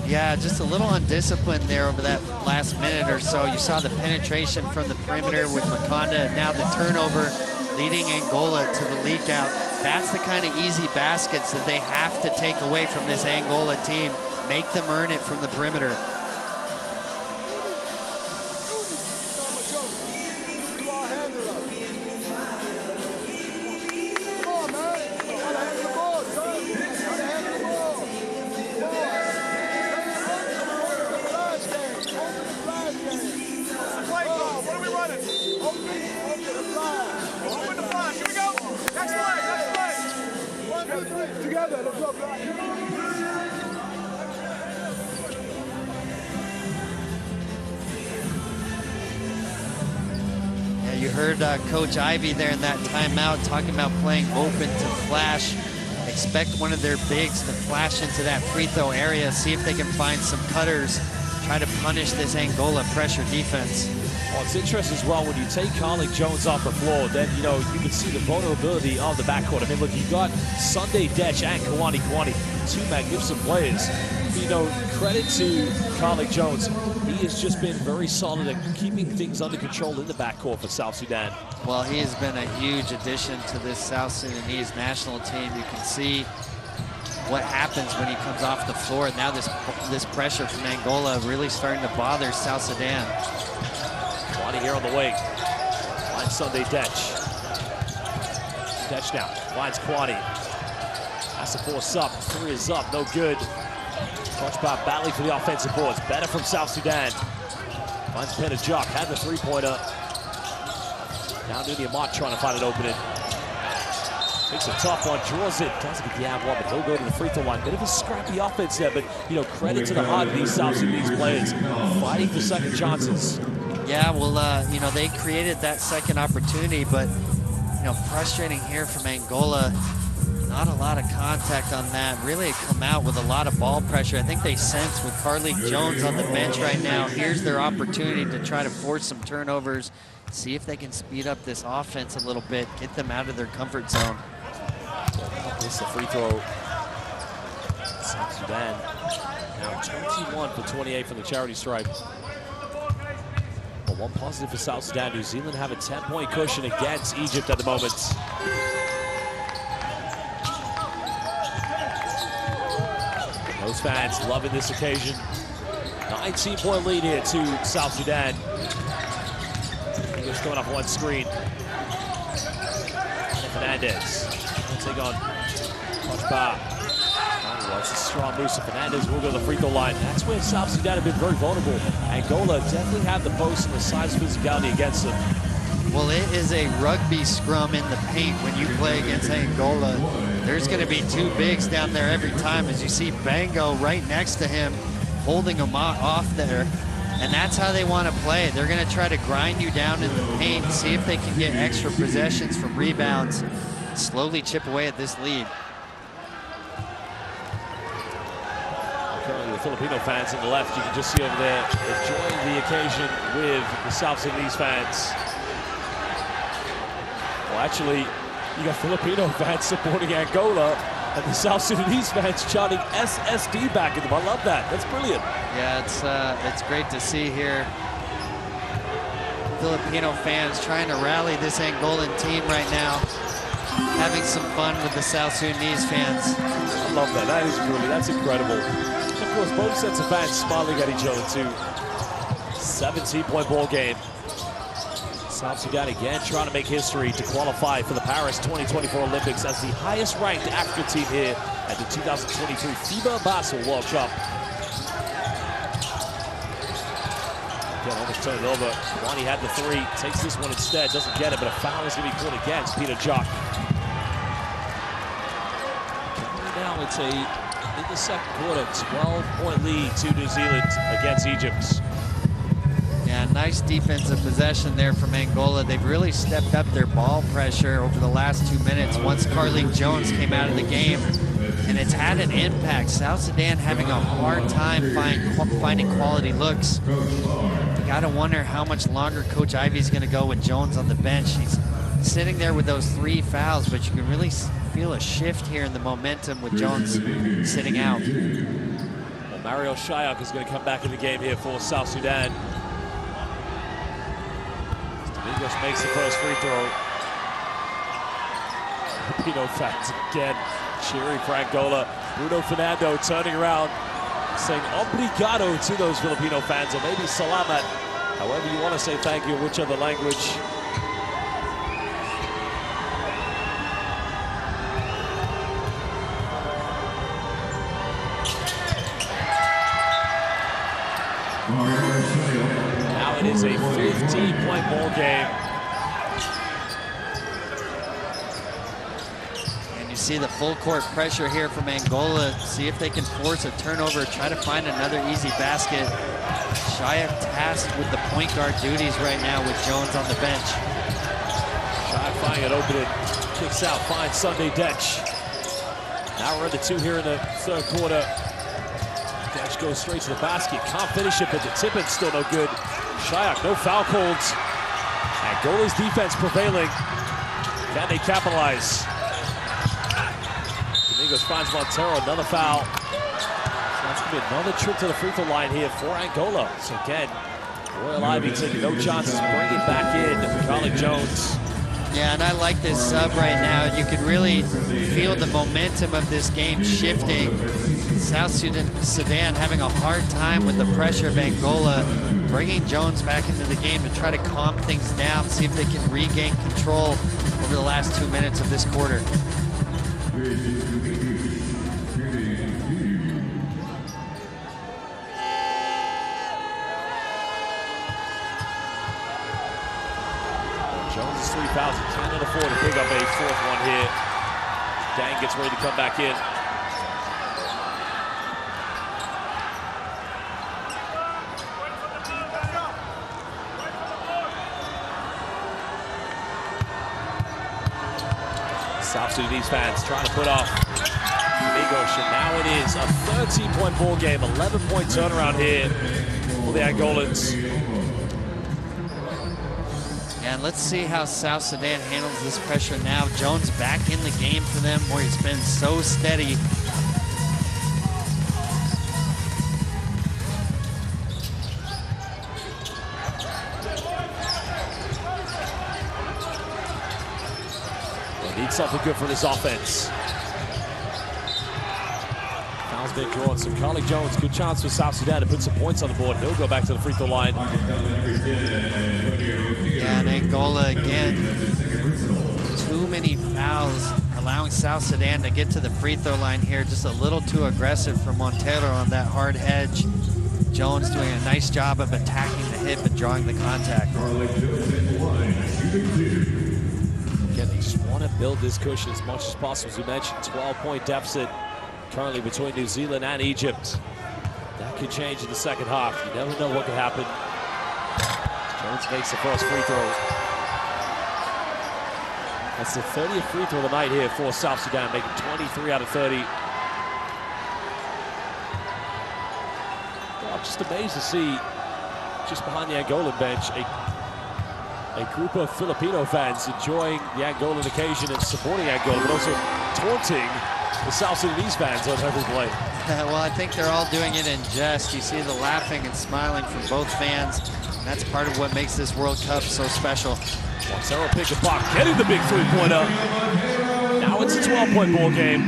Yeah, just a little undisciplined there over that last minute or so. You saw the penetration from the perimeter with Makonda, and now the turnover leading Angola to the leak out. That's the kind of easy baskets that they have to take away from this Angola team. Make them earn it from the perimeter. Together, let's go, guys. Yeah, you heard Coach Ivy there in that timeout talking about playing open to flash. Expect one of their bigs to flash into that free throw area, see if they can find some cutters, try to punish this Angola pressure defense. Well, it's interesting as well, when you take Carlik Jones off the floor, then, you know, you can see the vulnerability of the backcourt. I mean, look, you got Sunday Dech and Kwani, two magnificent players. You know, credit to Carlik Jones. He has just been very solid at keeping things under control in the backcourt for South Sudan. Well, he has been a huge addition to this South Sudanese national team. You can see what happens when he comes off the floor. Now this pressure from Angola really starting to bother South Sudan. Kwani here on the wing. Finds Sunday Dech. Dech now finds Kwani. Has to force up. Three is up. No good. Touch by Batley for the offensive boards. Better from South Sudan. Finds Penajok. Had the three-pointer. Now Nuni Amat trying to find an opening. Takes a tough one. Draws it. Doesn't get the ab one, but he'll go to the free throw line. Bit of a scrappy offense there, but, you know, credit to the heart of these South Sudanese players. Fighting for second chances. Yeah, well, you know, they created that second opportunity, but, you know, frustrating here from Angola. Not a lot of contact on that. Really come out with a lot of ball pressure. I think they sense with Carlik Jones on the bench right now, here's their opportunity to try to force some turnovers, see if they can speed up this offense a little bit, get them out of their comfort zone. This is a free throw. South Sudan now 21 for 28 from the charity stripe. But one positive for South Sudan, New Zealand have a 10-point cushion against Egypt at the moment. Those fans loving this occasion. 19-point lead here to South Sudan. English coming off one screen. And Fernandez will take on Coach Bar. Oh, it's a strong move, so Fernandez will go to the free throw line. That's where South Sudan have been very vulnerable. Angola definitely have the post and the size physicality against them. Well, it is a rugby scrum in the paint when you play against Angola. There's going to be two bigs down there every time, as you see Bango right next to him, holding him off there. And that's how they want to play. They're going to try to grind you down in the paint, see if they can get extra possessions from rebounds, slowly chip away at this lead. Currently the Filipino fans on the left, you can just see over there, enjoying the occasion with the South Sudanese fans. Well, actually, you got Filipino fans supporting Angola and the South Sudanese fans chanting SSD back at them. I love that. That's brilliant. Yeah, it's great to see here. Filipino fans trying to rally this Angolan team right now, having some fun with the South Sudanese fans. I love that. That is brilliant. That's incredible. Of course, both sets of fans smiling at each other too. 17-point ball game. South Sudan again trying to make history to qualify for the Paris 2024 Olympics as the highest ranked African team here at the 2023 FIBA Basketball World Cup. Again, almost turned it over. Kwani had the three, takes this one instead, doesn't get it, but a foul is going to be called against Penajok. Now it's in the second quarter, 12-point lead to New Zealand against Egypt. Yeah, Yeah, nice defensive possession there from Angola. They've really stepped up their ball pressure over the last 2 minutes once Carlik Jones came out of the game, and it's had an impact. South Sudan having a hard time finding quality looks. You gotta wonder how much longer Coach Ivey's gonna go with Jones on the bench. He's sitting there with those 3 fouls, but you can really feel a shift here in the momentum with Jones sitting out. Well, Mario Shayak is going to come back in the game here for South Sudan. Domingos makes the first free throw. Filipino fans again cheering for Angola. Bruno Fernando turning around, saying obrigado to those Filipino fans, or maybe salamat, however you want to say thank you in which other language. Now it is a 15-point ball game. And you see the full court pressure here from Angola. See if they can force a turnover, try to find another easy basket. Shayak tasked with the point guard duties right now with Jones on the bench. Shayak finding it open, kicks out, finds Sunday Detch. Now we're at the 2 here in the third quarter. Detch goes straight to the basket, can't finish it, but the tip-in's still no good. Shayak, no foul calls. Angola's defense prevailing. Can they capitalize? Domingos finds Montero, another foul. So that's gonna be another trip to the free throw line here for Angola. So again, Royal Ivey taking no chances, bring it back in. Carlik Jones. Yeah, and I like this sub right now. You can really feel the momentum of this game shifting. South Sudan having a hard time with the pressure of Angola, bringing Jones back into the game to try to calm things down, see if they can regain control over the last 2 minutes of this quarter. Jones' 3 fouls, he cannot afford to pick up a 4th one here. Dang gets ready to come back in. South Sudanese fans trying to put off Domingos, and now it is a 13-point ball game, 11-point turnaround here for the Angolans. And let's see how South Sudan handles this pressure now. Jones back in the game for them, where he's been so steady. They need something good for this offense. Fouls being drawn, so Carlik Jones, good chance for South Sudan to put some points on the board. He'll go back to the free throw line. Yeah, and Angola again, too many fouls, allowing South Sudan to get to the free throw line here. Just a little too aggressive for Montero on that hard edge. Jones doing a nice job of attacking the hip and drawing the contact. Again, they just want to build this cushion as much as possible. As we mentioned, 12-point deficit currently between New Zealand and Egypt. That could change in the second half. You never know what could happen. Jones makes the first free throw. That's the 30th free throw of the night here for South Sudan, making 23 out of 30. Well, I'm just amazed to see, just behind the Angolan bench, a group of Filipino fans enjoying the Angolan occasion and supporting Angola, but also taunting the South Sudanese fans on every play. Well, I think they're all doing it in jest. You see the laughing and smiling from both fans. And that's part of what makes this World Cup so special. Montero pick a block, getting the big three-pointer. Now it's a 12-point ball game.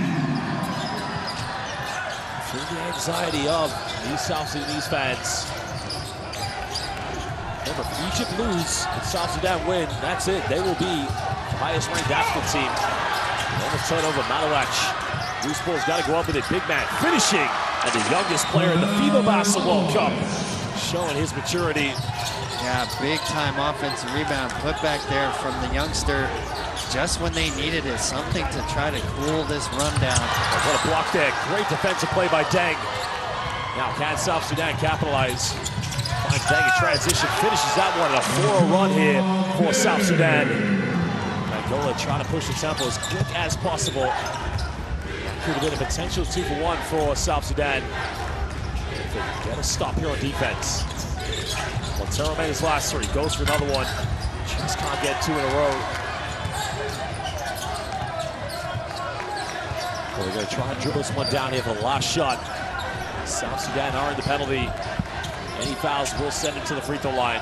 Feel the anxiety of these South Sudanese fans. Remember, if Egypt lose and South Sudan win, that's it. They will be the highest-ranked African team. Almost turnover, Malawach. Loose ball's got to go up with it. Big man finishing, and the youngest player in the FIBA Basketball Cup, showing his maturity. Yeah, big-time offensive rebound put back there from the youngster just when they needed it. Something to try to cool this run down. Oh, what a block there. Great defensive play by Deng. Now can South Sudan capitalize? Deng in transition finishes that one, a 4-0 run here for South Sudan. Angola trying to push the tempo as quick as possible. Could have been a potential 2-for-1 for South Sudan. If they can get a stop here on defense. Montero made his last three, goes for another one. Just can't get two in a row. Well, they're going to try and dribble this one down here for the last shot. South Sudan are in the penalty. Any fouls will send him to the free throw line.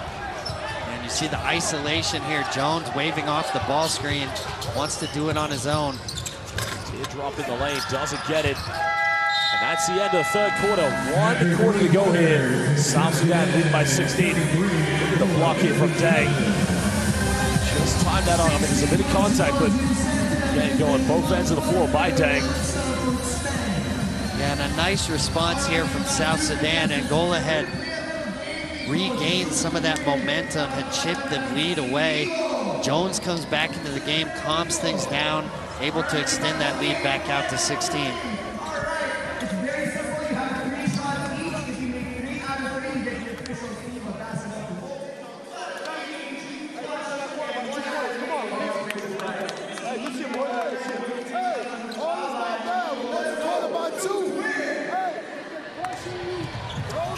And you see the isolation here. Jones waving off the ball screen. Wants to do it on his own. Teardrop in the lane, doesn't get it. And that's the end of the third quarter. 1 quarter to go here. South Sudan leading by 16. Look at the block here from Deng. Just timed that on. I mean, there's a bit of contact, but getting going both ends of the floor by Deng. Yeah, and a nice response here from South Sudan. Angola had regained some of that momentum, had chipped the lead away. Jones comes back into the game, calms things down, able to extend that lead back out to 16.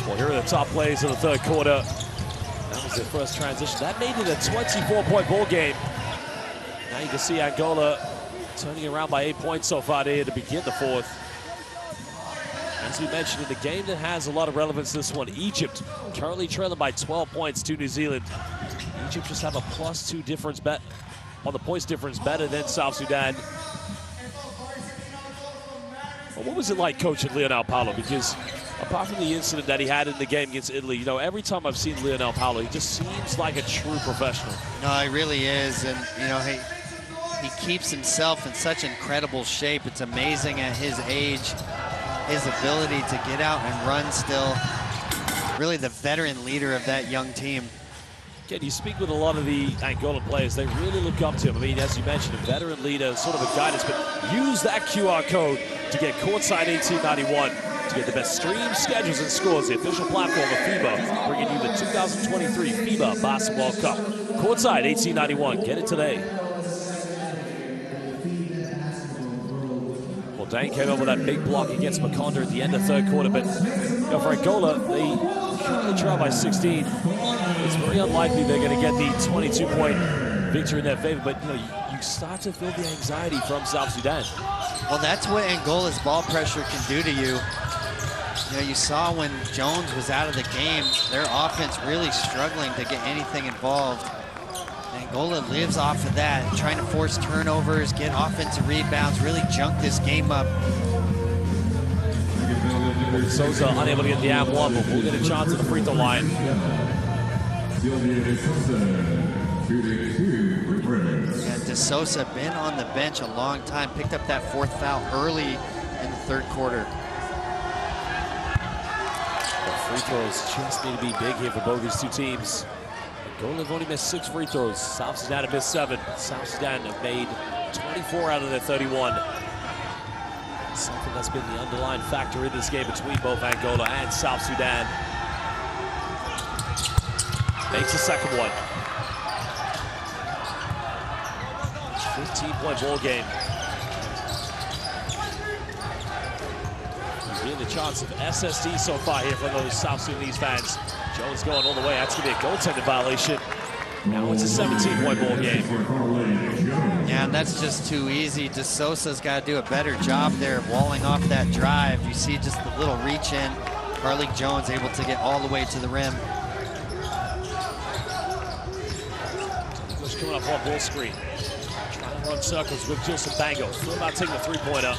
Well, here are the top plays of the third quarter. That was their first transition. That made it a 24-point ball game. Now you can see Angola turning it around by 8 points so far here to begin the fourth. As we mentioned, in the game that has a lot of relevance, this one, Egypt currently trailing by 12 points to New Zealand. Egypt just have a +2 difference bet on the points difference, better than South Sudan. Well, what was it like coaching Lionel Paulo? Because apart from the incident that he had in the game against Italy, you know, every time I've seen Lionel Paulo, he just seems like a true professional. No, he really is, and you know, he keeps himself in such incredible shape. It's amazing at his age, his ability to get out and run still. Really the veteran leader of that young team. Again, you speak with a lot of the Angolan players, they really look up to him. I mean, as you mentioned, a veteran leader, sort of a guidance, but use that QR code to get courtside 1891 to get the best stream, schedules, and scores. The official platform of FIBA, bringing you the 2023 FIBA Basketball Cup. Courtside 1891, get it today. Well, Deng came over that big block against Makonda at the end of third quarter, but you know, for Angola, they currently trail by 16. It's very unlikely they're going to get the 22-point victory in their favor, but you know, you start to feel the anxiety from South Sudan. Well, that's what Angola's ball pressure can do to you. You know, you saw when Jones was out of the game, their offense really struggling to get anything involved. Angola lives off of that, trying to force turnovers, get offensive rebounds, really junk this game up. Sosa unable to get the and one, but we'll get a chance at the free throw line. Yeah, De Sosa been on the bench a long time, picked up that fourth foul early in the third quarter. The free throws just need to be big here for both these two teams. Angola have only missed 6 free throws. South Sudan have missed 7. South Sudan have made 24 out of their 31. Something that's been the underlying factor in this game between both Angola and South Sudan. Makes the second one. 15-point ball game. Really the chance of SSD so far here for those South Sudanese fans. Jones going all the way. That's going to be a goaltending violation. Now it's a 17-point ball game. Yeah, and that's just too easy. De Sosa's got to do a better job there of walling off that drive. You see just the little reach in. Carlik Jones able to get all the way to the rim. English coming up on ball screen. Trying to run circles with Joseph Bango. Still about taking the three-pointer.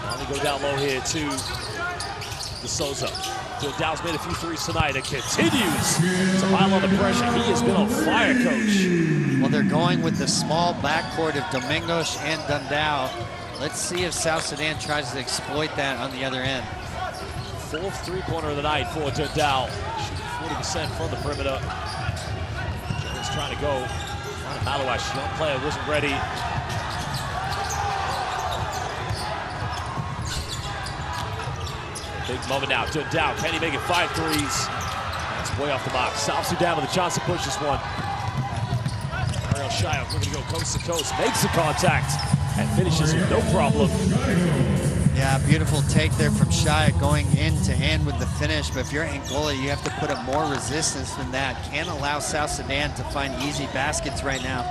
Now they go down low here to De Sosa. Dow's made a few threes tonight and continues to pile on the pressure. He has been on fire, Coach. Well, they're going with the small backcourt of Domingos and Dundao. Let's see if South Sudan tries to exploit that on the other end. 4th three-pointer of the night for Dundao. Shooting 40% from the perimeter. Jones trying to go. Malawash, young player, wasn't ready. Big moment now. Dundao, can he make it 5 threes? That's It's way off the mark. South Sudan with a chance to push this one. Ariel Shayok looking to go coast to coast, makes the contact, and finishes with no problem. Yeah, beautiful take there from Shayok going end-to-end with the finish, but if you're Angola, you have to put up more resistance than that. Can't allow South Sudan to find easy baskets right now.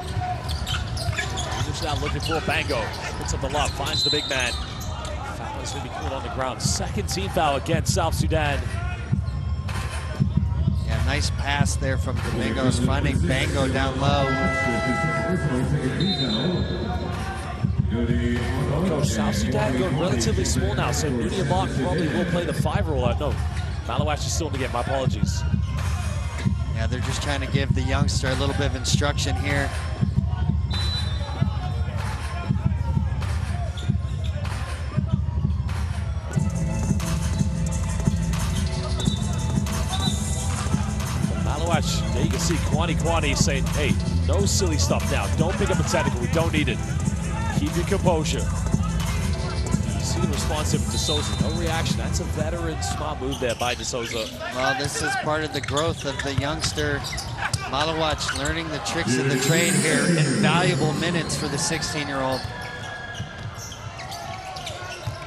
English now looking for Bango. Puts up the lob, finds the big man. Foul is going to be called on the ground. Second team foul against South Sudan. Yeah, nice pass there from Domingos, finding Bango down low. Coach, South Sudan going relatively small now, so Media Mark probably will play the 5 role. No, Malawash is still in the game. My apologies. Yeah, they're just trying to give the youngster a little bit of instruction here. Malawash, there you can see Kwani saying, hey, no silly stuff now. Don't pick up a technical. We don't need it. Keep your composure. You see the response of De Souza. No reaction. That's a veteran smart move there by De Souza. Well, this is part of the growth of the youngster Malawach, learning the tricks of the trade here. Invaluable minutes for the 16-year-old.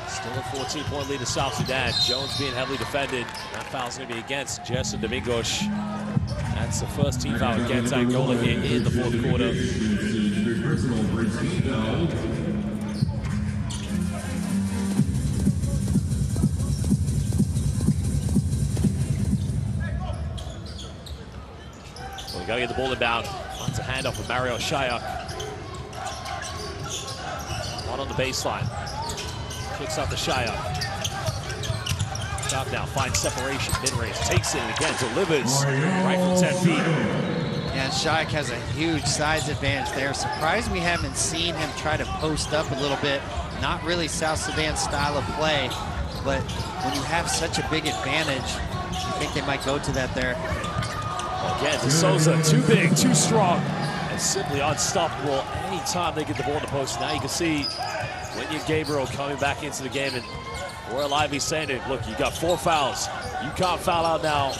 Still a 14-point lead to South Sudan. Jones being heavily defended. That foul's going to be against Jess and Domingos. That's the first team foul against Angola here in the fourth quarter. Well, we got to get the ball inbound. Finds a handoff with Mario Shayok. Not on the baseline. Kicks out to Shayok. Shayok now finds separation, mid-range, takes it, and again delivers right from 10 feet. Yeah, Shayok has a huge size advantage there. Surprised we haven't seen him try to post up a little bit. Not really South Sudan's style of play, but when you have such a big advantage, I think they might go to that there. Again, De Souza, too big, too strong, and simply unstoppable anytime they get the ball in the post. Now you can see William Gabriel coming back into the game, and Royal Ivy saying it, look, you got 4 fouls. You can't foul out now.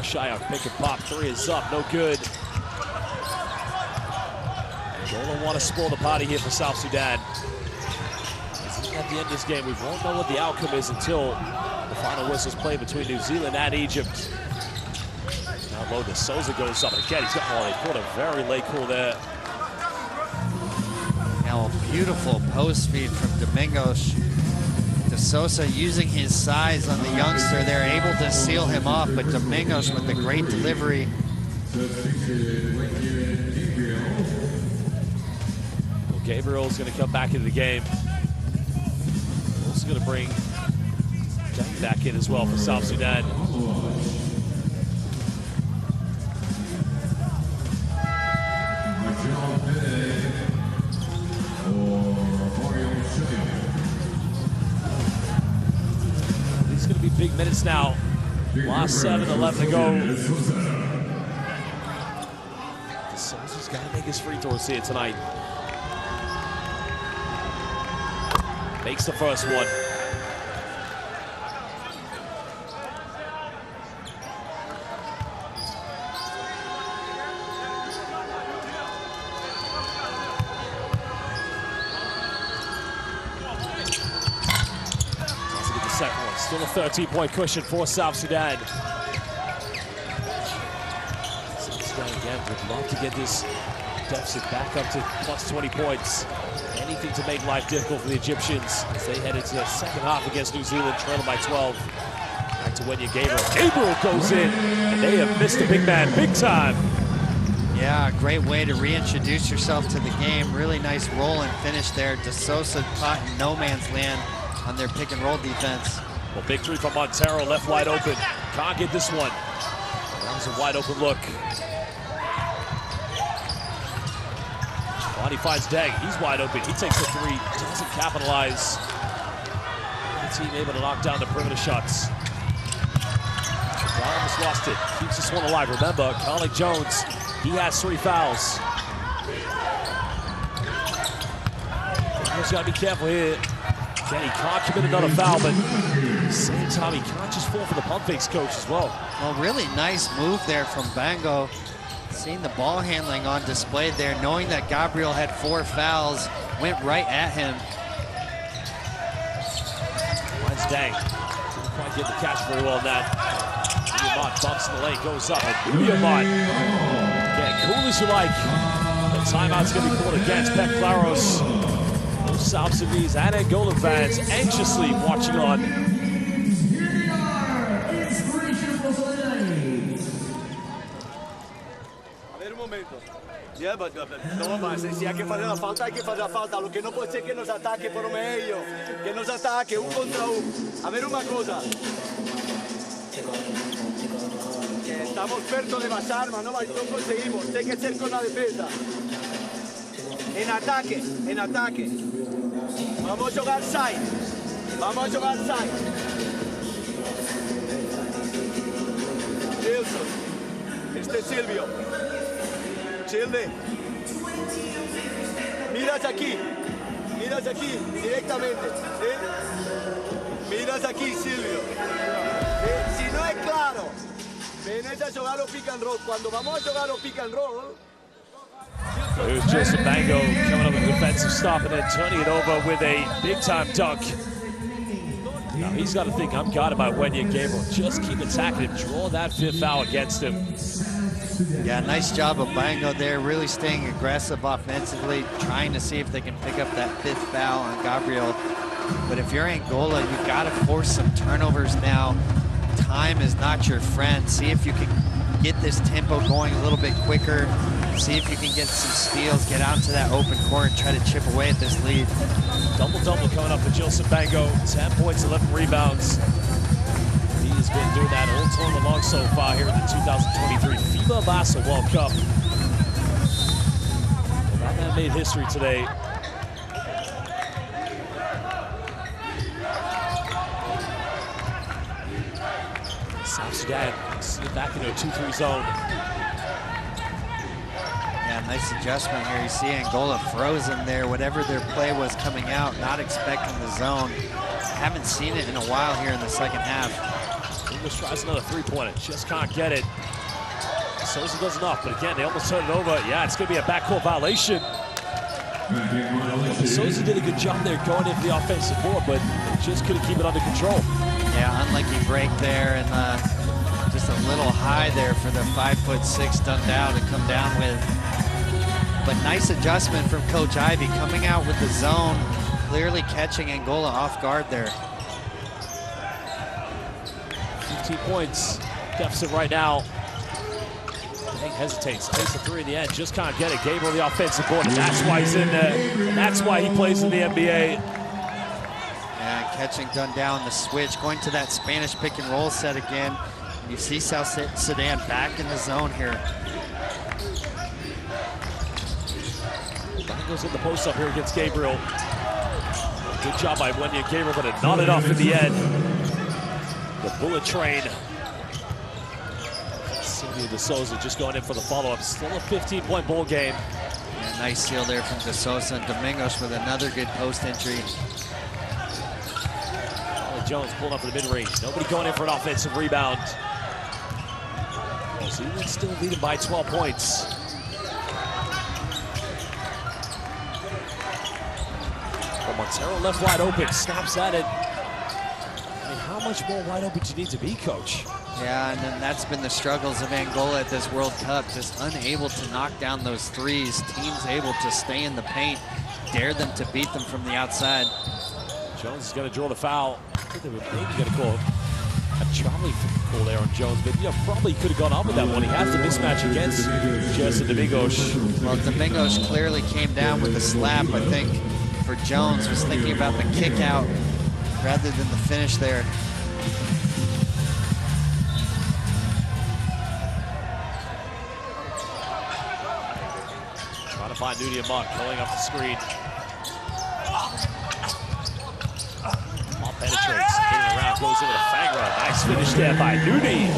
Shayok pick and pop, 3 is up, no good. Angola want to spoil the party here for South Sudan. At the end of this game, we won't know what the outcome is until the final whistle's played between New Zealand and Egypt. Now low, De Souza goes up, and again, he's got, oh, they caught a very late call there. Now a beautiful post feed from Domingos. De Souza using his size on the youngster. They're able to seal him off, but Domingos with a great delivery. Well, Gabriel's going to come back into the game. Also going to bring Jack back in as well for South Sudan. These are going to be big minutes now. Last 7-11 to go. De Souza's got to make his free throws here tonight. Makes the first one. Still a 13-point cushion for South Sudan. South Sudan again would love to get this deficit back up to plus 20 points. Anything to make life difficult for the Egyptians as they head into the second half against New Zealand, trailing by 12. Back to Wenya Gabriel. Gabriel goes in, and they have missed the big man big time. Yeah, a great way to reintroduce yourself to the game. Really nice roll and finish there. De Souza caught in no man's land on their pick and roll defense. Well, big 3 from Montero, left wide open. Can't get this one. That was a wide open look. Bonnie finds Deng, he's wide open. He takes a 3, doesn't capitalize. The team able to knock down the perimeter shots. Almost lost it, keeps this one alive. Remember, Colin Jones, he has 3 fouls. He's got to be careful here. Again, he can't commit another foul, but Same time, he can't just fall for the pump fakes, coach, as well. Well, really nice move there from Bango. Seeing the ball handling on display there, knowing that Gabriel had 4 fouls, went right at him. Finds Dang. Didn't quite get the catch very well in that. Nudiamont bumps in the lane, goes up, and Nudiamont getting cool as you like. The timeout's going to be called against Pep Claros. Both South Sudanese and Angolan fans anxiously watching on. Yeah, but no, ma se hay que fazer a falta, hay que fazer a falta. Lo que no puede ser que nos ataque por medio, que nos ataque contra A ver una cosa. Que estamos perto de más armas, no conseguimos. Hay que ser con la defensa. En ataque. Vamos a jugar side. Wilson. Este es Silvio. Childe. Miras aquí, directamente. ¿Sí? Miras aquí, Silvio. Si no es claro, venés a jugar o pick and roll. Cuando vamos a jugar o pick and roll. Here's Joseph Bango coming up with a defensive stop and then turning it over with a big-time dunk. Now he's got to think, I'm guarded by Wendy Gabriel. Just keep attacking him, draw that 5th foul against him. Yeah, nice job of Bango there, really staying aggressive offensively, trying to see if they can pick up that 5th foul on Gabriel. But if you're Angola, you've got to force some turnovers now. Time is not your friend. See if you can get this tempo going a little bit quicker. See if you can get some steals, get out to that open court, and try to chip away at this lead. Double-double coming up for Joseph Bango. 10 points, 11 rebounds. He's been doing that all tournament long so far here in the 2023 FIBA Basketball World Cup. Well, that man made history today. South Sudan slid back into a 2-3 zone. Yeah, nice adjustment here. You see Angola frozen there. Whatever their play was coming out, not expecting the zone. Haven't seen it in a while here in the second half. English tries another 3-pointer, just can't get it. Souza does enough, but again, they almost turned it over. Yeah, it's going to be a backcourt violation. Souza did a good job there going in for the offensive board, but they just couldn't keep it under control. Yeah, unlucky break there, and just a little high there for the 5'6" Dundao to come down with. But nice adjustment from Coach Ivey, coming out with the zone, clearly catching Angola off guard there. 15 points deficit right now. Dang hesitates, takes the 3 in the end, just can't get it. Gabriel the offensive board, and that's why he's in there. And that's why he plays in the NBA. Yeah, catching Dundao in the switch, going to that Spanish pick and roll set again. You see South Sudan back in the zone here. Goes in the post up here against Gabriel. Good job by Wendy and Gabriel, but not enough in the end. The bullet train. Silvio De Souza just going in for the follow-up. Still a 15-point ball game. Yeah, nice steal there from De Souza, and Domingos with another good post entry. Jones pulling up for the mid-range. Nobody going in for an offensive rebound. Zealand still leading by 12 points. Montero left wide open, snaps at it. I mean, how much more wide open do you need to be, Coach? Yeah, and then that's been the struggles of Angola at this World Cup, just unable to knock down those threes. Teams able to stay in the paint, dare them to beat them from the outside. Jones is going to draw the foul. I think they were maybe going to call a trolley call there on Jones, but probably could have gone up with that one. He has the mismatch against Jesse Domingos. Well, Domingos clearly came down with a slap, I think. For Jones, was thinking about the kick out rather than the finish there. Trying to find Nudiamont, pulling up the screen. Ball penetrates, getting around, goes into the fang run. Nice finish there by Nudi.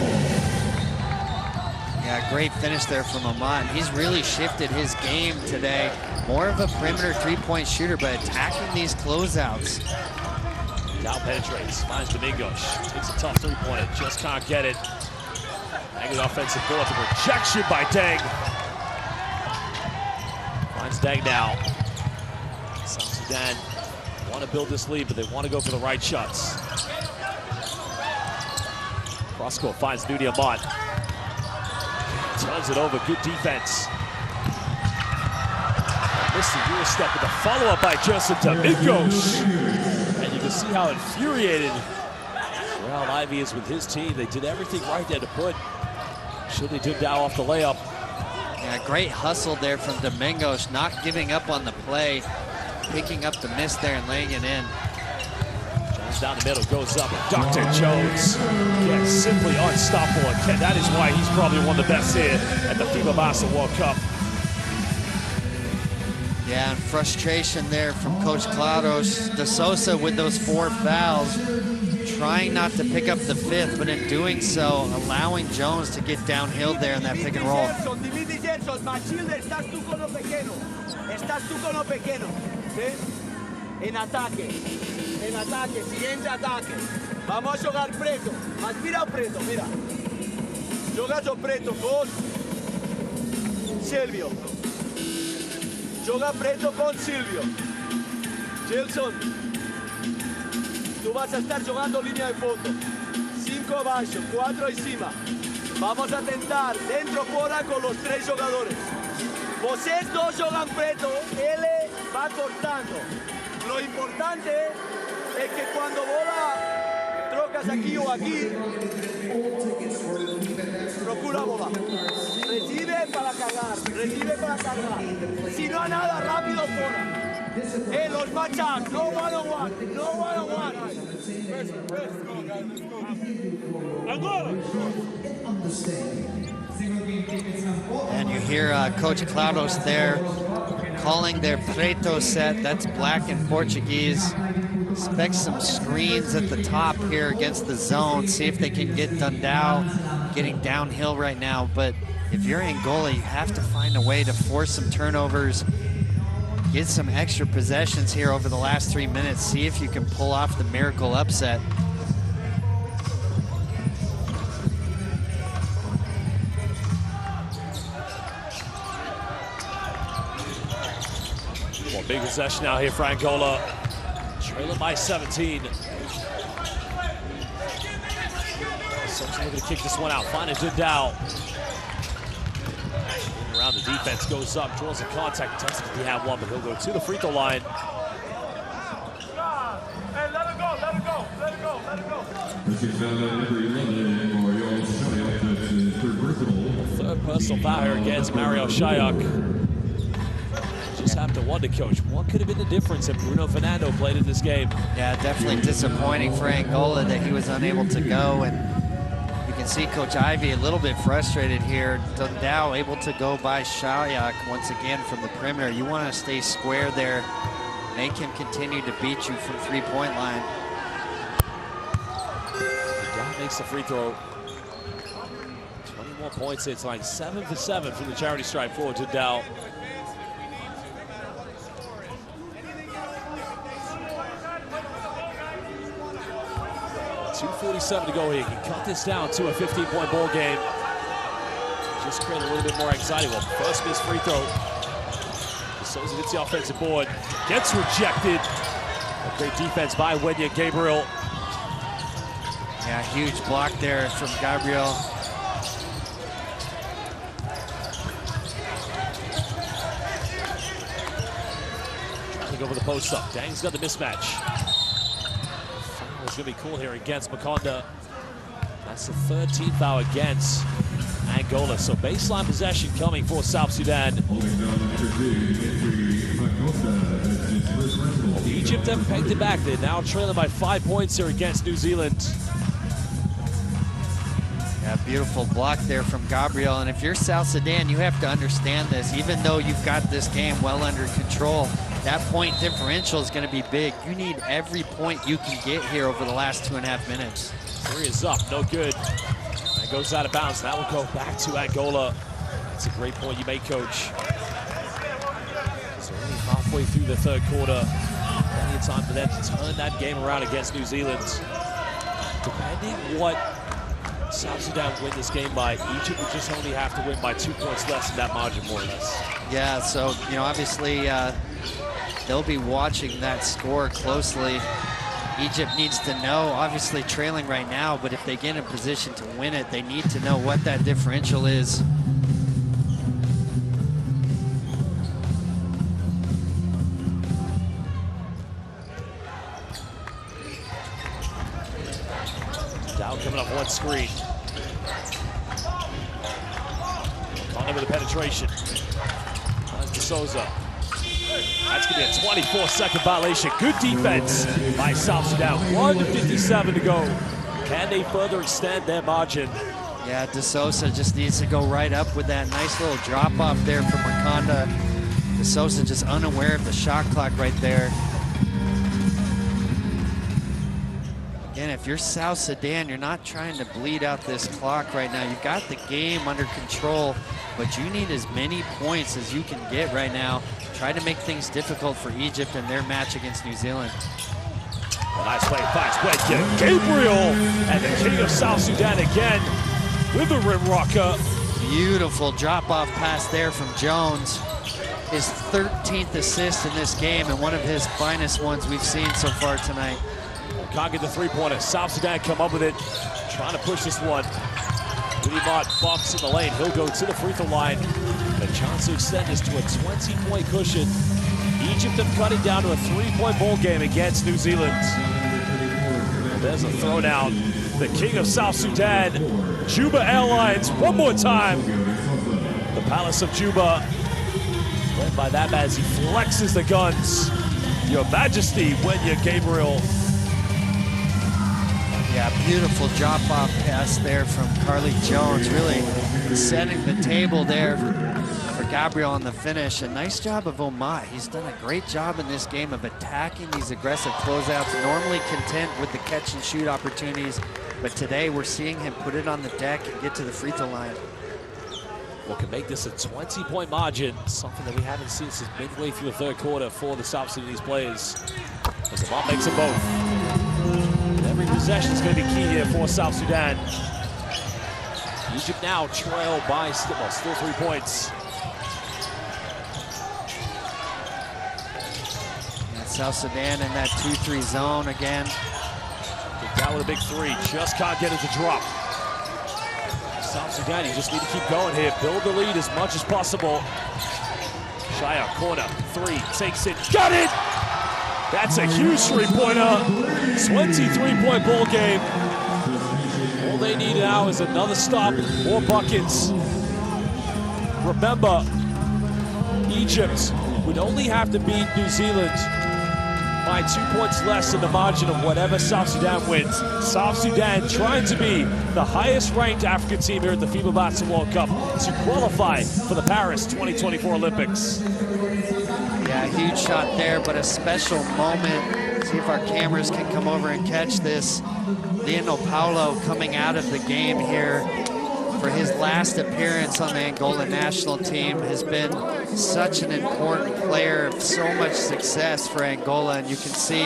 Yeah, great finish there from Amon. He's really shifted his game today. More of a perimeter 3-point shooter, but attacking these closeouts. Now penetrates, finds Domingos, takes a tough three-pointer, just can't get it. Angry offensive board, the rejection by Deng. Finds Deng now. South Sudan want to build this lead, but they want to go for the right shots. Cross court finds Nudi Amont. Turns it over, good defense. Missed the Euro step with a follow-up by Joseph Domingos. And you can see how infuriated Real Ivy is with his team. They did everything right there to put Shudi Dundao off the layup. Yeah, great hustle there from Domingos, not giving up on the play, picking up the miss there and laying it in. Jones down the middle, goes up, and Dr. Jones gets simply unstoppable. And that is why he's probably one of the best here at the FIBA Basketball World Cup. Yeah, and frustration there from Coach Claudos de Sosa with those 4 fouls, trying not to pick up the 5th, but in doing so, allowing Jones to get downhill there in that pick and roll. En ataque, siguiente ataque. Vamos a jugar preto, mas mira preto, mira. Joga preto con Silvio. Joga preto con Silvio. Gelson, tú vas a estar jugando línea de fondo. 5 abajo, 4 encima. Vamos a tentar dentro fuera con los 3 jugadores. Vocês 2 jogan preto, ele va cortando. Lo importante es que cuando bola trocas aquí o aquí, procura bola. Recibe para cargar. Si no hay nada, rápido fuera. Los matchups, no one-on-one. And you hear Coach Claudos there calling their preto set. That's black in Portuguese. Expect some screens at the top here against the zone. See if they can get Dundao getting downhill right now. But if you're Angola, you have to find a way to force some turnovers, get some extra possessions here over the last 3 minutes. See if you can pull off the miracle upset. Big possession now here for Angola. Trailing by 17. Someone's looking to kick this one out. Finding Dundao. Around the defense, goes up, draws a contact. Doesn't he have one, but he'll go to the free throw line. Hey, let it go. Third personal foul here against Mario Shayak. Just have to wonder, Coach, what could have been the difference if Bruno Fernando played in this game? Yeah, definitely disappointing for Angola that he was unable to go. And you can see Coach Ivy a little bit frustrated here. Dundao able to go by Shayak once again from the perimeter. You want to stay square there, make him continue to beat you from three-point line. Dundao makes the free throw. 20 more points. It's like 7 for 7 from the charity stripe for Dundao. 2:47 to go here. He can cut this down to a 15-point ball game. Just create a little bit more anxiety. Well, first missed free throw. Souza gets the offensive board. Gets rejected. A great defense by Wenya Gabriel. Yeah, huge block there from Gabriel. Trying to go for the post up. Dang's got the mismatch. It's going to be cool here against Makonda. That's the 13th foul against Angola. So baseline possession coming for South Sudan. Egypt have pegged it back. They're now trailing by 5 points here against New Zealand. Yeah, beautiful block there from Gabriel. And if you're South Sudan, you have to understand this. Even though you've got this game well under control, that point differential is going to be big. You need every point you can get here over the last 2.5 minutes. Three is up, no good. That goes out of bounds. That will go back to Angola. That's a great point you make, Coach. So only halfway through the third quarter. plenty of time for them to turn that game around against New Zealand. Depending what South Sudan win this game by, Egypt would just only have to win by 2 points less than that margin, more or less. Yeah, so, you know, obviously they'll be watching that score closely. Egypt needs to know, obviously trailing right now, but if they get in a position to win it, they need to know what that differential is. Dow coming up one screen. Conley with the penetration. That's De Souza. That's going to be a 24-second violation. Good defense by South Sudan. 1:57 to go. Can they further extend their margin? Yeah, De Souza just needs to go right up with that nice little drop off there from Makonda. De Souza just unaware of the shot clock right there. Again, if you're South Sudan, you're not trying to bleed out this clock right now. You've got the game under control, but you need as many points as you can get right now. Try to make things difficult for Egypt in their match against New Zealand. A nice play, finds Wedge. Gabriel and the king of South Sudan again with the rim rocker. Beautiful drop-off pass there from Jones. His 13th assist in this game and one of his finest ones we've seen so far tonight. Can't get the three-pointer. South Sudan come up with it, trying to push this one. Willie Mott bumps in the lane. He'll go to the free throw line. A chance to extend this to a 20-point cushion. Egypt have cut it down to a 3-point ball game against New Zealand. There's a throwdown. The king of South Sudan, Juba Airlines, one more time. The Palace of Juba, led by that man as he flexes the guns. Your Majesty, Wenya Gabriel. Yeah, beautiful drop-off pass there from Carly Jones, really setting the table there for Gabriel on the finish. A nice job of Omai. He's done a great job in this game of attacking these aggressive closeouts, normally content with the catch and shoot opportunities, but today we're seeing him put it on the deck and get to the free throw line. What can make this a 20-point margin, something that we haven't seen since midway through the third quarter for the South Sudanese players. As the ball makes them both. Every possession is going to be key here for South Sudan. Egypt now trail by still 3 points. And South Sudan in that 2-3 zone again. Down with a big three, just can't get it to drop. South Sudan, you just need to keep going here. Build the lead as much as possible. Shia, corner, three, takes it, got it! That's a huge three-pointer. 23-point ball game. All they need now is another stop, more buckets. Remember, Egypt would only have to beat New Zealand by 2 points less than the margin of whatever South Sudan wins. South Sudan trying to be the highest-ranked African team here at the FIBA Basketball World Cup to qualify for the Paris 2024 Olympics. Yeah, huge shot there, but a special moment. See if our cameras can come over and catch this. Leonel Paulo coming out of the game here for his last appearance on the Angola national team has been such an important player, so much success for Angola, and you can see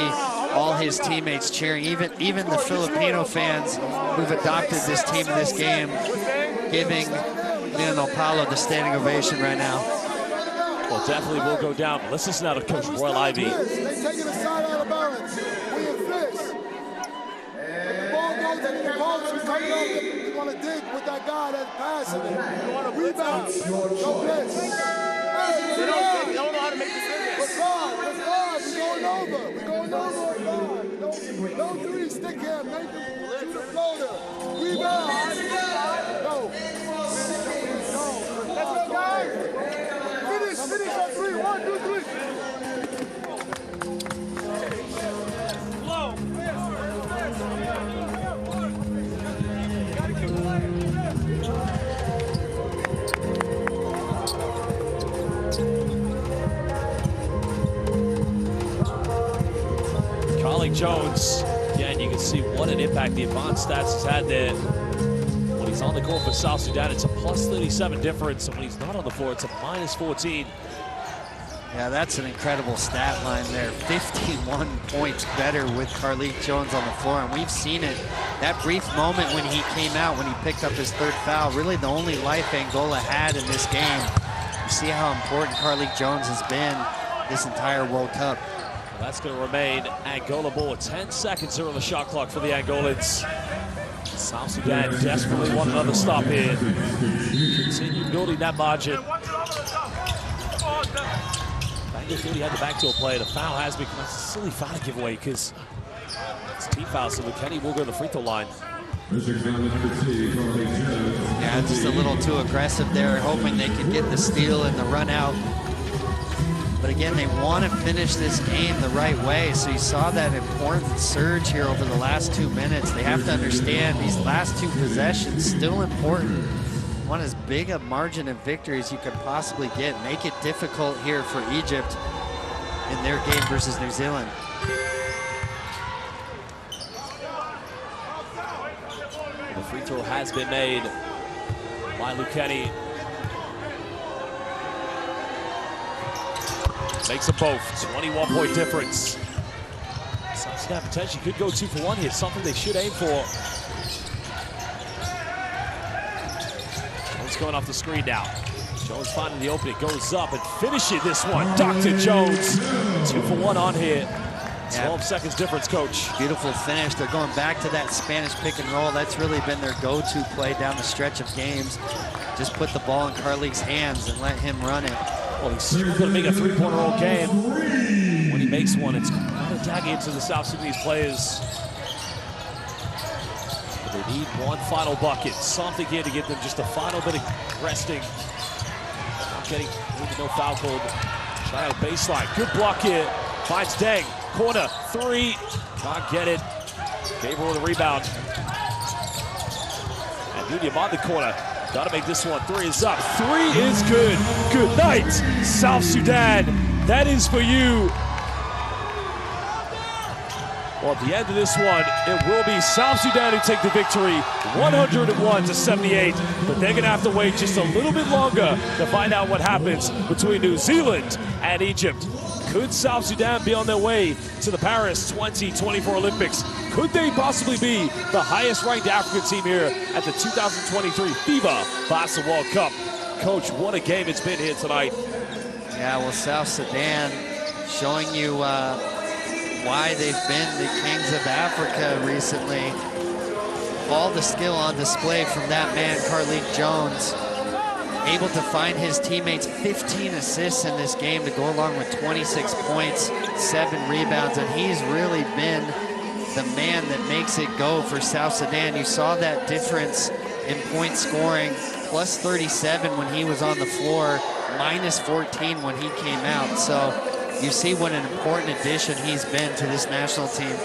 all his teammates cheering, even the Filipino fans who've adopted this team in this game, giving Leonel Paulo the standing ovation right now. Well, definitely will go down. Let's listen now to Coach Royal Ivy. They taking a side out of balance. We in fist. The ball goes to the post. We coming up. You want to dig with that guy that's passing it. You want to rebound. Go blitz. Hey, They don't know how to make decisions. We're guard. We're going over. We're going over. Guard. No three. Stick him. Make him shoot a floater. Rebound. Go. Let's go, guys. Finish on three. 1, 2, 3. Carly Jones, again, you can see what an impact the advanced stats has had there. When he's on the court for South Sudan, it's a +37 difference, and when he's not on the floor, it's a -14. Yeah, that's an incredible stat line there. 51 points better with Carlik Jones on the floor, and we've seen it. That brief moment when he came out, when he picked up his third foul, really the only life Angola had in this game. You see how important Carlik Jones has been this entire World Cup. Well, that's going to remain Angola ball. 10 seconds here on the shot clock for the Angolans. South Sudan desperately want another stop here. Continue building that margin. Bango thought he had the backdoor play. The foul has become a silly foul giveaway because it's a team foul, so McKenny will go to the free throw line. Yeah, just a little too aggressive there, hoping they could get the steal and the run out. But again, they want to finish this game the right way. So you saw that important surge here over the last 2 minutes. They have to understand these last 2 possessions still important. Want as big a margin of victory as you could possibly get. Make it difficult here for Egypt in their game versus New Zealand. The free throw has been made by Lukeni. Makes them both. 21-point difference. South Sudan potentially could go 2 for 1 here. Something they should aim for. Jones going off the screen now. Jones finding the opening, goes up and finishing this one. Dr. Jones, 2 for 1 on here. 12 seconds difference, coach. Beautiful finish. They're going back to that Spanish pick and roll. That's really been their go-to play down the stretch of games. Just put the ball in Carlik's hands and let him run it. Well, he's going to make a three-pointer all game. When he makes one, it's kind of tagging into the South Sudanese players. But they need one final bucket. Something here to get them just a final bit of resting. Not getting no foul called. Try out baseline. Good block here. Finds Deng. Corner. 3. Can't get it. Gabriel with the rebound. And Dunia on the corner. Got to make this one. 3 is up. 3 is good. Good night, South Sudan. That is for you. Well, at the end of this one, it will be South Sudan who take the victory, 101-78. But they're going to have to wait just a little bit longer to find out what happens between New Zealand and Egypt. Could South Sudan be on their way to the Paris 2024 Olympics? Could they possibly be the highest-ranked African team here at the 2023 FIBA Basketball World Cup? Coach, what a game it's been here tonight. Yeah, well, South Sudan showing you why they've been the kings of Africa recently. All the skill on display from that man, Carlik Jones. Able to find his teammates 15 assists in this game to go along with 26 points, 7 rebounds, and he's really been the man that makes it go for South Sudan. You saw that difference in point scoring, plus 37 when he was on the floor, minus 14 when he came out. So you see what an important addition he's been to this national team.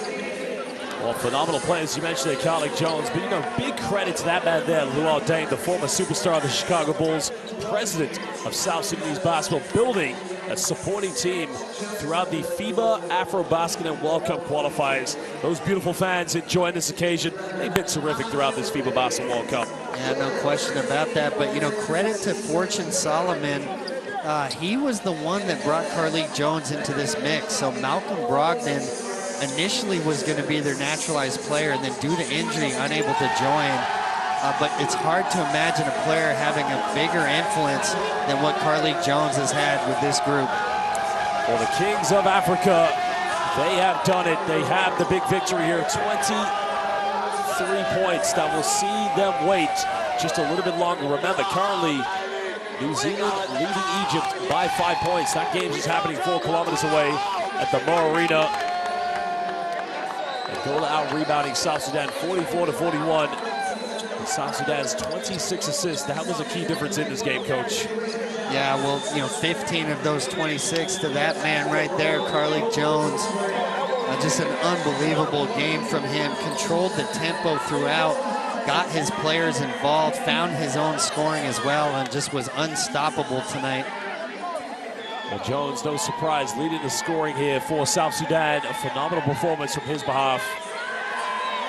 Well, phenomenal players. You mentioned it, Carlik Jones, but you know, big credit to that man there, Luol Deng, the former superstar of the Chicago Bulls, president of South Sudanese basketball, building a supporting team throughout the FIBA Afro-Basket and World Cup qualifiers. Those beautiful fans enjoying this occasion. They've been terrific throughout this FIBA Basketball World Cup. Yeah, no question about that. But, you know, credit to Fortune Solomon. He was the one that brought Carlik Jones into this mix. So Malcolm Brogdon initially was going to be their naturalized player, and then due to injury, unable to join. But it's hard to imagine a player having a bigger influence than what Carlik Jones has had with this group. Well, the Kings of Africa, they have done it. They have the big victory here. 23 points that will see them wait just a little bit longer. Remember, currently, New Zealand leading Egypt by 5 points. That game is happening 4 kilometers away at the Mo Arena. Angola out rebounding South Sudan 44-41. South Sudan's 26 assists. That was a key difference in this game, Coach. Yeah, well, you know, 15 of those 26 to that man right there, Carlik Jones. Just an unbelievable game from him. Controlled the tempo throughout, got his players involved, found his own scoring as well, and just was unstoppable tonight. Well, Jones, no surprise, leading the scoring here for South Sudan. A phenomenal performance from his behalf.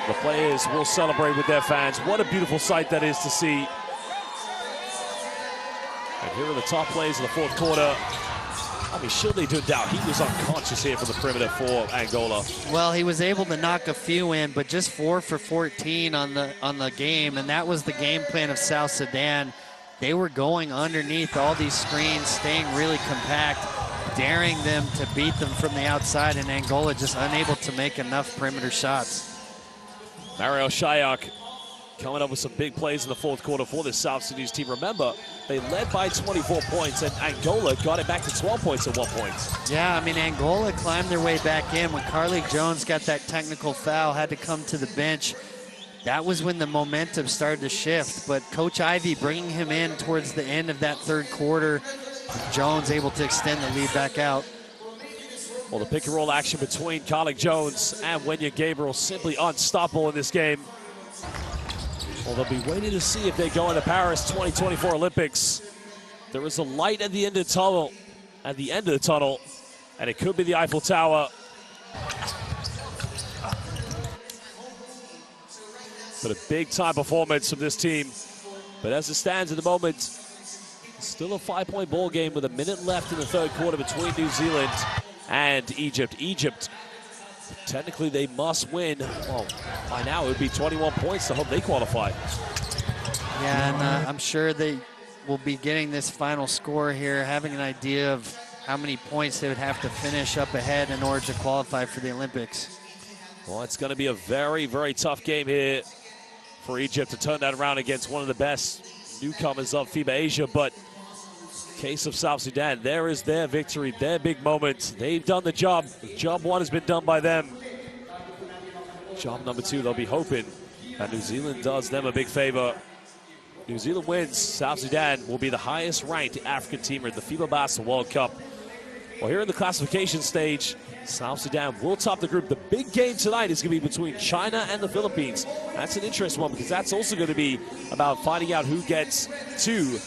The players will celebrate with their fans. What a beautiful sight that is to see. And here are the top plays in the fourth quarter. I mean, surely to doubt he was unconscious here from the perimeter for Angola. Well, he was able to knock a few in, but just 4 for 14 on the game, and that was the game plan of South Sudan. They were going underneath all these screens, staying really compact, daring them to beat them from the outside, and Angola just unable to make enough perimeter shots. Mario Shayak coming up with some big plays in the fourth quarter for this South Sudanese team. Remember, they led by 24 points, and Angola got it back to 12 points at one point. Yeah, I mean, Angola climbed their way back in. When Carly Jones got that technical foul, had to come to the bench, that was when the momentum started to shift. But Coach Ivey bringing him in towards the end of that third quarter, Jones able to extend the lead back out. Well, the pick and roll action between Carly Jones and Wenya Gabriel simply unstoppable in this game. Well, they'll be waiting to see if they go into Paris 2024 Olympics. There is a light at the end of the tunnel, and it could be the Eiffel Tower. But a big-time performance from this team. But as it stands at the moment, still a 5-point ball game with a minute left in the third quarter between New Zealand and Egypt. Egypt, technically they must win. Well, by now it would be 21 points to hope they qualify. Yeah, and I'm sure they will be getting this final score here, having an idea of how many points they would have to finish up ahead in order to qualify for the Olympics. Well, it's going to be a very, very tough game here for Egypt to turn that around against one of the best newcomers of FIBA Asia. But in the case of South Sudan, there is their victory, their big moment. They've done the job. Job one has been done by them. Job number two, they'll be hoping that New Zealand does them a big favor. New Zealand wins, South Sudan will be the highest ranked African team at the FIBA Basketball World Cup. Well, here in the classification stage, South Sudan will top the group. The big game tonight is going to be between China and the Philippines. That's an interesting one because that's also going to be about finding out who gets to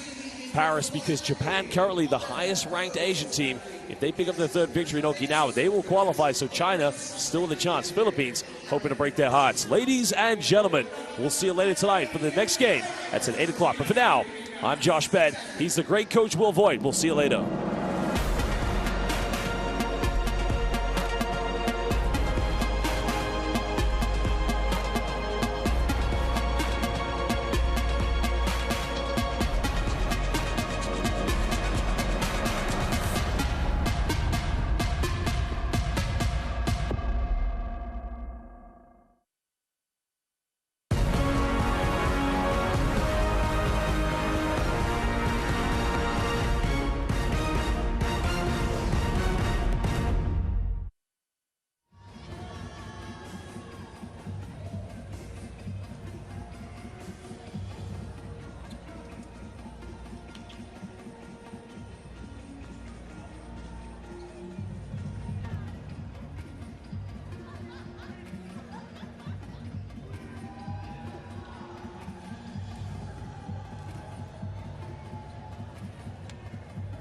Paris, because Japan, currently the highest ranked Asian team, if they pick up their third victory in Okinawa, they will qualify. So China still with a chance. Philippines hoping to break their hearts. Ladies and gentlemen, we'll see you later tonight for the next game. That's at 8 o'clock. But for now, I'm Josh Bett. He's the great coach Will Voigt. We'll see you later.